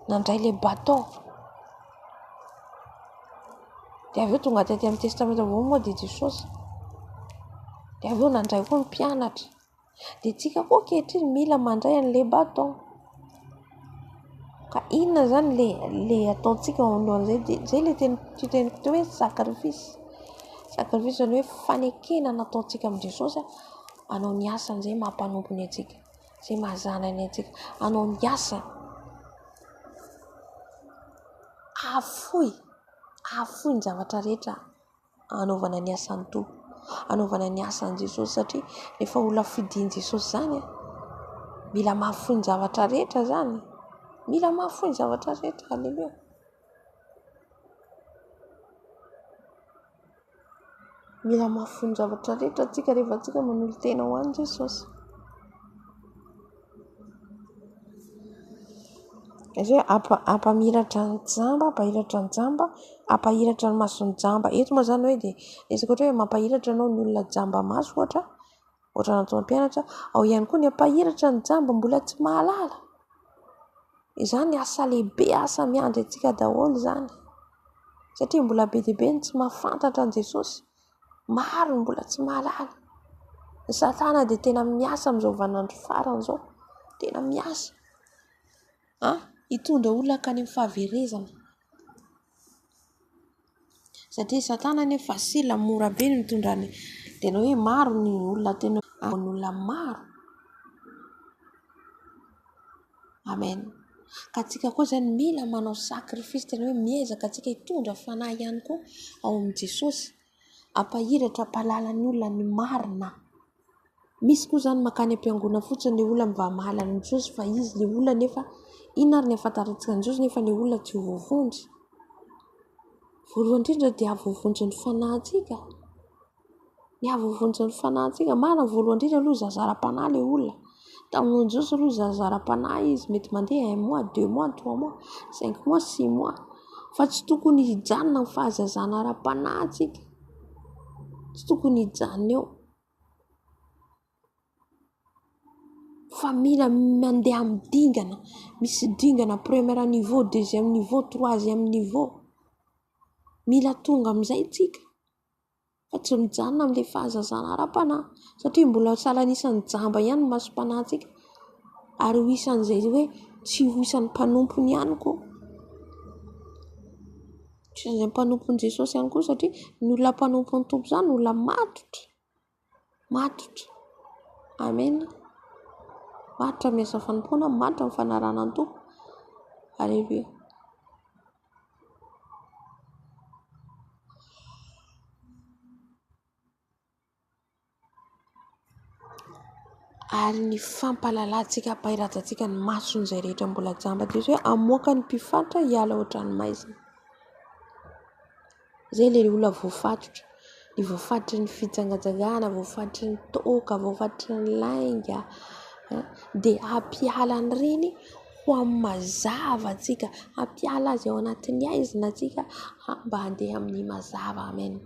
nandray le baton. Dia avy eo tonga aty amin'ny testamenta voalohany moa dia Jesosy. Dia avy eo nandray koa ny mpianatra. Dia tsika koa ankehitriny mila mandray an'le baton. Ka inona zany le ataontsika voalohan'izay dia zay le teniko teo hoe sakrifisy. Sakrifisy ny hoe fanekena nataontsika amin'i Jesosy hanao ny asan'izay mampanompo ny antsika. zay mazana ny antsika anao miasa afoy ny zavatra rehetra anaovana ny asan'ny tompo, anaovana ny asan'i Jesosy, satria rehefa olona fidian'i Jesosy zany mila mahafoy ny zavatra rehetra zany, mila mahafoy ny zavatra rehetra. Halleluja. Mila mahafoy ny zavatra rehetra atsika rehefa atsika manolo tena ho an'i Jesosy. Izay ampamiratra ny jamba, ampahiratra ny jamba, ampahiratra ny mason'ny jamba. Eto moa zany hoe dia resaka ohatra hoe mampahiratra anao ny olona jamba maso ohatra natao mpianatra, ao ihany koa ny ampahiratra ny jamba mbola tsy mahalala. Izany asa lehibe, asa miandry antsika daholo zany, satria mbola be dia be ny tsy mahafantatra an' Jesosy, maro ny mbola tsy mahalala. Ny Satana dia tena miasa amin'izao vaninandro farany zao, tena miasa hitondra olona ka any amin'ny fahaverezana, satria Satana nefa facile, mora be ny mitondrany, tena hoe maro ny olona tena olona maro. Amen. Ka atsika koa zany mila manao sakrifisy, tena hoe miezaka atsika hitondra fanahy ihany koa ao amin'i Jesosy, ampahiratra ampahalala ny olona ny marina. Misy koa zany makany am-piangona fotsiny ny olona mba mahalala ny Jesosy, fa izy ny olona nefa inona ary ny ahafantarantsika ny Jesosy nefa ny olona tsy vovonjy. Voalohany indrindra dia avovonjy ny fanahintsika, ny avovonjy ny fanahintsika. Marina voalohany indrindra aloha zazara-panahy le olona. Tamin'ny Jesosy aloha zazara-panahy izy, mety mandeha 1 mois, 2 mois, 3 mois, 5 mois, 6 mois, fa tsy tokony hijanona ny fahazazana ara-panahy atsika, tsy tokony hijanona eo, fa mila mandeha amin'ny dingana. Misy dingana premier niveau, deuxième niveau, troisième niveau, mila tonga amin'izay tsika, fa tsy mijanona amin'ilay fahazazana ara-panahy, satria mbola salanisan'ny jamba ihany ny masom-panahy tsika, ary ho isan'izay hoe tsy ho isan'ny mpanompony ihany koa, tsy isan'izay mpanompony Jesosy ihany koa, satria ny olona mpanompony tompo zany olona matotra. Amen. Matotra miasa fanompoana, matotra amin'ny fanarana ny tompo. Halleluja. Ary ny fampalalantsika, ampahiratantsika ny mason'izay rehetra mbola jamba, dia hoe amoaka ny mpifatra hiala ohatranomaizina. Zay le olona voafatotra, ny voafatry ny fijangajangana, voafatry ny toaka, voafatry ny lainga, dia ampiala an'ireny ho amin'ny mazava atsika, ampiala azy ao anatin'ny aizina atsika mba handeha amin'ny mazava. Amen.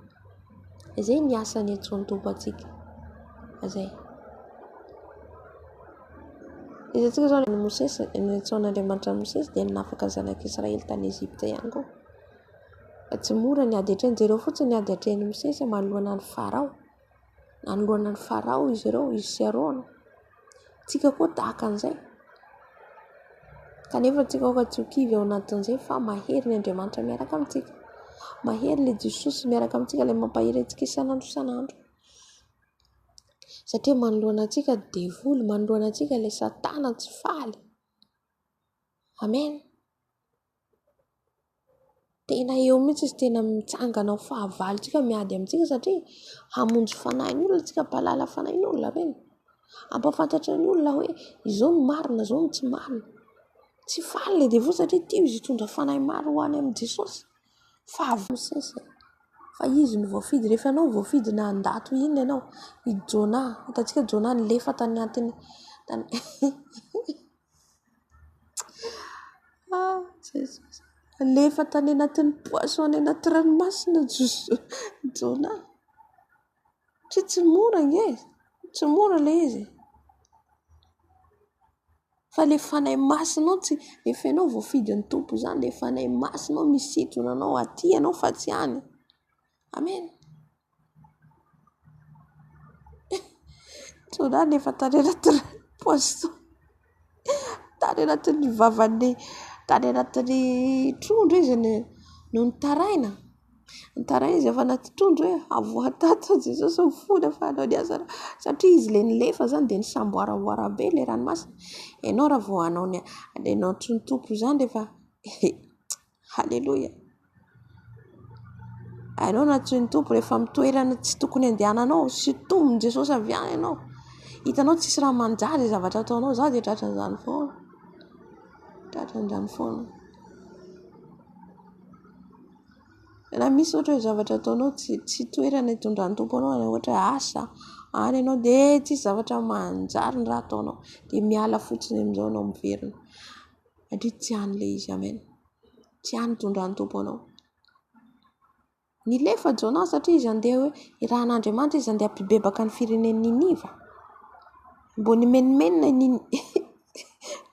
Izay ny asany antsoin'ny tompo atsika. Izay. Izy atsika zao ny Mosesy, ny antsoin'Andriamanitra ny Mosesy dia nafaka ny zanak'Israely tany Ezipta ihany koa. Tsy mora ny ady hatreny, jereo fotsiny ny ady hatren'ny Mosesy manoloana ny Farao. Nanoloana ny Farao izy ireo, izy sy Arona. Tsika koa tahaka an'izay. Kanefa tsika koa tsy ho kivy ao anatin'izay, fa mahery ny Andriamanitra miaraka amintsika. Mahery le Jesosy miaraka amintsika, ilay mampahery antsika isan'andro isan'andro. Satria manoloana antsika devoly, manoloana antsika ilay Satana tsy faly. Amen. Tena eo mihitsy izy, tena mitsangana ao fahavalontsika, miady amintsika, satria hamonjy fanahin'olona tsika, palala fanahin'olona reny. Ampafantatra ny olona hoe izao ny marina, izao ny tsy marina. Tsy faly le devoly, satria tia izy hitondra fanahy maro ho any amin'i Jesosy. Fa avosesy. Fa izy no voafidy. Rehefa anao voafidy na andato inona ianao, i Jona, hitantsika Jona nilefa tany antiny lefa tany anatin'ny poisson, any anaty ranomasina Jona. Tsy mora nge, tsy mora le izy. Fa le fanahy masinao tsy, rehefa ianao voafidy ny tompo zany, le fanahy masinao misitona anao, aty ianao fa tsy any. Amen. Jona nefa tany anatin'ny poisson, tany anatin'ny vavany, tany anatin'ny trondro izy no nitaraina. Nitara izy efa anaty trondro hoe avoatato Jesosy mifono fa anao niasa satria izy le nilefa zany dia nisamboaramboara be le ranomasina. Ianao raha vao anao ny alainao ny tompo zany rehefa halleluja. Anao natsoy ny tompo rehefa mitoerana tsy tokony andehananao sy tombony Jesosy avy any ianao. Hitanao tsisy raha manjary zavatra ataonao, za dia tratran'izany foana. Tratran'izany foana. Na misy ohatra hoe zavatra ataonao tsy toerana hitondran'ny tompo anao, ohatra asa any ianao dia tsisy zavatra manjary ny raha ataonao dia miala fotsiny amin'izao anao miverina. Satria tsy an'ilay izy, amen. Tsy any hitondran'ny tompo anao. Nilefa Jona satria izy andeha hoe raha an'Andriamanitra izy andeha hampibebaka ny firenen'ny Niniva. Mbo nimenimenina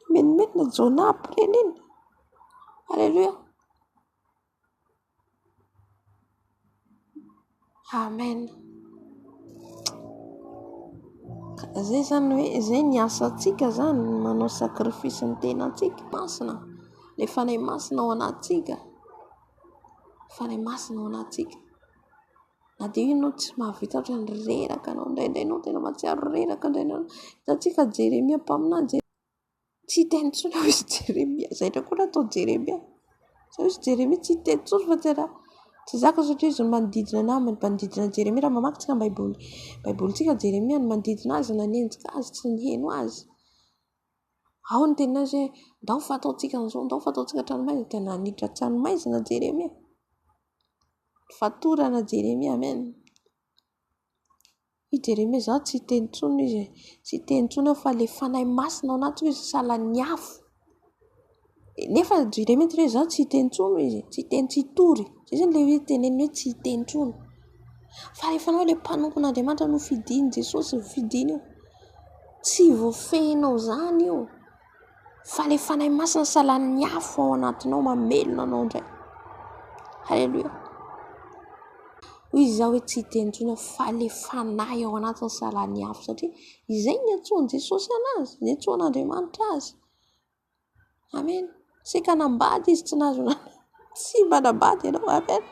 nimenimenina Jona pirenena. Halleluja. Amen. Zay zany hoe zay ny asantsika zany manao sakrifisy ny tenantsika masina. Le fanahy masina ao anatsika. Fanahy masina ao anatsika. Na dia ianao tsy mahavita ohatra ny reraka anao indraindray anao tena mahatsiaro reraka indraindray. Hitantsika Jeremia mpaminany tsy teny intsony ao izy Jeremia. Zay indray koa natao Jeremia. Sao izy Jeremia tsy teny intsony fa tena tsy zaka satria izy manodidina namany manodidina Jeremia raha mamaky tsika baibolintsika Jeremia no manodidina azy nanenjika azy tsy niheno azy. Ao ny tena azy hoe ndao fataontsika an'izao, ndao fataontsika tranomaizina, tena naniditra tranomaizina Jeremia. Fatorana Jeremia, amen. I Jeremia zao tsy teny intsony izy, tsy teny intsony fa le fanahy masina ao anaty izy salan'ny afo. Nefa Jeremia tena zao tsy teny intsony izy, tsy teny tsy tory. Zay zany le hoe teneny hoe tsy teny intsony. Fa rehefa anao le mpanompon'Andriamanitra no fidiny Jesosy fidiny io, tsy voafehinao zany io. Fa le fanahy masina salan'ny afo ao anatinao mamelona anao indray. Halleluja. Izy zao hoe tsy teny intsony fa le fanahy ao anatiny salan'ny afo satria izay ny antsoany Jesosy anazy, ny antsoan'Andriamanitra azy. Amen. Seka nambady izy tsy nahazo tsy manambady ianao, amen.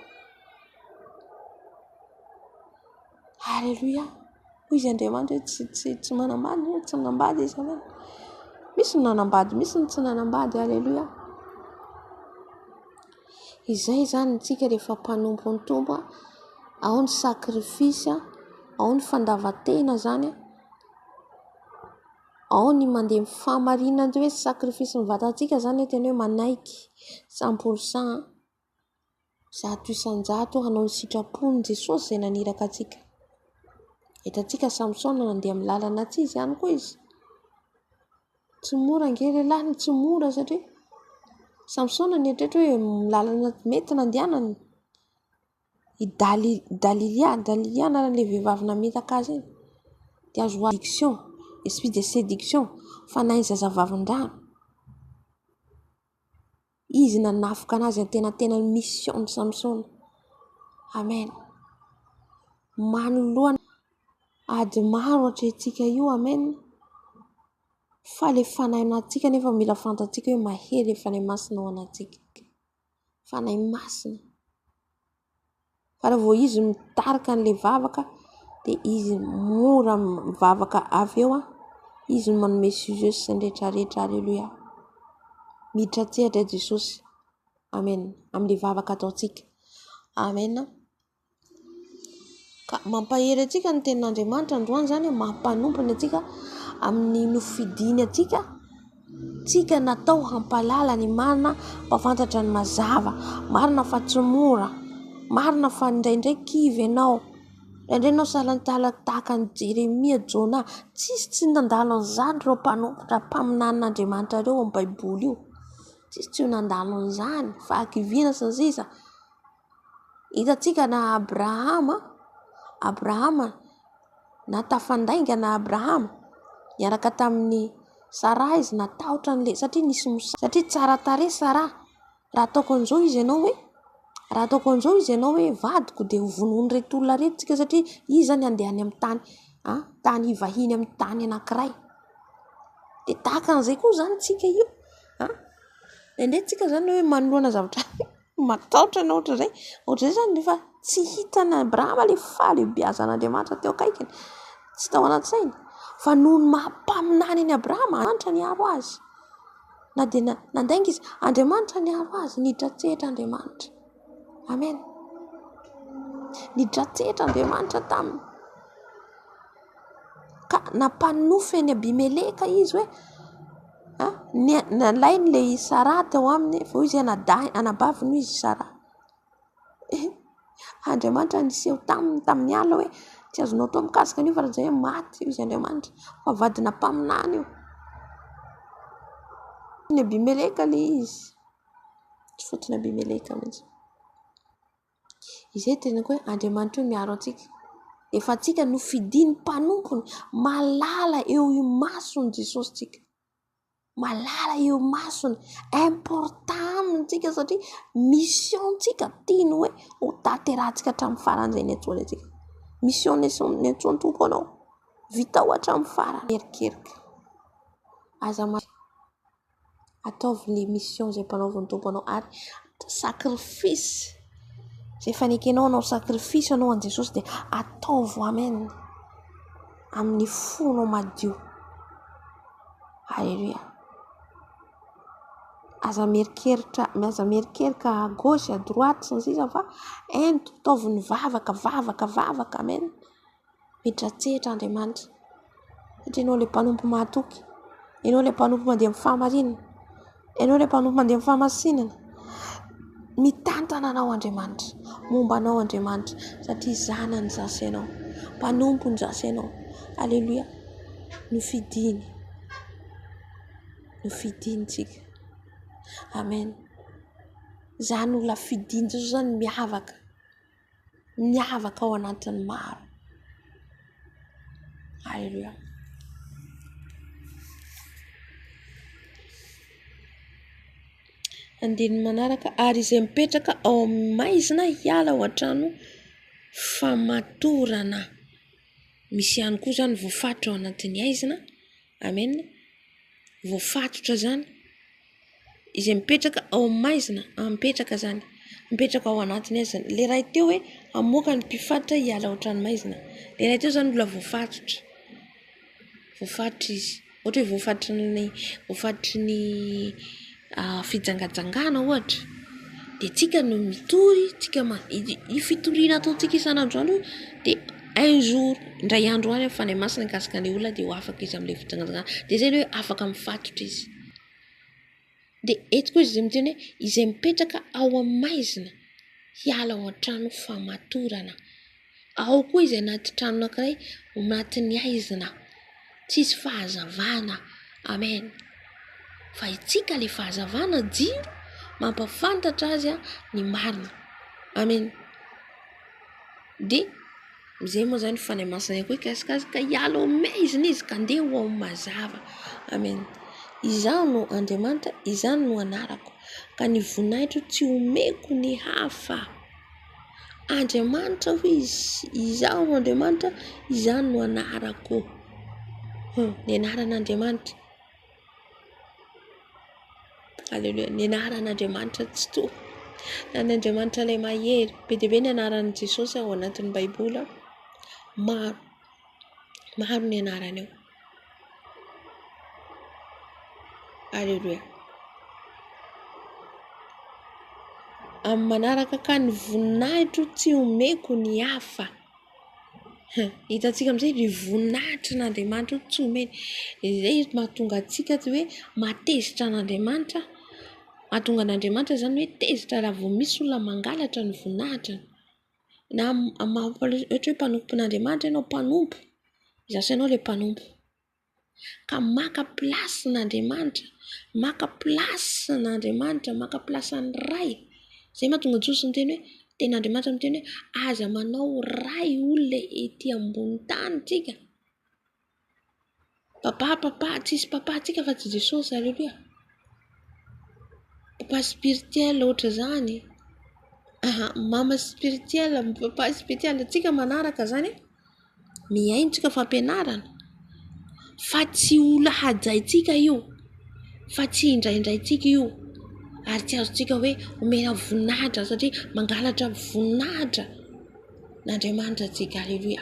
Halleluja. Izy Andriamanitra tsy manambady, tsy nanambady izy, amen. Misy ny nanambady, misy ny tsy nanambady, halleluja. Izay zany tsika rehefa mpanompo ny tompo, ao ny sakrifisy, ao ny fandavatena zany, ao ny mandeha mifamarinana hoe sakrifisy ny vatantsika zany tena hoe manaiky 100% zato isan-jato hanao ny sitrapony Jesosy izay naniraka antsika. Hitantsika Samsona nandeha amin'ny lalana tsy izy ihany koa izy. Tsy mora ange lehilahy, tsy mora satria Samsona nietrehitra hoe lalana mety nandehanany. I Dalilia na le vehivavy nametaka azy iny. Dia azo addiction, esprit de séduction, fanahy zazavavin-drano. Izy nanafoka anazy tena mission ny Samsona. Amen. Manoloana ady maro hatrehintsika io, amen. Fa le fanahy anatsika nefa mila fantatsika hoe mahery le fanahy masina ao anatsika. Fanahy masina. Fa raha vao izy mitarika an'le vavaka dia izy mora mivavaka avy eo, izy manome sujet sy ny rehetrarehetra, halleluja. Miditra tsehatra Jesosy, amen, amin'le vavaka ataontsika, amen. Ka mampahery atsika ny tenin'Andriamanitra androany zany, mampanompono atsika amin'ny nofidiny atsika. Tsika natao hampalala ny marina, mpafantatra ny mazava, marina fa tsy mora, marina fa indraindray kivy ianao, indraindray ianao salantala tahaka ny Jeremia, Jona, tsy nandalo an'izany ireo mpanompotra mpaminan'Andriamanitra ireo amin'ny baiboly io. Tsy nandalo an'izany, fahakiviana sy ny sisa. Hitantsika na Abrahama na tafandainga na Abrahama niaraka tamin'ny Sara izy natahotra an'le satria tsara tarehy Sara. Raha ataoko an'izao izy ianao hoe vadiko dia vonoiny reto olona reto tsika satria izy zany andehany amin'ny tany hivahiny amin'ny tany anankiray. Dia tahaka an'izay koa zany tsika io. Indraindray tsika zany hoe manoloana zavatra mataotra na ohatra zay zany rehefa tsy hitana Abrahama le fahaleobiazan'Andriamanitra teo akaikiny, tsy tao anaty sainy, fa noho ny mampaminany any Abrahama, Andriamanitra niaro azy, na dia nandainga izy, Andriamanitra niaro azy, nidratsehitra Andriamanitra. Amen. Nidratsehitra Andriamanitra taminy, ka nampanofy any Abimeleka izy hoe nalainy le Sara teo aminy, vao izy anabaviny izy Sara. Andriamanitra niseho tamin'ny ala hoe tsy azonao atao mikasika an'io fa raha zay hoe maty izy Andriamanitra, fa vadina mpaminany io. Ny Abimeleka le izy, tsy fotony Abimeleka mihitsy. Izay tena hoe Andriamanitra io miaro antsika. Efa antsika no fidiny mpanompony, malala eo imasony Jesosy tsika. Malala eo masony, important amintsika satria mission-tsika tiany hoe ho taterahantsika hatramin'ny faran'izay ny antsoany antsika. Mission ny antsoany tompo anao, vita ho hatramin'ny farany. Erikerika aza ataovy ny mission izay mpanaovy tompo anao, ary sakrifisy izay fanekenao anao sakrifisy anao an' Jesosy dia ataovy amen amin'ny fonao madio. Halleluja. Aza merikerika à gauche à droite sy ny sisa fa ento taovy ny vavaka amen. Midratsehitra Andriamanitra satria ianao le mpanompo mahatoky, ianao le mpanompo mandeha amin'ny fahamarinana, ianao le mpanompo mandeha amin'ny fahamasinana. Mitantana anao Andriamanitra, momba anao Andriamanitra satria zanany zasy ianao, mpanompony zasy ianao. Alleluia. No fidinitsika. Amen. Zany olona fidiny Jesosy zany miavaka ao anatin'ny maro. Alleluia. Andiny manaraka, ary izay mipetraka ao amin'ny maizina hiala ao an-trano famatorana. Misy ihany koa zany voafatotra ao anatin'ny aizina. Amen. Voafatotra zany izay mipetraka ao amin'ny maizina, mipetraka zany, mipetraka ao anatin'ny aizina. Le ray teo hoe amoaka ny mpifatotra hiala ao an-trano maizina. Le ray teo zany olona voafatotra izy. Ohatra hoe voafatotry ny fijangajangana ohatra, dia tsika no mitory, tsika i fitoriana ataontsika isan'androandro dia un jour indray andro any fanahy masina mikasika an'ilay olona dia ho afaka izy amin'ilay fijangajangana, dia zay hoe afaka mifatotra izy. Dia eto koa izy miteny hoe izay mipetraka ao amin'ny maizina hiala ao an-trano famatorana. Ao koa izy anaty trano anankiray anatin'ny aizina, tsisy fahazavana. Amen. Fa itsika le fahazavana jiro mampafantatra azy ny marina. Amen. Dia izay moa zany fanahy masina koa ikasikasika hiala ao maizina izy ka andeha ho ao mazava. Amen. Izao no Andriamanitra, izany no anarako, ka ny voninahitro tsy omeko ny hafa. Andriamanitra ho izy, izao no Andriamanitra, izany no anarako. Ny anaran'Andriamanitra. Alleluia. Ny anaran'Andriamanitra tsy toa. Ny Andriamanitra ilay mahery, be dia be ny anaran'i Jesosy ao anatin'ny Baibola. Maro ny anarany ao. Alleluia. Amin'ny manaraka, ka ny voninahitro tsy omeko ny hafa. Hitantsika amin'izay ny voninahitry n'Andriamanitra tsy omeny. Izay mahatonga antsika hoe matezitra an'Andriamanitra. Mahatonga an'Andriamanitra zany hoe tezitra raha vao misy olona mangalatra ny voninahitra. Na ohatra hoe mpanompon'Andriamanitra ianao, mpanompo. Zasy ianao le mpanompo. Ka maka plasy n'Andriamanitra, maka plasy ny ray. Zay mahatonga Jesosy miteny hoe, ten'Andriamanitra miteny hoe aza manao ray olona ety ambony tany tsika. Papa, tsisy papa tsika fa tsy Jesosy. Alleluia. Papa spirituel ohatra zany. Mama spirituel, papa spirituel, tsika manaraka zany miaino tsika fampianarana. Fa tsy olona hajaitsika io, fa tsy indraindraitsika io. ary tsy azontsika hoe omena voninahitra satria mangalatra voninahitra n'Andriamanitra tsika. Aleloia.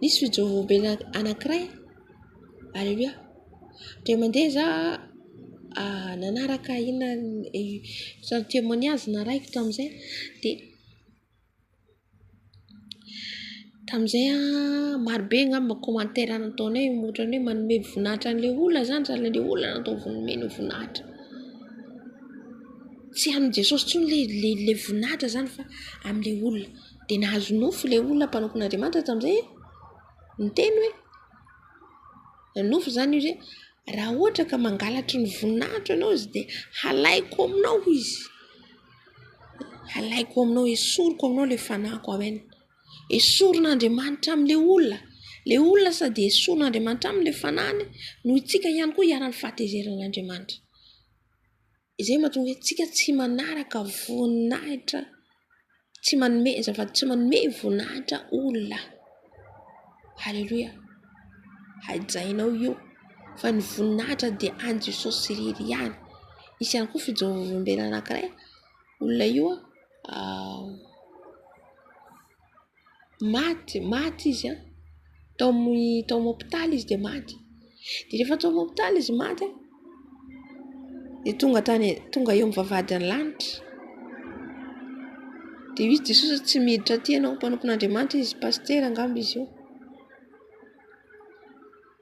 Nisy fijovobe anankiray, aleloia, de mandeha za nanaraka inona témoignage naraiko tam'izay, de tam'izay marobe ngamba commentaire nataonay ohatrany hoe manome voninahitra an'le olona zany sady le olona natao nomeny voninahitra. Tsy amin' Jesosy tsony le voninahitra zany fa am'le olona. De nahazo nofo le olona mpanaon'Andriamanitra tam'izay niteny hoe nofo zany izy hoe raha ohatra ka mangalatry ny voninahitra ianao izy de halaiko aminao izy, halaiko aminao, esoriko aminao le fanahiko. Amen. Esorin'Andriamanitra am'le olona, le olona sady esorin'Andriamanitra am'le fanahiny, noho itsika ihany koa hiara-ny fahatezeran'Andriamanitra. Izay mahatonga tsika tsy manaraka voninahitra, tsy manome voninahitra olona. Haleloia. Hajainao io fa ny voninahitra dia an Jesosy irery ihany. Isy ihany koa fijovombena anankiray, olona io maty izy tao amin'ny izy de maty. De rehefa tao amin'ny hôpitaly izy maty de tonga eo amin'ny vavahadin'ny lanitra. De izy Jesosy tsy miditra aty ianao mpanompon'Andriamanitra, izy pasteur angamba izy io.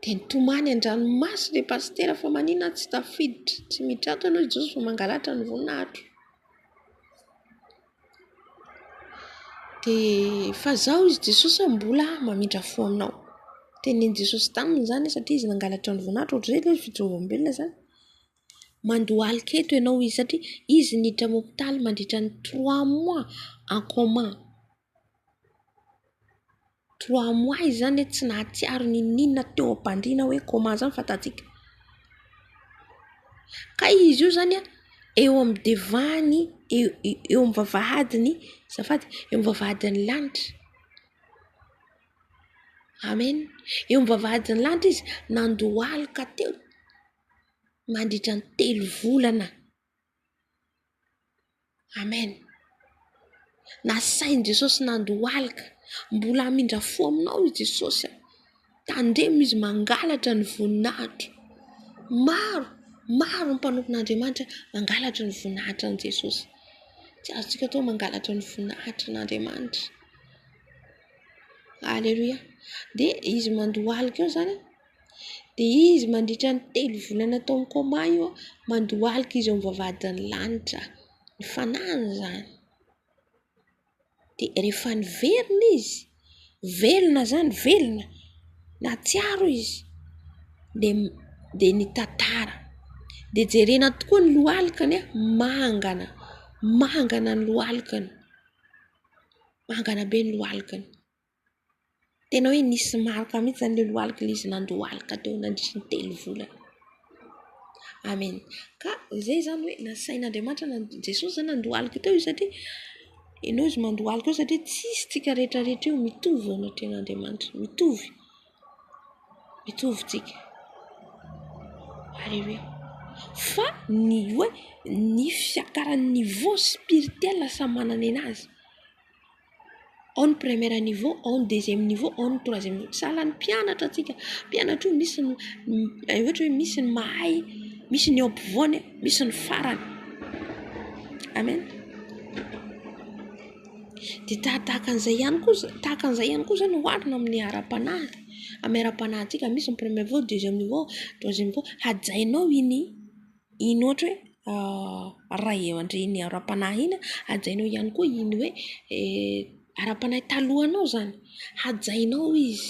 De nitomany an-dranomasy le pasteur fa manina tsy tafiditra, tsy miditra ato ianao Jesosy fa mangalatra ny voninahitra. De fa zao izy Jesosy mbola mamindra fo aminao. Tenin'ny Jesosy taminy zany satria izy nangalatra ny voninahitra, ohatr'izay le fijovombelona zany. Mandohalika eto ianao izy satria izy niditra amin'ny hôpitaly mandritra ny 3 mois en coma. 3 mois izy zany tsy nahatsiaro ninona teo am-pandriana hoe coma zany fatatsika. Ka izy io zany eo amin'ny devany, eo amin'ny vavahadiny, eo amin'ny vavahadin'ny lanitra. Amen. Eo amin'ny vavahadin'ny lanitra izy nandohalika teo mandritra ny 3 volana. Amen. Nasain'i Jesosy nandohalika, mbola hamindra fo aminao i Jesosy. Tandremo izy mangalatra ny voninahitra. Maro ny mpanompon'Andriamanitra mangalatra ny voninahitra an Jesosy. Tsy azontsika atao mangalatra ny voninahitra n'Andriamanitra. Aleluia. De izy mandohalika eo zany, de izy mandritra ny 3 volana tao amin'ny coma io mandohalika izy eo amin'ny vavahadin'ny lanitra. Ny fanahiny zany. De rehefa niverina izy, velona, natsiaro izy, de nitantara. De jerena tokoa ny lohalikany, mangana ny lohalikany. Mangana be ny lohalikany. Tena hoe nisy marika mihitsy zany le lohalika le izy nandohalika teo nandritra ny 3 volana. Amen. Ka izay zany hoe nasain'Andriamanitra Jesosy zany nandohalika teo izy satria ianao izy mandohalika eo satria tsisy tsika rehetra io mitovy ao anatin'Andriamanitra. Mitovy tsika. Aleluia. Fa ny fiakaran'ny niveau spirituel samy manana enazy. Au ny premier niveau, au ny deuxième niveau, au ny troisième niveau. Sahalan'ny mpianatra tsika. Mpianatra io misy misy ny mahay, misy ny eo ampovoany, misy ny farany. Amen. De tahaka an'izay ihany koa zany oharina amin'ny ara-panahy. Amin'ny ara-panahintsika misy ny premier niveau, deuxième niveau, troisième niveau. Hajainao iny ohatra hoe ray aman-dreny ara-panahy iny, hajainao ihany koa iny hoe ara-panahy talohanao zany. Hajainao izy.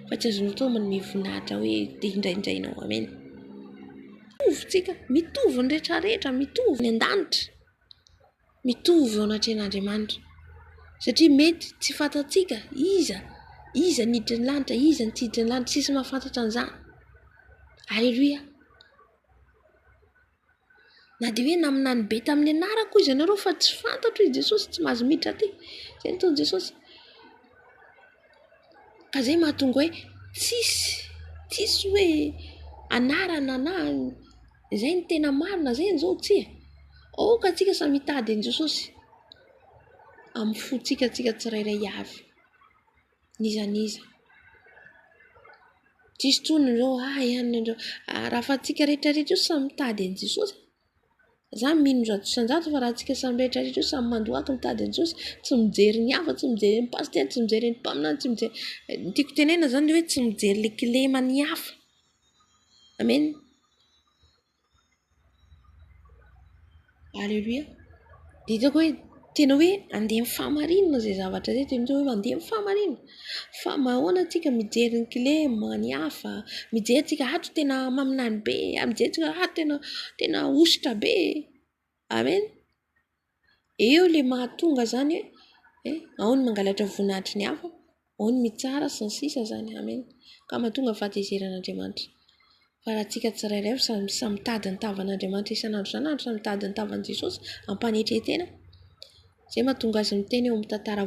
Fa tsy azonao atao manome voninahitra hoe te indraindrainao. Amen. Mitovy tsika, mitovy ny rehetrarehetra, mitovy ny an-danitra, mitovy ao anatin'Andriamanitra. Satria mety tsy fantatsika iza niditra ny lanitra, iza nitsiditra ny lanitra, tsisy mahafantatra an'izany. Aleluia. Na dia hoe naminany be tamin'ny anarako izy ianareo fa tsy fantatro izy Jesosy, tsy mahazo miditra aty. Izay nataony Jesosy. Ka izay mahatonga hoe tsisy hoe anarana na zay ny tena marina zay ny zao tsia ka tsika samy mitady an Jesosy amin'ny fotsika tsirairay avy nizaniza tsisy tsony zao ihany andreo raha fa tsika rehetrarehetra io samy mitady an Jesosy za mino sanjato fa raha tsika samy rehetrarehetra io samy mandoaky mitady an Jesosy tsy mijery ny hafa tsy mijery ny paster tsy mijery ny mpaminany tsy mijery tiako tenena zany hoe tsy mijery le kilema ny hafa amen alleluia ditako hoe tena hoe andeha amin'ny fahamarinana zay zavatra zay tena hoe mandeha amin'ny fahamarinana fa mahoana tsika mijery ny kilema ny hafa mijery tsika ato tena maminany be mijery tsika ato tena ositra be amen eo le mahatonga zany hoe ao ny mangalatra voninahitry ny hafa ao ny mitsara sy ny sisa zany amen ka mahatonga fahatezeran'Andriamanitra fa raha tsika tsirairay samy mitady ny tavan'Andriamanitra isan'andro isan'andro samy mitady ny tavan'i Jesosy ampanetretena zay mahatonga azy miteny eo amin'ny tantara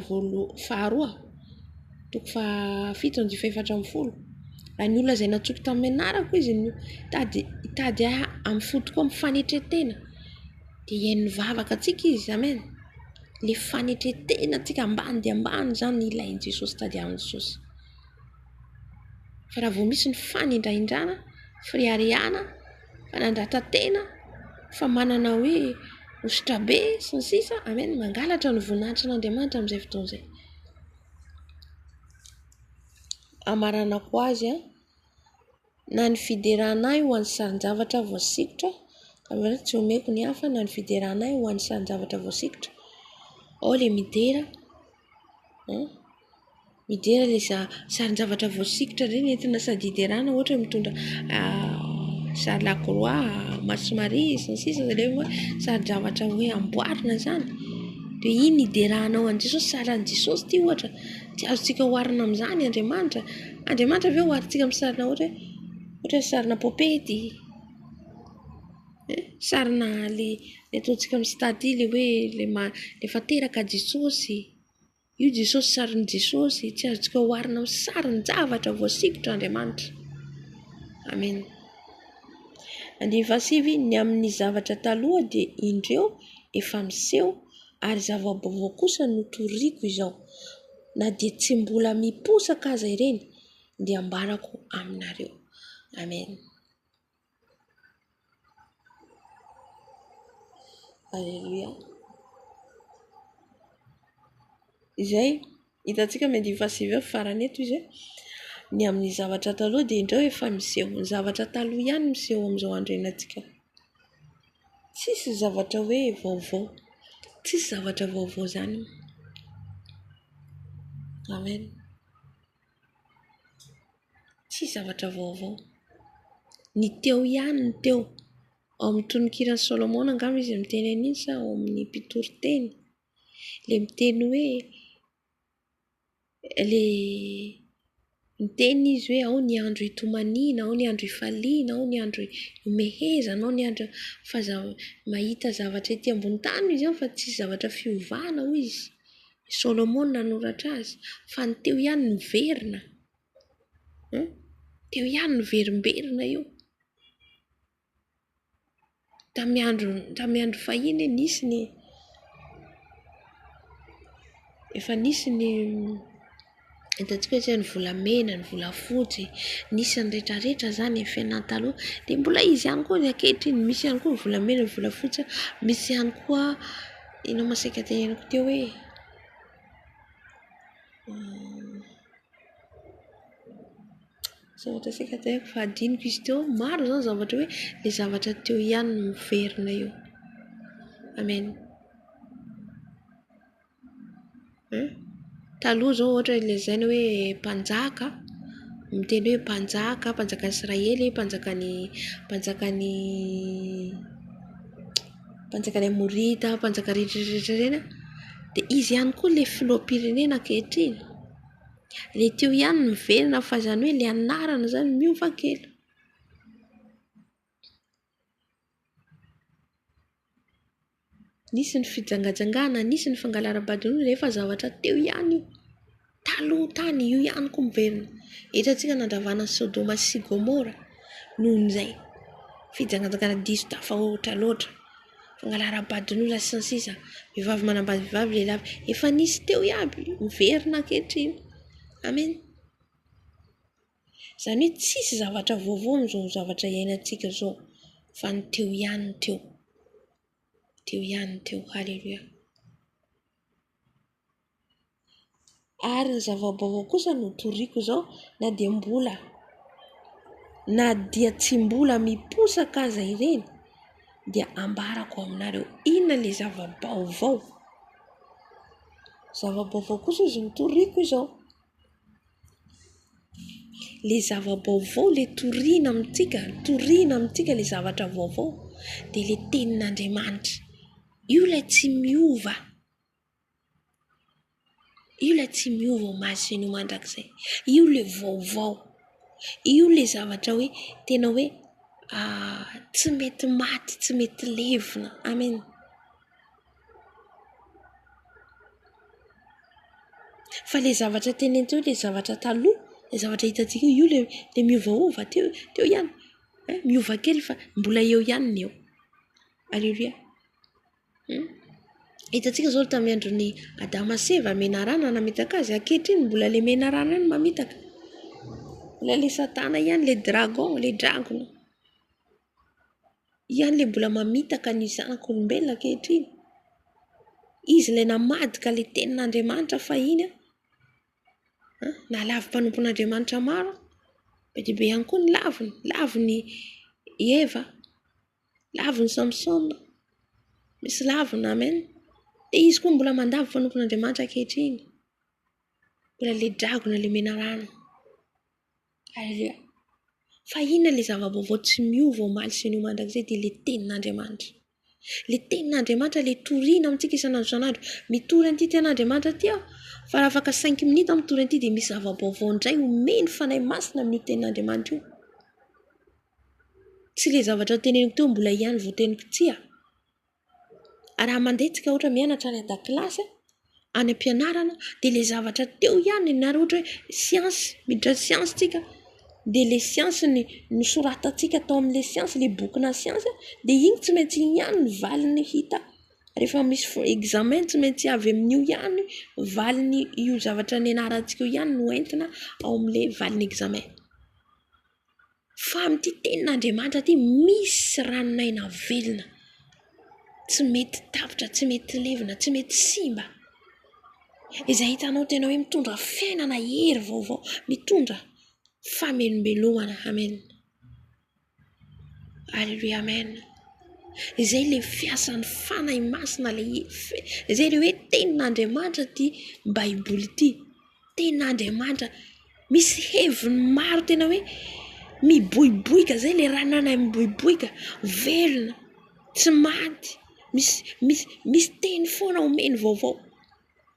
faharoa toko 7:4 raha ny olona izay natsoky tamin'ny menarako izy hitady amin'ny fotokoa amin'ny fanetretena dia iain'ny vavaka atsika izy amen le fanetretena tsika ambany dia ambany zany ilain'i Jesosy tady amin'i Jesosy fa raha vao misy ny fanindraindrana friariana fanandratra tena fa manana hoe ositra be sy ny sisa amen mangalatra ny voninahitra n'Andriamanitra amin'izay fotoan'izay amarana ko azy na ny fiderana ho an'ny sarin-javatra voasikotra amin'izay tsy omeko ny hafa na ny fiderana ho an'ny sarin-javatra voasikotra ao le midera le sarin-javatra voasikotra ireny entina sady hiderana ohatra mitondra sary lakroa masomaria sy ny sisa le hoe sarin-javatra hoe amboarina zany dia iny hideranao an Jesosy saran'i Jesosy ty ohatra tsy azotsika hoarina amin'izany Andriamanitra ve hoarintsika amin'ny sarina ohatra sarina popety sarina le ataontsika amin'ny stady le hoe le fateraka Jesosy io Jesosy sarin'i Jesosy tsy azotsika hoarina amin'ny sarin-javatra voasikotra Andriamanitra amen 9 ny amin'ny zavatra taloha dia indreo efa miseho ary zava-baovao kosa no toriko izao na dia tsy mbola miposaka aza ireny dia ambarako aminareo amen alleluia izay hitantsika mety fasivy farany eto izy ny amin'ny zavatra taloha dia indreo efa miseho ny zavatra taloha ihany miseho amin'izao andro iainantsika tsisy zavatra hoe vaovao tsisy zavatra vaovao zany amen tsisy zavatra vaovao ny teo ihany ny teo ao amin'ny tononkirany Solomona angamba izy miteny an'iny sa ao amin'ny mpitoriteny le miteny hoe le miteny izy hoe ao ny andro hitomaniana ao ny andro hifaliana ao ny andro homehezana ao ny andro mahita zavatra ety ambony tany izy fa tsisy zavatra fiovana ho izy Solomona nanoratra azy fa ny teo ihany ny verina teo ihany ny verimberina io tamin'ny andro fahiny nisy ny efa nisy ny hitantsika hoe ny volamena ny volafotsy nisy ny rehetrarehetra zany ny fiainana taloha dia mbola izy ihany koa ny ankehitriny misy ihany koa ny volamena ny volafotsy misy ihany koa ino masika teneniko teo hoe zavatra sika teneniko fa adiniko izy teo maro zany zavatra hoe le zavatra teo ihany ny miverina io amen taloha zao ohatra ilazaina hoe mpanjaka miteny hoe mpanjakan'i Israely mpanjakany Amorita mpanjaka rehetrarehetra reny dia izy ihany koa le filoham-pirenena ankehitriny le teo ihany ny miverina fa zany hoe le anarana zany miova kely nisy ny fijangajangana nisy ny fangalaram-badin'olona rehefa zavatra teo ihany io taloha tany io ihany koa miverina hitantsika nandravana Sodoma sy Gomora noho izay fijangatangana diso tafahoatra loatra fangalara-badin'olona sy ny sisa vehivavy manambady vehivavy lehilahy efa nisy teo iaby miverina ankehitriny. Amen. Zany hoe tsisy zavatra vaovao amin'izao zavatra iainantsika zao fa ny teo ihany teo. Halleluja. Ary ny zava-baovao kosa no toriko zao na dia tsy mbola miposaka aza ireny dia ambarako aminareo inona le zava-baovao. Zava-baovao kosa izy no toriko izao. Le zava-baovao le toriana amintsika le zavatra vaovao dia le tenin'Andriamanitra. Io lay tsy miova. Maso no mandrakizay. Io le vaovao. Io le zavatra hoe tena hoe tsy mety maty, tsy mety levina. Amen. Fa le zavatra teneny teo, le zavatra taloha, le zavatra hitantsika io le miovaova teo ihany. Miova kely fa mbola eo ihany ny eo. Alleluia. Hitantsika zao tamin'ny andron'ny Adama sy Eva menarana namitaka azy, ankehitriny mbola le menarana ny mamitaka. Mbola le satana ihany, le dragon. Ihany le mbola mamitaka ny zanak'olombelona ankehitriny. Izy le namadika le tenin'Andriamanitra fahiny na lavi-panompon'Andriamanitra maro. Be ihany koa ny laviny Eva, laviny Samson, misy lavina. Amen. Dia izy koa mbola mandavy fanompon'Andriamanitra ankehitriny. Mbola le dragona le menarana. Alleluia. Fa inona le zava-baovao tsy miova omaly sy ny mandrakizay dia le tenin'Andriamanitra. Le tenin'Andriamanitra le toriana amintsika isanandro. Mitory an'ity tenin'Andriamanitra ty aho. Fa raha afaka 5 minutes mitory an'ity dia misy zava-baovao indray omeny fanahy masina amin'io tenin'Andriamanitra io. Tsy le zavatra teneniko teo mbola ihany voateniko tia. Raha mandehitsika ohatra mianatra any an-dakilasy any am-pianarana dia le zavatra teo ihany na ohatra hoe siansy, miditra siansy tsika dia le siansy ny soratantsika tao amin'le siansy, le bokina siansy dia iny tsy maintsy ihany ny valiny hita. Rehefa misy examen tsy maintsy avy amin'io ihany valiny io zavatra nianarantsika io ihany no entina ao amin'le valiny examen. Fa amin'ity tenin'Andriamanitra ty misy ranonaina velona. Tsy mety tapitra, tsy mety levina, tsy mety simba. Izay hitanao tena hoe mitondra fiainana hery vaovao, mitondra famelombelomana. Amen. Alleluia. Amen. Izay le fiasan'ny fanahy masina izay le hoe tenin'Andriamanitra ty baiboly ty. Tenin'Andriamanitra misy heviny maro tena hoe miboiboika, zay le ranana miboiboika, velona, tsy maty. Misy teny foana omeny vaovao.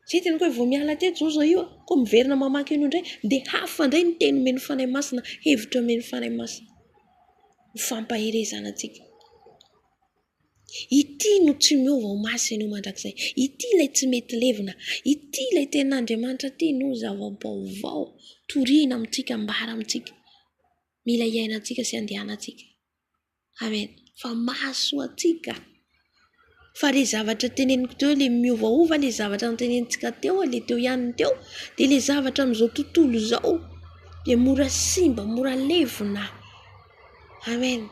Zay tena hoe vao miala teto zao io koa miverina mamaky ino indray dia hafa indray ny teny omeny fanahy masina, hevitra omeny fanahy masina. Fampaherezana antsika. Ity no tsy miova omaly no mandrakizay. Ity lay tsy mety levina. Ity lay tenin'Andriamanitra ty no zava-baovao toriana amintsika, mbara amintsika. Mila iainantsika sy andehanantsika. Amen. Fa mahasoa atsika. Fa le zavatra teneniko teo le miovaova, le zavatra tenenitsika teo le teo ihany teo, dia le zavatra amin'izao tontolo izao dia mora simba, mora levina. Amen.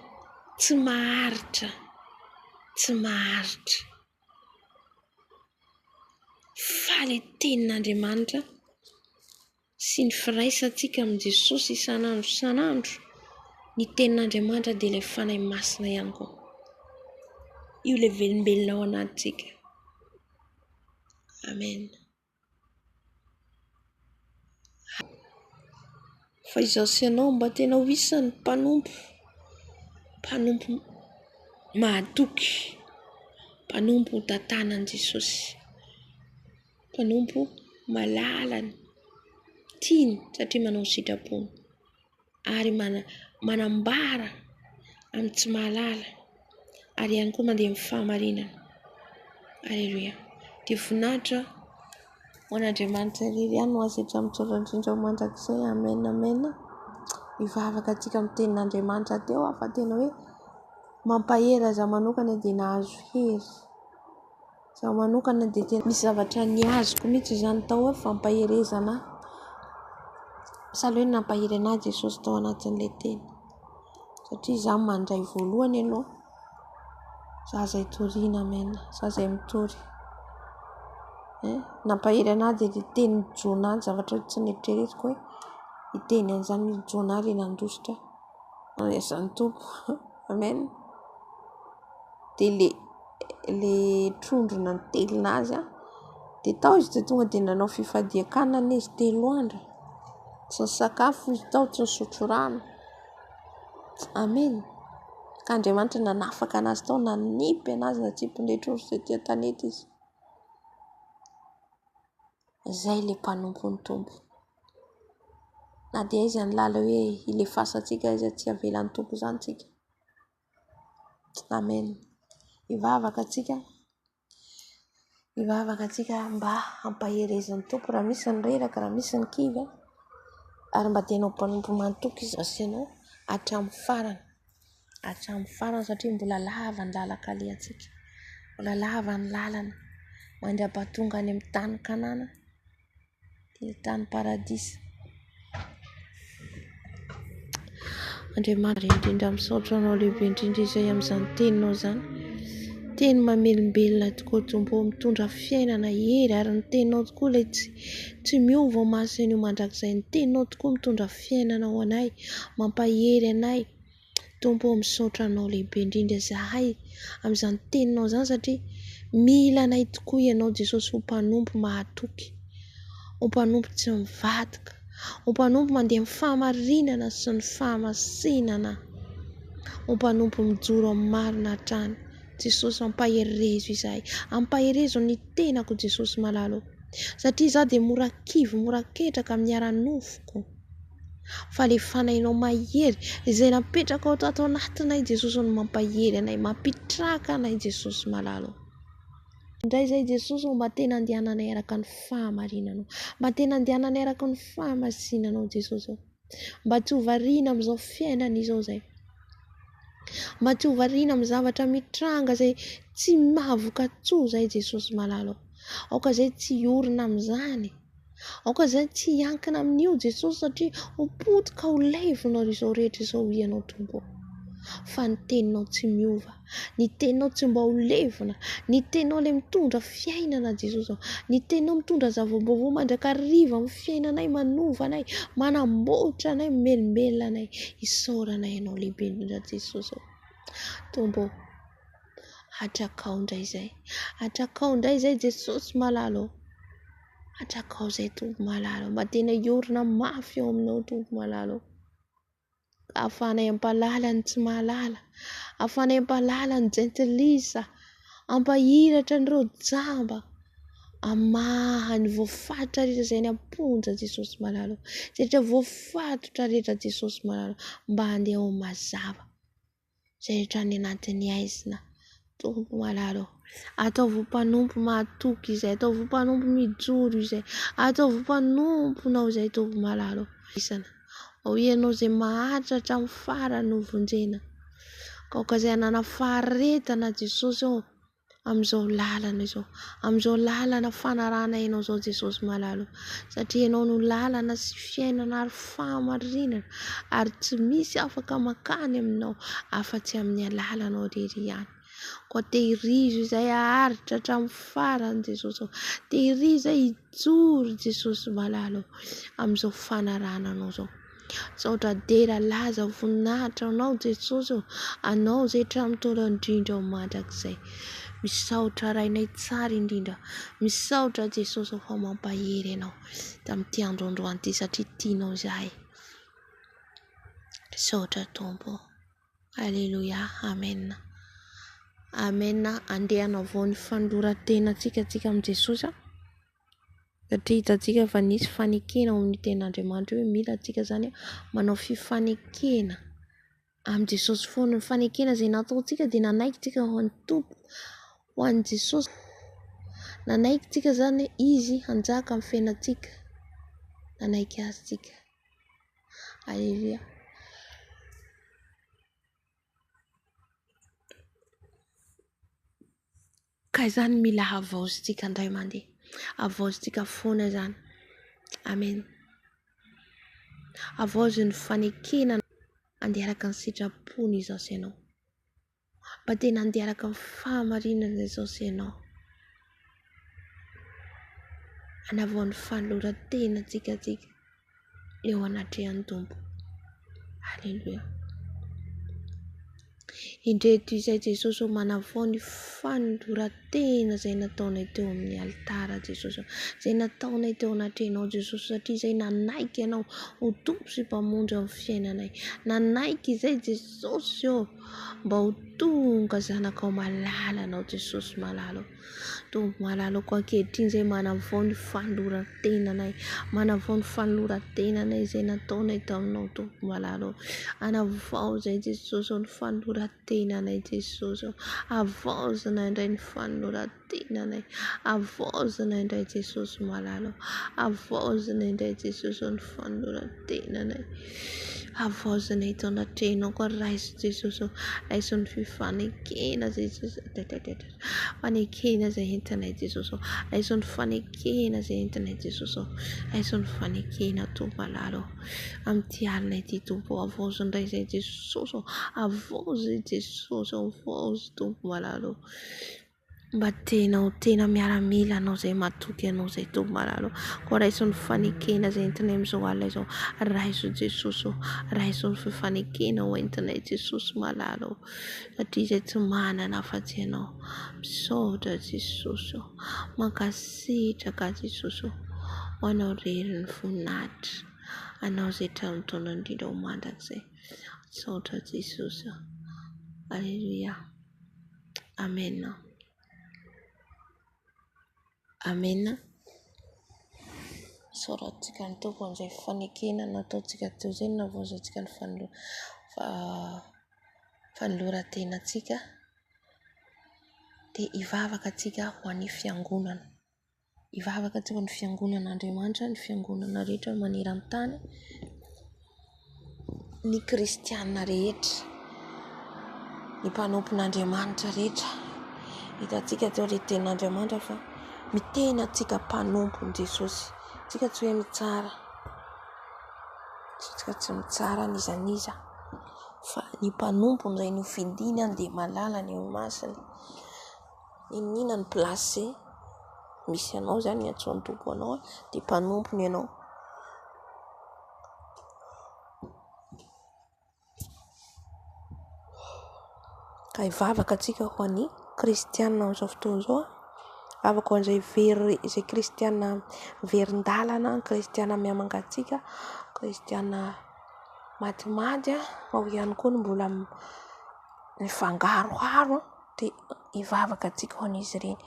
Tsy maharitra. Fa le tenin'Andriamanitra sy ny firaisantsika amin'i Jesosy isanandro, ny tenin'Andriamanitra dia ilay fanahy masina ihany koa. Io le velombelona ao anatintsika. Amen. Fa izao sy ianao mba tena ho isan'ny mpanompo mahatoky, mpanompo tantanan'i Jesosy, mpanompo malalany, tiany satria manao sitrapony ary manambara amin'ny tsy mahalala ary ihany koa mandeha amin'ny fahamarinana. Alleluia. Dia voninahitra ho an'Andriamanitra irery ihany no azy hatramin'ny indrindra mandrakizay. Amen. Amen. Hivavaka antsika amin'ny tenin'Andriamanitra teo fa tena hoe mampahery za manokana dia nahazo hery. Za manokana dia tena misy zavatra niazoko mihitsy izany tao hoe fampaherezana. Sahala hoe nampahery anahy Jesosy tao anatin'ilay teny. Satria za mandray voalohany aloha. Za izay toriana mena, za izay mitory. Nampahery anahy dia ilay teny Jona, zavatra tsy neritreretiko hoe iteny an'izany Jona ry nandositra. Izany tompo. Amen. Dia le trondrona nitelina azy dia tao izy dia tonga dia nanao fifadian-kanina izy 3 andro. Tsy nisakafo izy tao, tsy nisotro rano. Amen. Ka Andriamanitra nanafaka anazy tao, nanipy anazy, natsipin'ilay trondro izay tia tanety izy. Izay ilay mpanompo ny tompo. Na dia izy ny lala hoe ilefasantsika izy tsy avelan'ny tompo izany tsika. Amen. Hivavaka antsika mba hampaherezan'ny tompo raha misy ny reraka, raha misy ny kivy ary mba tianao mpanompo mantoky izy asianao hatramin'ny farany. Hatramin'ny farany satria mbola lava ny lalakalehantsika. Mbola lava ny lalana mandra-pahatonga any amin'ny tany kanana, ny tany paradisa. Andriamanitra indrindra misaotra anao lehibe indrindra izay amin'izany teninao izany. Teny mamelombelona tokoa tompo, mitondra fiainana hery ary ny teninao tokoa ilay tsy miova maso io mandrakizay. Ny teninao tokoa mitondra fiainana ho anay, mampahery anay. Tompo misaotra anao lehibe indrindra izahay amin'izany teninao izany satria mila anay tokoa ianao Jesosy ho mpanompo mahatoky, ho mpanompo tsy mivadika, ho mpanompo mandeha amin'ny fahamarinana sy ny fahamasinana, ho mpanompo mijoro amin'ny marina hatrany. Jesosy ampaherezo izahay, ampaherezo ny tenako Jesosy malalo, satria izaho dia mora kivy, mora ketraka amin'ny ara-nofoko. Fa ilay fanahinao mahery izay napetraka ao tato anatinay Jesosy no mampahery anay, mampitraka anay Jesosy malalo. Indray izay Jesosy mba tena andehananay araka ny fahamarinanao, mba tena andehananay araka ny fahamasinanao Jesosy. Mba tsy ho variana amin'izao fiainana izao izay. Mba tsy ho variana amin'ny zavatra mitranga izay tsy mahavoka tsoa izay Jesosy malalo. Aoka izay tsy orina amin'izany. Aoka izay tsy hiankina amin'io Jesosy satria ho potika ho levona izao rehetra izao ianao tompo. Fa ny teninao tsy miova, ny teninao tsy mba ho levona, ny teninao ilay mitondra fiainana Jesosy, ny teninao mitondra zava-baovao mandrakariva amin'ny fiainanay, manova anay, manamboatra anay, melombelona anay, isaoranay ianao lehibe indrindra Jesosy. Tompo, hatrakao indray izay Jesosy malalo. Hatrakao izay tompo malalo, mba tena hiorina mafy eo aminao tompo malalo. Ahafahanay ampahalala ny tsy mahalala, ahafahanay ampahalala ny jentilisa, ampahiratra an'ireo jamba, amaha ny voafatotra rehetra izay ny amponja Jesosy malalo, izay rehetra voafatotra rehetra Jesosy malalo, mba handeha ho mazava izay rehetra any anatin'ny aizina tompo malalo. Ataovy mpanompo mahatoky izay, ataovy mpanompo mijoro izay, ataovy mpanomponao izay tompo malalo. Isana ao ianao izay mahatratra amin'ny farany ho vonjena, kaoka izay hanana faharetana Jesosy ao amin'izao lalana izao, amin'izao lalana fanarahana ianao izao Jesosy malalo, satria ianao no lalana sy fiainana ary fahamarinana, ary tsy misy afaka makany aminao afa-tsy amin'ny alalanao irery ihany. Koa tehirizo izay aharitra hatramin'ny farany Jesosy, tehirizo izay hijoro Jesosy malalo amin'izao fanarananao izao. Saotra dera laza voninahitra anao Jesosy, anao izay tramitolo indrindra ao mandrakizay. Misaotra rainay tsara indrindra, misaotra Jesosy fa mampahery ianao tamin'ity androandroany ity satria tianao izahay. Misaotra tompo. Alleluia. Amen. Amen. Andehana avao ny fanoratena tsika amin'ny Jesosy. Satria hitantsika fa nisy fanekena ao amin'ny Tenin'Andriamanitra hoe mila antsika izany manao fifanekena amin'ny Jesosy foana. Ny fanekena izay nataontsika dia nanaikitsika ho an'ny tompo, ho an'ny Jesosy. Nanaikitsika izany izy hanjaka amin'ny fiainantsika, nanaiky azy tsika. Alleluia. ka izany mila havaozintsika indray mandeha, havaozintsika foana izany. Amen. Havaozin'ny fanekena andeharaka ny sitrapony izao sy ianao, mba tena andeharaka ny fahamarinana izao sy ianao. Anavaon'ny fanoloran-tena tsika eo anatrehan'ny Tompo. Halleluja. Indreto izay Jesosy manavao ny fanoloran-tena izay nataonay teo amin'ny alitara Jesosy, izay nataonay teo anatrehanao Jesosy, satria izay nanaiky ianao ho tompo sy mpamonjy amin'ny fiainanay. Nanaiky izay Jesosy mba ho tonga zanakao malala anao Jesosy malala. Tompo malala ko ankehitriny izay manavao ny fanoloran-tenanay, manavao ny fanoloran-tenanay izay nataonay taminao Tompo malala. Anavao izay Jesosy ny fanoloran-tenanay Jesosy, avaozina indray ny fanoloran-tenanay, avaozina indray Jesosy malala, avaozina indray Jesosy ny fanoloran-tenanay, avaozina eto anatrehanao koa raiso Jesosy, raiso ny fifanekena Jesosy, fanekena izay entinay Jesosy, raiso ny fanekena izay entinay Jesosy, raiso ny fanekena Tompo malala amin'ity alina ity Tompo, avaozo indray izay Jesosy, avaozo Jesosy, avaozo Tompo malala, mba tena miaramila anao izay matoky anao izay Tompo malala, koa raiso ny fanekena izay entinay amin'izao alina izao, raiso Jesosy, raiso ny fifanekena ho entinay Jesosy malala, satria izay tsy manana afa-tsy ianao. Misaotra Jesosy, mankasitraka Jesosy, ho anao rery ny voninahitra, anao izay tranotaona indrindra ho mandrakizay. Misaotra Jesosy. Alleluia. Amen. Amen. Soratsika ny Tompo amin'izay fanekena nataontsika teo izay, navaozantsika ny fanoloran-tenantsika, dia hivavaka antsika ho an'ny fiangonana. Hivavaka antsika ho an'ny fiangonan'Andriamanitra, ny fiangonana rehetra maneran-tany, ny kristianina rehetra, ny mpanompon'Andriamanitra rehetra. Hitantsika teo ilay tenin'Andriamanitra fa mitena antsika mpanompony Jesosy. Tsika tsy hoe mitsara, tsika tsy mitsara nizaniza, fa ny mpanompony izay nofidiny dia malala ny masiny. Inona ny plasy misy anao zany ny antsoin'ny Tompo anao, dia mpanompony ianao. Ka hivavaka antsika ho an'ny kristianina amin'izao fotoana izao, avaka ho an'izay izay kristianina verin-dalana, kristianina mihamangatsika, kristianina matimaty, ao ihany koa ny mbola mifangaroharo, dia hivavaka antsika ho an'izy ireny.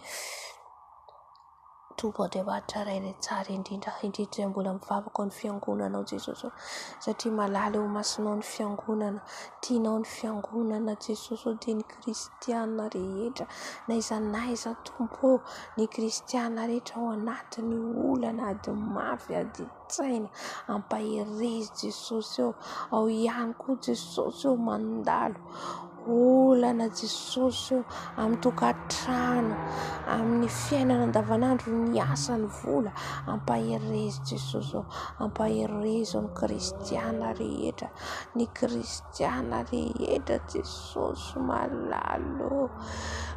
Tompo Andriamanitra iray tsara indrindra izay mbola mivavaka ho an'ny fiangonanao Jesosy, satria malala eo masinao ny fiangonana, tianao ny fiangonana Jesosy, dia ny kristianina rehetra naiza Tompo, ny kristianina rehetra ao anatin'ny olana ady mafy ady tsaina, ampaherezy Jesosy ao ihany koa Jesosy mandalo olana Jesosy amin'ny tokantrano, amin'ny fiainana andavanandro, ny asa ny vola, ampaherezy Jesosy, ampaherezy ny kristianina rehetra, ny kristianina rehetra Jesosy malalo,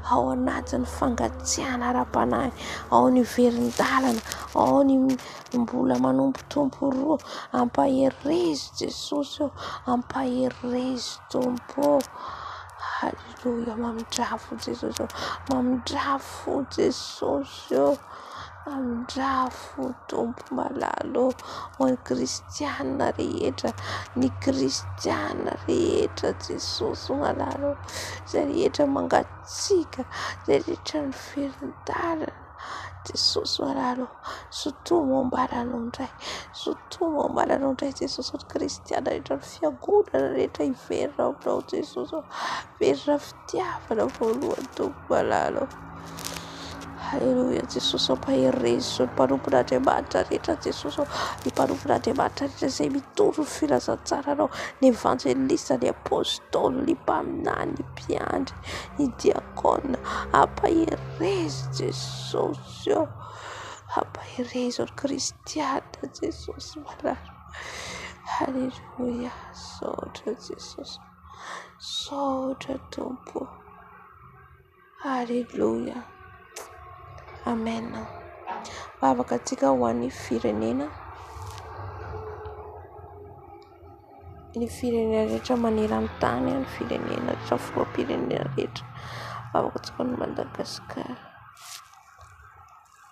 ao anatin'ny fangatsiahana ara-panahy, ao ny verin-dalana, ao ny mbola manompo Tompo roa, ampaherezy Jesosy, ampaherezy Tompo. Halleluja, mamindrafo Jesosy, mamindrafo Jesosy, mamindrafo Tompo malalo, ho ny kristianina rehetra, ny kristianina rehetra Jesosy malalo, izay rehetra mangatsika, izay rehetra ny verin-dalana Jesosy malalo, sotomo ambaranao indray, sotomo ambaranao indray Jesosy, ny kristianina rehetra, ny fiangonana rehetra hiverina aminao Jesosy, verina fitiavana voalohany Tompo malalo. Haleluya Jesosy ampaherezo mpanompon'Andriamanitra rehetra Jesosy ny mpanompon'Andriamanitra rehetra izay mitoro ny filazantsara anao ny evangelista ny apôstôly ny mpaminany ny mpiandry ny diakona ampaherezo Jesosy ampaherezo ny kristiana Jesosy malaro. Haleluya saotra Jesosy saotra tompo. Haleluya amen. Vavaka antsika ho an'ny firenena rehetra maneran-tany ny firenena rehetra filoham-pirenena rehetra. Vavaka antsika ho an'ny Madagasikara,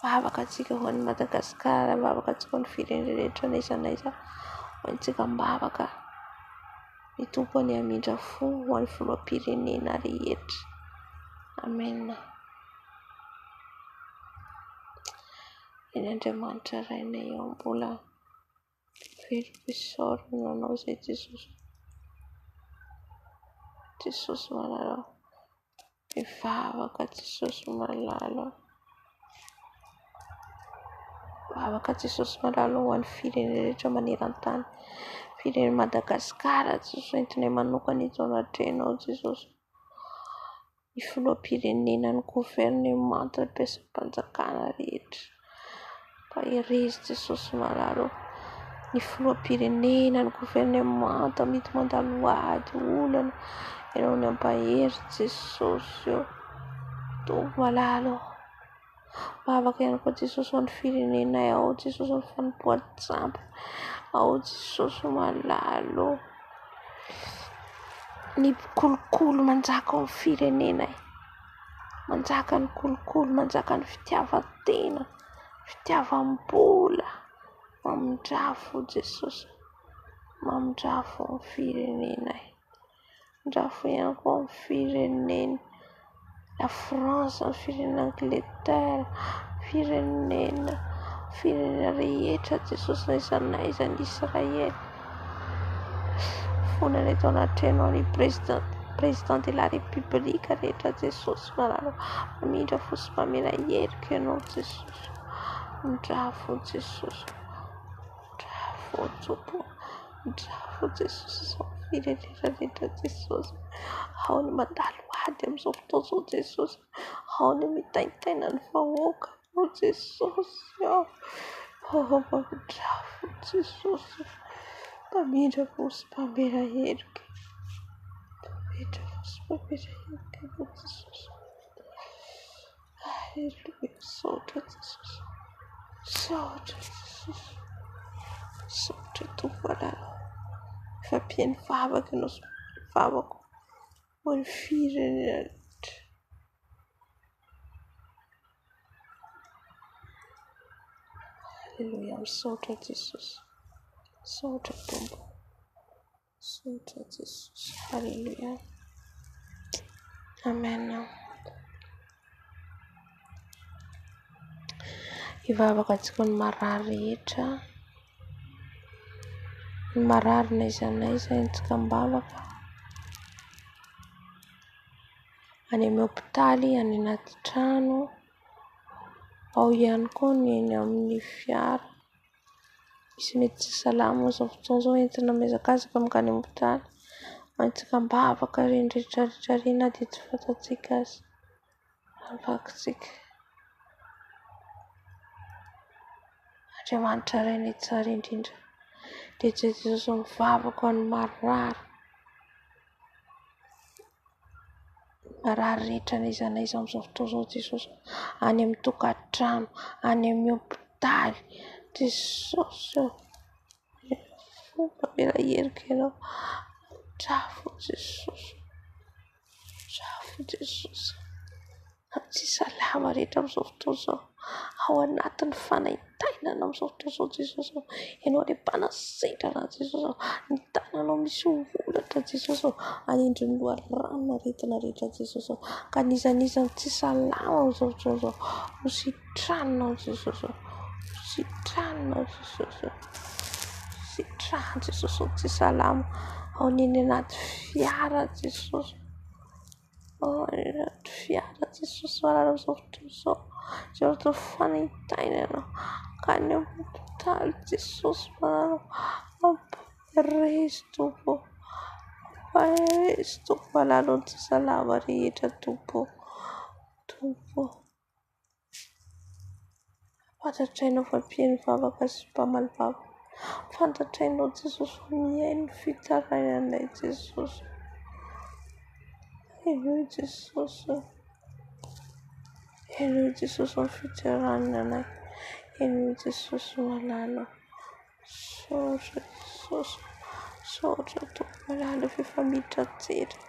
vavaka antsika ho an'ny Madagasikara, vavaka antsika ho an'ny firenena rehetra n'aiza n'aiza ho antsika mbavaka ny tompo any hamindra fo ho an'ny filoham-pirenena rehetra. Amen. Eny Andriamanitra rainay ao mbola velom-pisaorana anao izay Jesosy. Jesosy malalo mivavaka Jesosy malalo. Vavaka Jesosy malalo ho an'ny firenena rehetra maneran-tany. Firenena Madagasikara Jesosy entinay manokana eto anatrenao Jesosy. Ny filoham-pirenena ny gouvernement ny mpiasam-panjakana rehetra mpaherezo Jesosy malalo. Ny filoham-pirenena ny gouvernement mety mandalo ady olana ianao ny ampahery Jesosy tompo malalo. Vavaka ihany koa Jesosy ho an'ny firenenay ao Jesosy ny fanompoan-tsampy ao Jesosy malalo. Ny kolokolo manjaka ao amin'ny firenenay, manjaka ny kolokolo, manjaka ny fitiavan-tena, fitiavam-bola, mamindrafo Jesosy, mamindrafo amin'ny firenenay. Mandrafo ihany koa amin'ny firenena la France, ny firenena Angleterre, firenena rehetra Jesosy n'aiza n'aiza ny Israely. Fonana eto anatrenao ny président de la république rehetra Jesosy malalo. Mamindra fo sy mamela herika ianao Jesosy. Mandrafo Jesosy, mandrafo tompo, mandrafo Jesosy amin'ny firenena rehetra Jesosy. Ao ny mandalo ady amin'izao fotoana izao Jesosy. Ao ny mitaintaina ny vahoaka ao Jesosy. Mandrafo Jesosy. Mamindra fo sy mamela herika. Mamindra fo sy mamela herika ianao Jesosy. Haleluya saotra Jesosy. Saotra Jesosy. Saotra tompo malalo. Fampiany vavaka ianao sy vavaka ho an'ny firenena rehetra. Haleluya misaotra Jesosy. Saotra tompo. Saotra Jesosy. Haleluya. Amen. Hivavaka antsika ny marary rehetra, ny marary n'aiza n'aiza antsika mbavaka any amin'ny hôpitaly, any anaty trano, ao ihany koa ny eny amin'ny fiara. Misy mety tsy salama izao fotoana izao entina mihazakazaka mankany amin'ny hôpitaly. Antsika mbavaka reny rehetra reny na dia tsy fantatsika azy. Avakintsika. Andriamanitra rainay tsara indrindra. Dia Jesosy mivavaka ho an'ny marary. Marary rehetra n'aiza n'aiza amin'izao fotoana izao Jesosy. Any amin'ny tokantrano, any amin'ny hôpitaly. Jesosy fomba mila herika ianao. Mandrafo Jesosy. Mandrafo Jesosy. Tsy salama rehetra amin'izao fotoana izao. Ao anatin'ny fanaintainana amin'izao fotoana izao Jesosy. Ianao ilay mpanasedrana Jesosy. Ny tananao misy olatra Jesosy. Anindry ny loharanona aretina rehetra Jesosy. Ka nizanizany tsy salama amin'izao fotoana izao. Hositranina Jesosy. Hositranina Jesosy. Hositranina Jesosy tsy salama. Ao ny anaty fiara Jesosy. Ao ny anaty fiara Jesosy malala amin'izao fotoana izao. Zay rehetra fanahitaina ianao ka any amin'ny hopitaly Jesosy manao amparezy Tompo, amparezy Tompo malalo ny sasalava rehetra Tompo. Fantatrainao fa mpihaino vavaka sy mpamaly vavaka. Fantatrainao Jesosy fa mihaino ny fitarainanay Jesosy. Aleluia Jesosy. Aleluia Jesosy ny fitiarananay. Aleluia Jesosy malalo. Sotra Jesosy. Sotra Tompo malalo efa mitrajetra.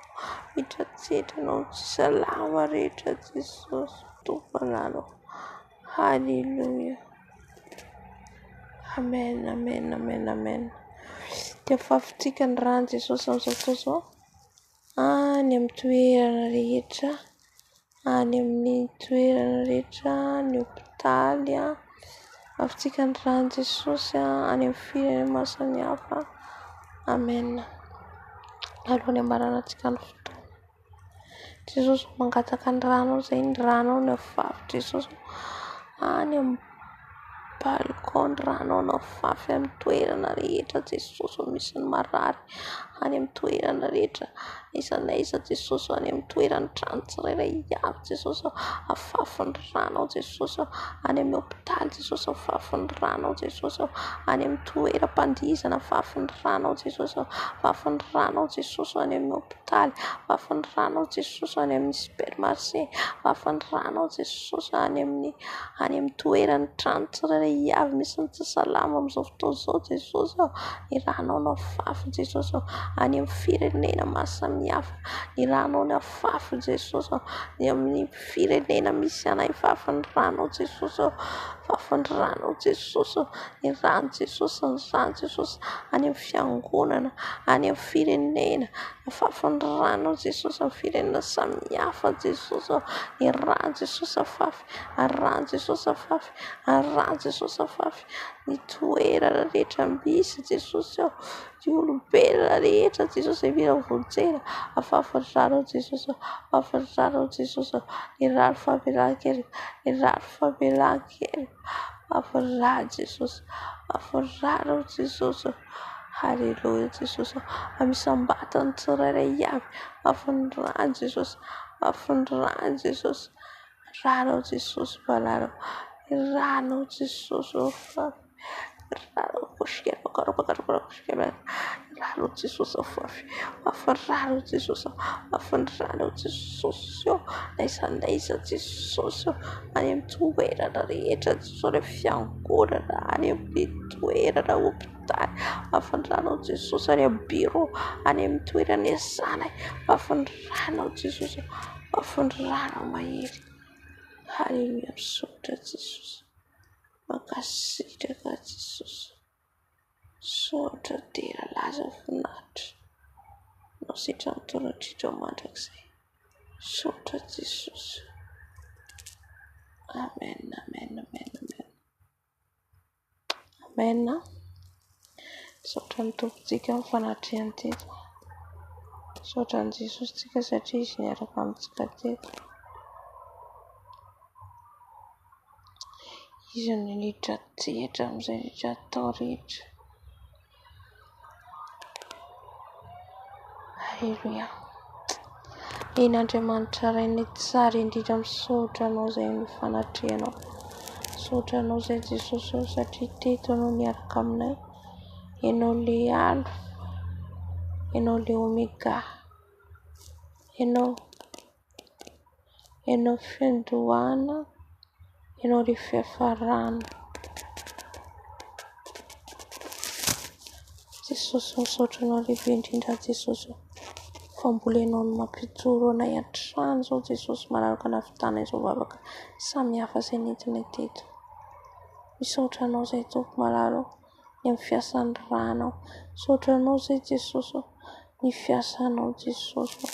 Mitratretranao ny salama rehetra Jesosy. Tompo malalo. Haleluia. Amen, amen, amen, amen. Dia fafitsiaka ny rano Jesosy amin'izao fotoana izao. Any amin'ny toerana rehetra, any amin'ny toerana rehetra, ny hopitaly, fafitsiaka ny rano Jesosy any amin'ny firenena maro samihafa. Amen. Alohan'ny ambarana antsika ny fotoana. Jesosy mangataka ny rano izay ny rano ny afafy Jesosy. Any amin'ny balcony rano ny afafy amin'ny toerana rehetra Jesosy misy ny marary. Any amin'ny toerana rehetra aiza na aiza Jesosy, any amin'ny toerana trano tsirairay avy Jesosy, afafy ny rano Jesosy. Any amin'ny hopitaly Jesosy, afafy ny rano Jesosy. Any amin'ny toeram-pandihizana afafy ny rano Jesosy, afafy ny rano Jesosy. Any amin'ny hopitaly afafy ny rano Jesosy. Any amin'ny supermarché afafy ny rano Jesosy. Any amin'ny toerana trano tsirairay avy misy ny tsy salama amin'izao fotoana izao Jesosy, ny rano ny afafy Jesosy. Any amin'ny firenena maro samihafa ny rano ny afafy Jesosy. Ny amin'ny firenena misy anay afafy ny rano Jesosy, afafy ny rano Jesosy. Ny rano Jesosy, ny rano Jesosy. Any amin'ny fiangonana, any amin'ny firenena afafy ny rano Jesosy. Amin'ny firenena samihafa Jesosy, ny rano Jesosy afafy, ny rano Jesosy afafy, ny rano Jesosy afafy. Ny toerana rehetra misy Jesosy, ny olombelona rehetra Jesosy mila vonjena afafy ny rano Jesosy, afafy ny rano Jesosy. Ny rano famelan-kelika, ny rano famelan-kelika, afafy ny rano Jesosy, afafy ny rano Jesosy. Haleluia Jesosy. Amisam-batany tsirairay avy afafy ny rano Jesosy, afafy ny rano Jesosy. Rano Jesosy malalo, rano Jesosy afafy, rano rano Jesosy afafy, afafy rano Jesosy, afafy ny rano Jesosy. Aiza n'aiza Jesosy, any amin'ny toerana rehetra Jesosy, any fiangonana, any amin'ny toerana hopitaly afafy ny rano Jesosy. Any amin'ny bureau, any amin'ny toerana iasana afafy ny rano Jesosy, afafy ny rano mahery. Haleluia. Misaotra Jesosy, mankasitraka Jesosy. Saotra tena laza voninahitra no sitra mitondra mandrakizay. Saotra Jesosy. Amen, amen, amen, amen. Amen. Saotra ny tompontsika amin'ny fanatrehany teto. Saotra ny Jesosy tsika satria izy niaraka amintsika teto. Izy no nitrajetra amin'izay rehetra atao rehetra. Haleluia. Tenin'Andriamanitra rainay tsara indrindra misaotra anao izay mifanatrehanao. Misaotra anao izay Jesosy satria teto anao niaraka aminay. Ianao le Alfa, ianao le Omega, ianao fiandohana, ianao le fiafarana. Jesosy misaotra anao lehibe indrindra Jesosy. Fa mbola ianao no mampijoro anay an-trano izao Jesosy, manaraka ny havitanay izao vavaka samihafa izay nentinay teto. Misaotra anao izay Tompo malalo ny amin'ny fiasan'ny rano. Misaotra anao izay Jesosy ny fiasanao Jesosy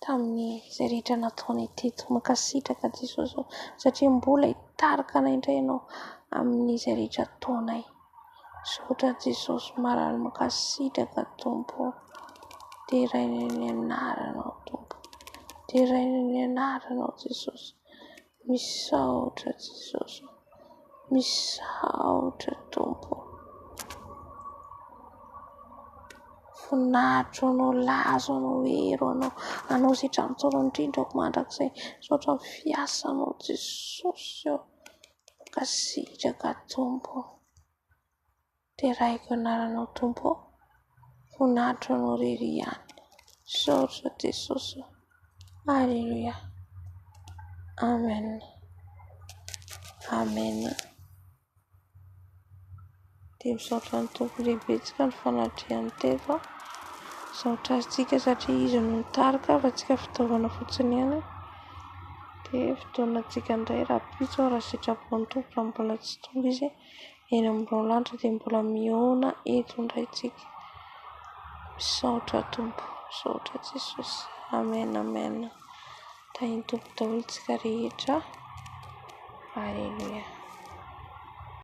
tamin'ny izay rehetra nataonay teto. Mankasitraka Jesosy satria mbola hitarika anay indray ianao amin'izay rehetra ataonay. Misaotra Jesosy malalo, mankasitraka Tompo. Teraina ny anaranao Tompo, teraina ny anaranao Jesosy. misaotra Jesosy, misaotra Tompo. Voninahitro anao, lazo anao, ero anao sitramitsaoana indrindrako mandrakizay. Misaotra ny fiasanao Jesosy eo, kasitraka Tompo. Terahiko anaranao Tompo, voninahitro anao irery ihany. Misaotra Jesosy. Alleluia. Amen. Amen. Dia misaotra ny Tompo lehibetsika ny fanatrehan'ny teto. Misaotra azitsika satria izy no nitarika fa tsika fitaovana fotsiny ihany. Dia fotoanantsika indray raha pitso raha sitrapon'ny Tompo raha mbola tsy tonga izy eny amin'ireo lanitra dia mbola mihaona eto indray tsika. Misaotra Tompo, misaotra Jesosy. Amen, amen. Tahin'ny Tompo daholo tsika rehetra. Alleluia.